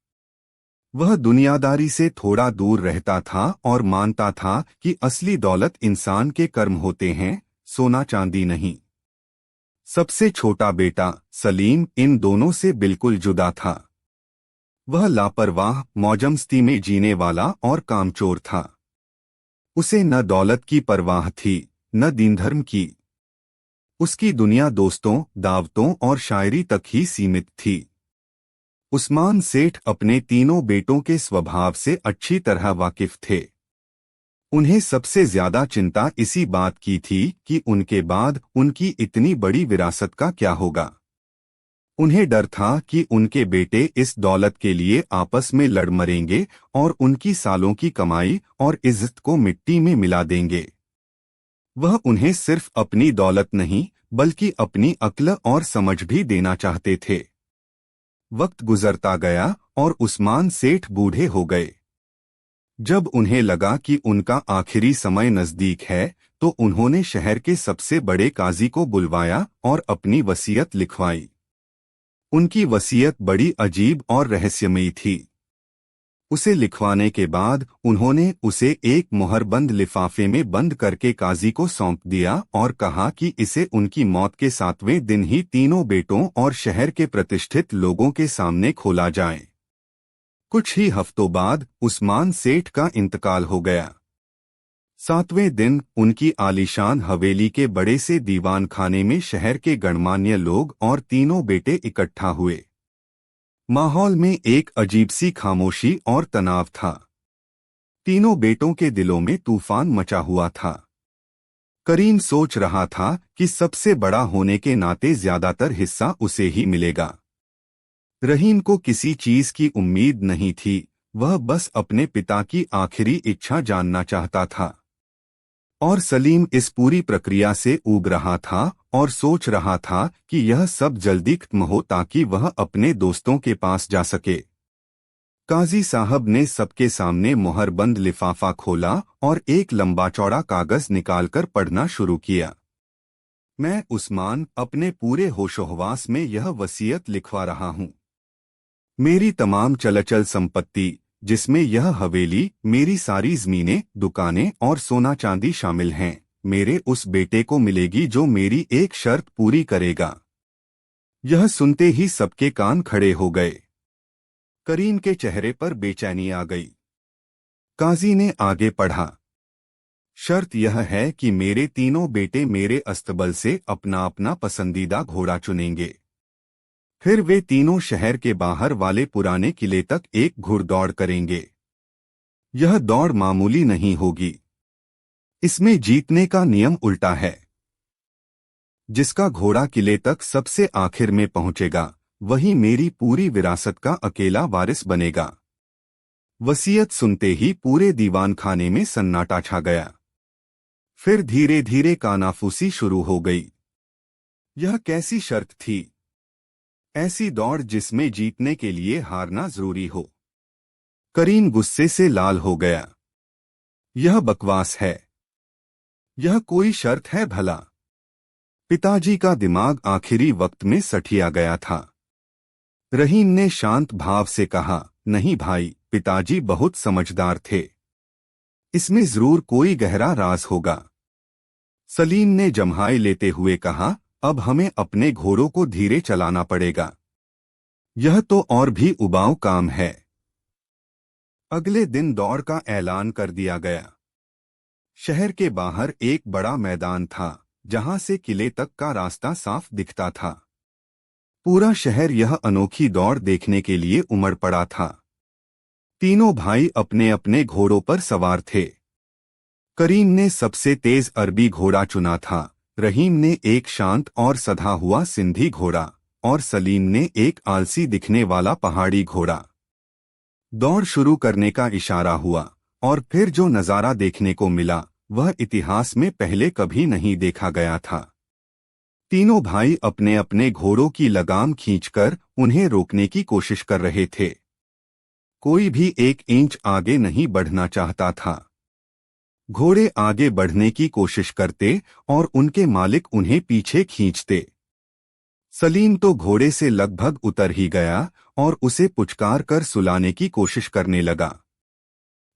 वह दुनियादारी से थोड़ा दूर रहता था और मानता था कि असली दौलत इंसान के कर्म होते हैं, सोना चांदी नहीं। सबसे छोटा बेटा सलीम इन दोनों से बिल्कुल जुदा था। वह लापरवाह, मौजमस्ती में जीने वाला और कामचोर था। उसे न दौलत की परवाह थी, न दीन धर्म की। उसकी दुनिया दोस्तों, दावतों और शायरी तक ही सीमित थी। उस्मान सेठ अपने तीनों बेटों के स्वभाव से अच्छी तरह वाकिफ थे। उन्हें सबसे ज्यादा चिंता इसी बात की थी कि उनके बाद उनकी इतनी बड़ी विरासत का क्या होगा। उन्हें डर था कि उनके बेटे इस दौलत के लिए आपस में लड़ मरेंगे और उनकी सालों की कमाई और इज्जत को मिट्टी में मिला देंगे। वह उन्हें सिर्फ अपनी दौलत नहीं, बल्कि अपनी अक्ल और समझ भी देना चाहते थे। वक्त गुजरता गया और उस्मान सेठ बूढ़े हो गए। जब उन्हें लगा कि उनका आखिरी समय नजदीक है, तो उन्होंने शहर के सबसे बड़े काजी को बुलवाया और अपनी वसीयत लिखवाई। उनकी वसीयत बड़ी अजीब और रहस्यमयी थी। उसे लिखवाने के बाद उन्होंने उसे एक मुहरबंद लिफाफे में बंद करके काजी को सौंप दिया और कहा कि इसे उनकी मौत के 7वें दिन ही तीनों बेटों और शहर के प्रतिष्ठित लोगों के सामने खोला जाए। कुछ ही हफ्तों बाद उस्मान सेठ का इंतकाल हो गया। 7वें दिन उनकी आलीशान हवेली के बड़े से दीवान खाने में शहर के गणमान्य लोग और तीनों बेटे इकट्ठा हुए। माहौल में एक अजीब सी खामोशी और तनाव था। तीनों बेटों के दिलों में तूफान मचा हुआ था। करीम सोच रहा था कि सबसे बड़ा होने के नाते ज्यादातर हिस्सा उसे ही मिलेगा। रहीम को किसी चीज की उम्मीद नहीं थी, वह बस अपने पिता की आखिरी इच्छा जानना चाहता था। और सलीम इस पूरी प्रक्रिया से ऊब रहा था और सोच रहा था कि यह सब जल्दी खत्म हो ताकि वह अपने दोस्तों के पास जा सके। काजी साहब ने सबके सामने मुहरबंद लिफाफा खोला और एक लंबा चौड़ा कागज निकालकर पढ़ना शुरू किया। मैं उस्मान अपने पूरे होशोहवास में यह वसीयत लिखवा रहा हूँ। मेरी तमाम चलचल संपत्ति, जिसमें यह हवेली, मेरी सारी जमीनें, दुकानें और सोना चांदी शामिल हैं, मेरे उस बेटे को मिलेगी जो मेरी एक शर्त पूरी करेगा। यह सुनते ही सबके कान खड़े हो गए। करीम के चेहरे पर बेचैनी आ गई। काजी ने आगे पढ़ा, शर्त यह है कि मेरे तीनों बेटे मेरे अस्तबल से अपना अपना पसंदीदा घोड़ा चुनेंगे। फिर वे तीनों शहर के बाहर वाले पुराने किले तक एक घुड़दौड़ करेंगे। यह दौड़ मामूली नहीं होगी। इसमें जीतने का नियम उल्टा है। जिसका घोड़ा किले तक सबसे आखिर में पहुंचेगा, वही मेरी पूरी विरासत का अकेला वारिस बनेगा। वसीयत सुनते ही पूरे दीवान खाने में सन्नाटा छा गया। फिर धीरे धीरे कानाफूसी शुरू हो गई। यह कैसी शर्त थी? ऐसी दौड़ जिसमें जीतने के लिए हारना जरूरी हो। करीम गुस्से से लाल हो गया। यह बकवास है। यह कोई शर्त है भला? पिताजी का दिमाग आखिरी वक्त में सठिया गया था। रहीम ने शांत भाव से कहा, नहीं भाई, पिताजी बहुत समझदार थे। इसमें जरूर कोई गहरा राज होगा। सलीम ने जम्हाई लेते हुए कहा, अब हमें अपने घोड़ों को धीरे चलाना पड़ेगा। यह तो और भी उबाऊ काम है। अगले दिन दौड़ का ऐलान कर दिया गया। शहर के बाहर एक बड़ा मैदान था, जहां से किले तक का रास्ता साफ दिखता था। पूरा शहर यह अनोखी दौड़ देखने के लिए उमड़ पड़ा था। तीनों भाई अपने अपने घोड़ों पर सवार थे। करीम ने सबसे तेज अरबी घोड़ा चुना था, रहीम ने एक शांत और सधा हुआ सिंधी घोड़ा और सलीम ने एक आलसी दिखने वाला पहाड़ी घोड़ा। दौड़ शुरू करने का इशारा हुआ और फिर जो नज़ारा देखने को मिला वह इतिहास में पहले कभी नहीं देखा गया था। तीनों भाई अपने अपने घोड़ों की लगाम खींचकर उन्हें रोकने की कोशिश कर रहे थे। कोई भी एक इंच आगे नहीं बढ़ना चाहता था। घोड़े आगे बढ़ने की कोशिश करते और उनके मालिक उन्हें पीछे खींचते। सलीम तो घोड़े से लगभग उतर ही गया और उसे पुचकार कर सुलाने की कोशिश करने लगा।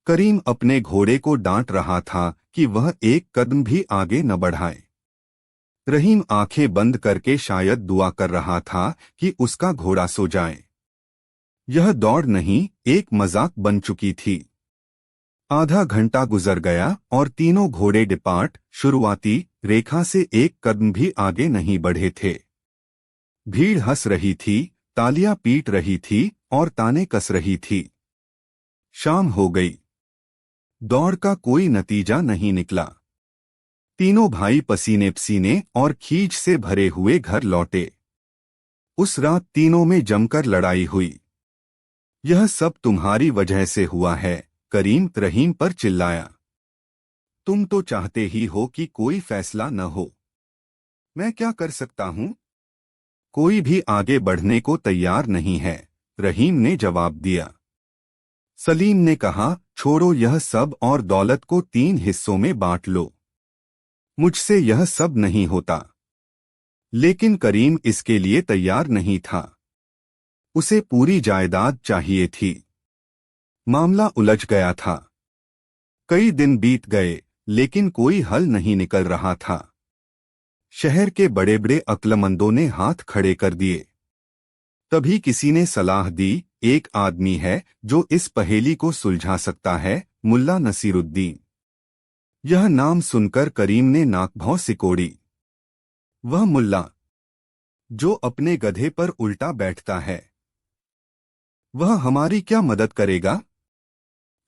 करीम अपने घोड़े को डांट रहा था कि वह एक कदम भी आगे न बढ़ाए। रहीम आंखें बंद करके शायद दुआ कर रहा था कि उसका घोड़ा सो जाए। यह दौड़ नहीं, एक मजाक बन चुकी थी। आधा घंटा गुजर गया और तीनों घोड़े डिपार्ट शुरुआती रेखा से एक कदम भी आगे नहीं बढ़े थे। भीड़ हंस रही थी, तालियां पीट रही थी और ताने कस रही थी। शाम हो गई। दौड़ का कोई नतीजा नहीं निकला। तीनों भाई पसीने पसीने और खींच से भरे हुए घर लौटे। उस रात तीनों में जमकर लड़ाई हुई। यह सब तुम्हारी वजह से हुआ है, करीम रहीम पर चिल्लाया। तुम तो चाहते ही हो कि कोई फैसला न हो। मैं क्या कर सकता हूं? कोई भी आगे बढ़ने को तैयार नहीं है, रहीम ने जवाब दिया। सलीम ने कहा, छोड़ो यह सब और दौलत को 3 हिस्सों में बांट लो। मुझसे यह सब नहीं होता। लेकिन करीम इसके लिए तैयार नहीं था। उसे पूरी जायदाद चाहिए थी। मामला उलझ गया था। कई दिन बीत गए, लेकिन कोई हल नहीं निकल रहा था। शहर के बड़े बड़े अक्लमंदों ने हाथ खड़े कर दिए। तभी किसी ने सलाह दी, एक आदमी है जो इस पहेली को सुलझा सकता है, मुल्ला नसीरुद्दीन। यह नाम सुनकर करीम ने नाक भौं सिकोड़ी। वह मुल्ला जो अपने गधे पर उल्टा बैठता है, वह हमारी क्या मदद करेगा?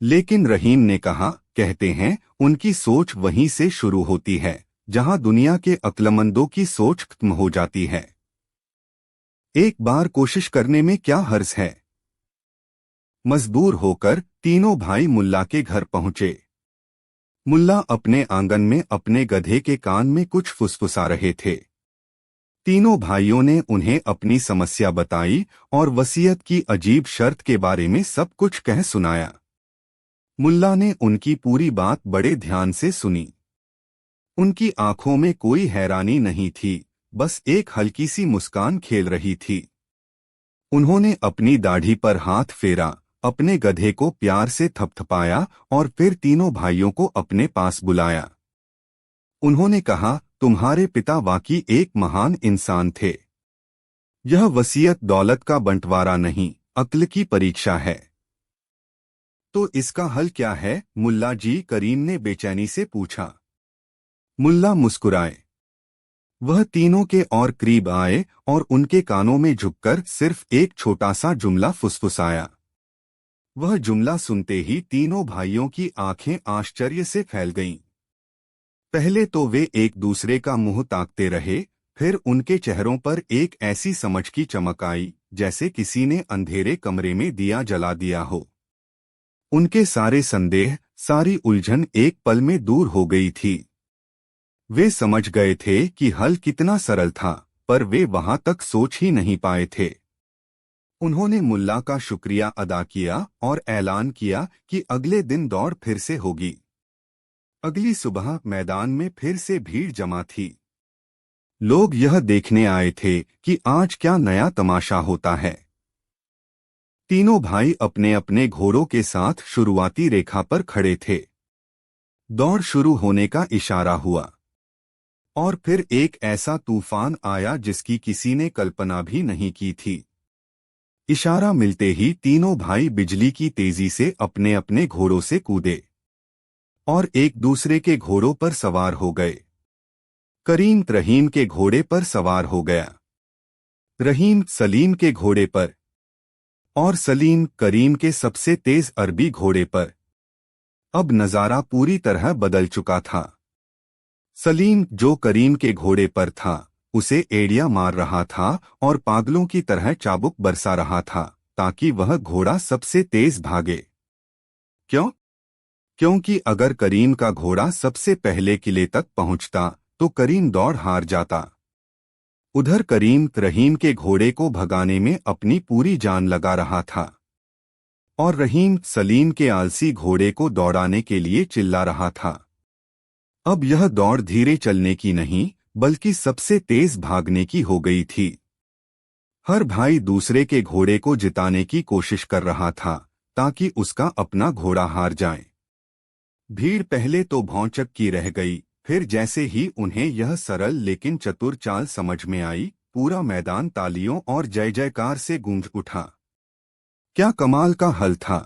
लेकिन रहीम ने कहा, कहते हैं उनकी सोच वहीं से शुरू होती है जहां दुनिया के अक्लमंदों की सोच खत्म हो जाती है। एक बार कोशिश करने में क्या हर्ज है? मजबूर होकर तीनों भाई मुल्ला के घर पहुंचे। मुल्ला अपने आंगन में अपने गधे के कान में कुछ फुसफुसा रहे थे। तीनों भाइयों ने उन्हें अपनी समस्या बताई और वसीयत की अजीब शर्त के बारे में सब कुछ कह सुनाया। मुल्ला ने उनकी पूरी बात बड़े ध्यान से सुनी। उनकी आंखों में कोई हैरानी नहीं थी, बस एक हल्की सी मुस्कान खेल रही थी। उन्होंने अपनी दाढ़ी पर हाथ फेरा, अपने गधे को प्यार से थपथपाया और फिर तीनों भाइयों को अपने पास बुलाया। उन्होंने कहा, तुम्हारे पिता वाकई एक महान इंसान थे। यह वसीयत दौलत का बंटवारा नहीं, अक्ल की परीक्षा है। तो इसका हल क्या है मुल्ला जी? करीम ने बेचैनी से पूछा। मुल्ला मुस्कुराए। वह तीनों के और करीब आए और उनके कानों में झुककर सिर्फ एक छोटा सा जुमला फुसफुसाया। वह जुमला सुनते ही तीनों भाइयों की आंखें आश्चर्य से फैल गईं। पहले तो वे एक दूसरे का मुंह ताकते रहे, फिर उनके चेहरों पर एक ऐसी समझ की चमक आई जैसे किसी ने अंधेरे कमरे में दिया जला दिया हो। उनके सारे संदेह, सारी उलझन एक पल में दूर हो गई थी। वे समझ गए थे कि हल कितना सरल था, पर वे वहां तक सोच ही नहीं पाए थे। उन्होंने मुल्ला का शुक्रिया अदा किया और ऐलान किया कि अगले दिन दौड़ फिर से होगी। अगली सुबह मैदान में फिर से भीड़ जमा थी। लोग यह देखने आए थे कि आज क्या नया तमाशा होता है। तीनों भाई अपने अपने घोड़ों के साथ शुरुआती रेखा पर खड़े थे। दौड़ शुरू होने का इशारा हुआ और फिर एक ऐसा तूफान आया जिसकी किसी ने कल्पना भी नहीं की थी। इशारा मिलते ही तीनों भाई बिजली की तेजी से अपने अपने घोड़ों से कूदे और एक दूसरे के घोड़ों पर सवार हो गए। करीम रहीम के घोड़े पर सवार हो गया, रहीम सलीम के घोड़े पर और सलीम करीम के सबसे तेज अरबी घोड़े पर। अब नजारा पूरी तरह बदल चुका था। सलीम जो करीम के घोड़े पर था उसे एड़ियां मार रहा था और पागलों की तरह चाबुक बरसा रहा था ताकि वह घोड़ा सबसे तेज भागे। क्यों? क्योंकि अगर करीम का घोड़ा सबसे पहले किले तक पहुंचता तो करीम दौड़ हार जाता। उधर करीम रहीम के घोड़े को भगाने में अपनी पूरी जान लगा रहा था और रहीम सलीम के आलसी घोड़े को दौड़ाने के लिए चिल्ला रहा था। अब यह दौड़ धीरे चलने की नहीं बल्कि सबसे तेज भागने की हो गई थी। हर भाई दूसरे के घोड़े को जिताने की कोशिश कर रहा था ताकि उसका अपना घोड़ा हार जाए। भीड़ पहले तो भौंचक की रह गई, फिर जैसे ही उन्हें यह सरल लेकिन चतुर चाल समझ में आई, पूरा मैदान तालियों और जय जयकार से गूंज उठा। क्या कमाल का हल था!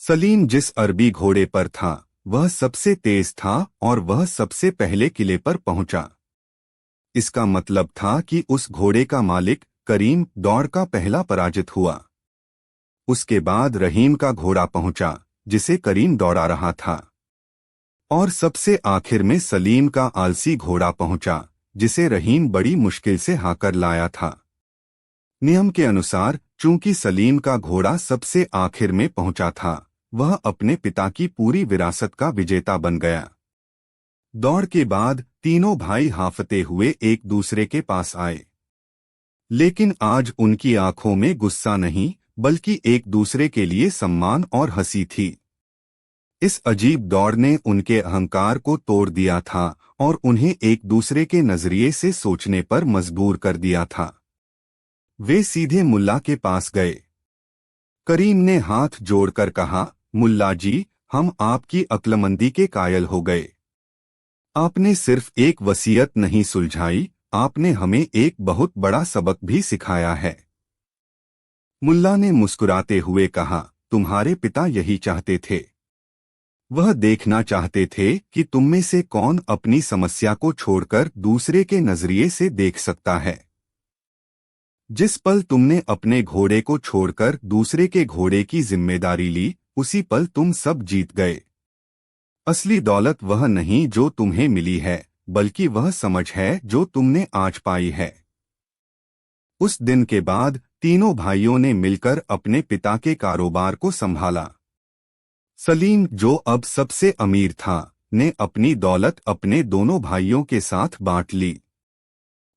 सलीम जिस अरबी घोड़े पर था वह सबसे तेज था और वह सबसे पहले किले पर पहुंचा। इसका मतलब था कि उस घोड़े का मालिक करीम दौड़ का पहला पराजित हुआ। उसके बाद रहीम का घोड़ा पहुंचा जिसे करीम दौड़ा रहा था और सबसे आखिर में सलीम का आलसी घोड़ा पहुंचा जिसे रहीम बड़ी मुश्किल से हाकर लाया था। नियम के अनुसार चूंकि सलीम का घोड़ा सबसे आखिर में पहुंचा था, वह अपने पिता की पूरी विरासत का विजेता बन गया। दौड़ के बाद तीनों भाई हांफते हुए एक दूसरे के पास आए, लेकिन आज उनकी आंखों में गुस्सा नहीं बल्कि एक दूसरे के लिए सम्मान और हंसी थी। इस अजीब दौड़ ने उनके अहंकार को तोड़ दिया था और उन्हें एक दूसरे के नजरिए से सोचने पर मजबूर कर दिया था। वे सीधे मुल्ला के पास गए। करीम ने हाथ जोड़कर कहा, मुल्ला जी, हम आपकी अक्लमंदी के कायल हो गए। आपने सिर्फ एक वसीयत नहीं सुलझाई, आपने हमें एक बहुत बड़ा सबक भी सिखाया है। मुल्ला ने मुस्कुराते हुए कहा, तुम्हारे पिता यही चाहते थे। वह देखना चाहते थे कि तुम में से कौन अपनी समस्या को छोड़कर दूसरे के नजरिए से देख सकता है। जिस पल तुमने अपने घोड़े को छोड़कर दूसरे के घोड़े की जिम्मेदारी ली, उसी पल तुम सब जीत गए। असली दौलत वह नहीं जो तुम्हें मिली है, बल्कि वह समझ है जो तुमने आज पाई है। उस दिन के बाद तीनों भाइयों ने मिलकर अपने पिता के कारोबार को संभाला। सलीम, जो अब सबसे अमीर था, ने अपनी दौलत अपने दोनों भाइयों के साथ बांट ली।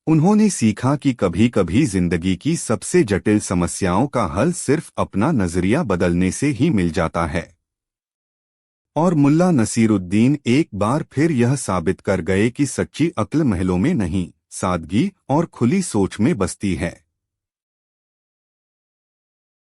उन्होंने सीखा कि कभी कभी जिंदगी की सबसे जटिल समस्याओं का हल सिर्फ अपना नजरिया बदलने से ही मिल जाता है। और मुल्ला नसीरुद्दीन एक बार फिर यह साबित कर गए कि सच्ची अक्ल महलों में नहीं, सादगी और खुली सोच में बसती है।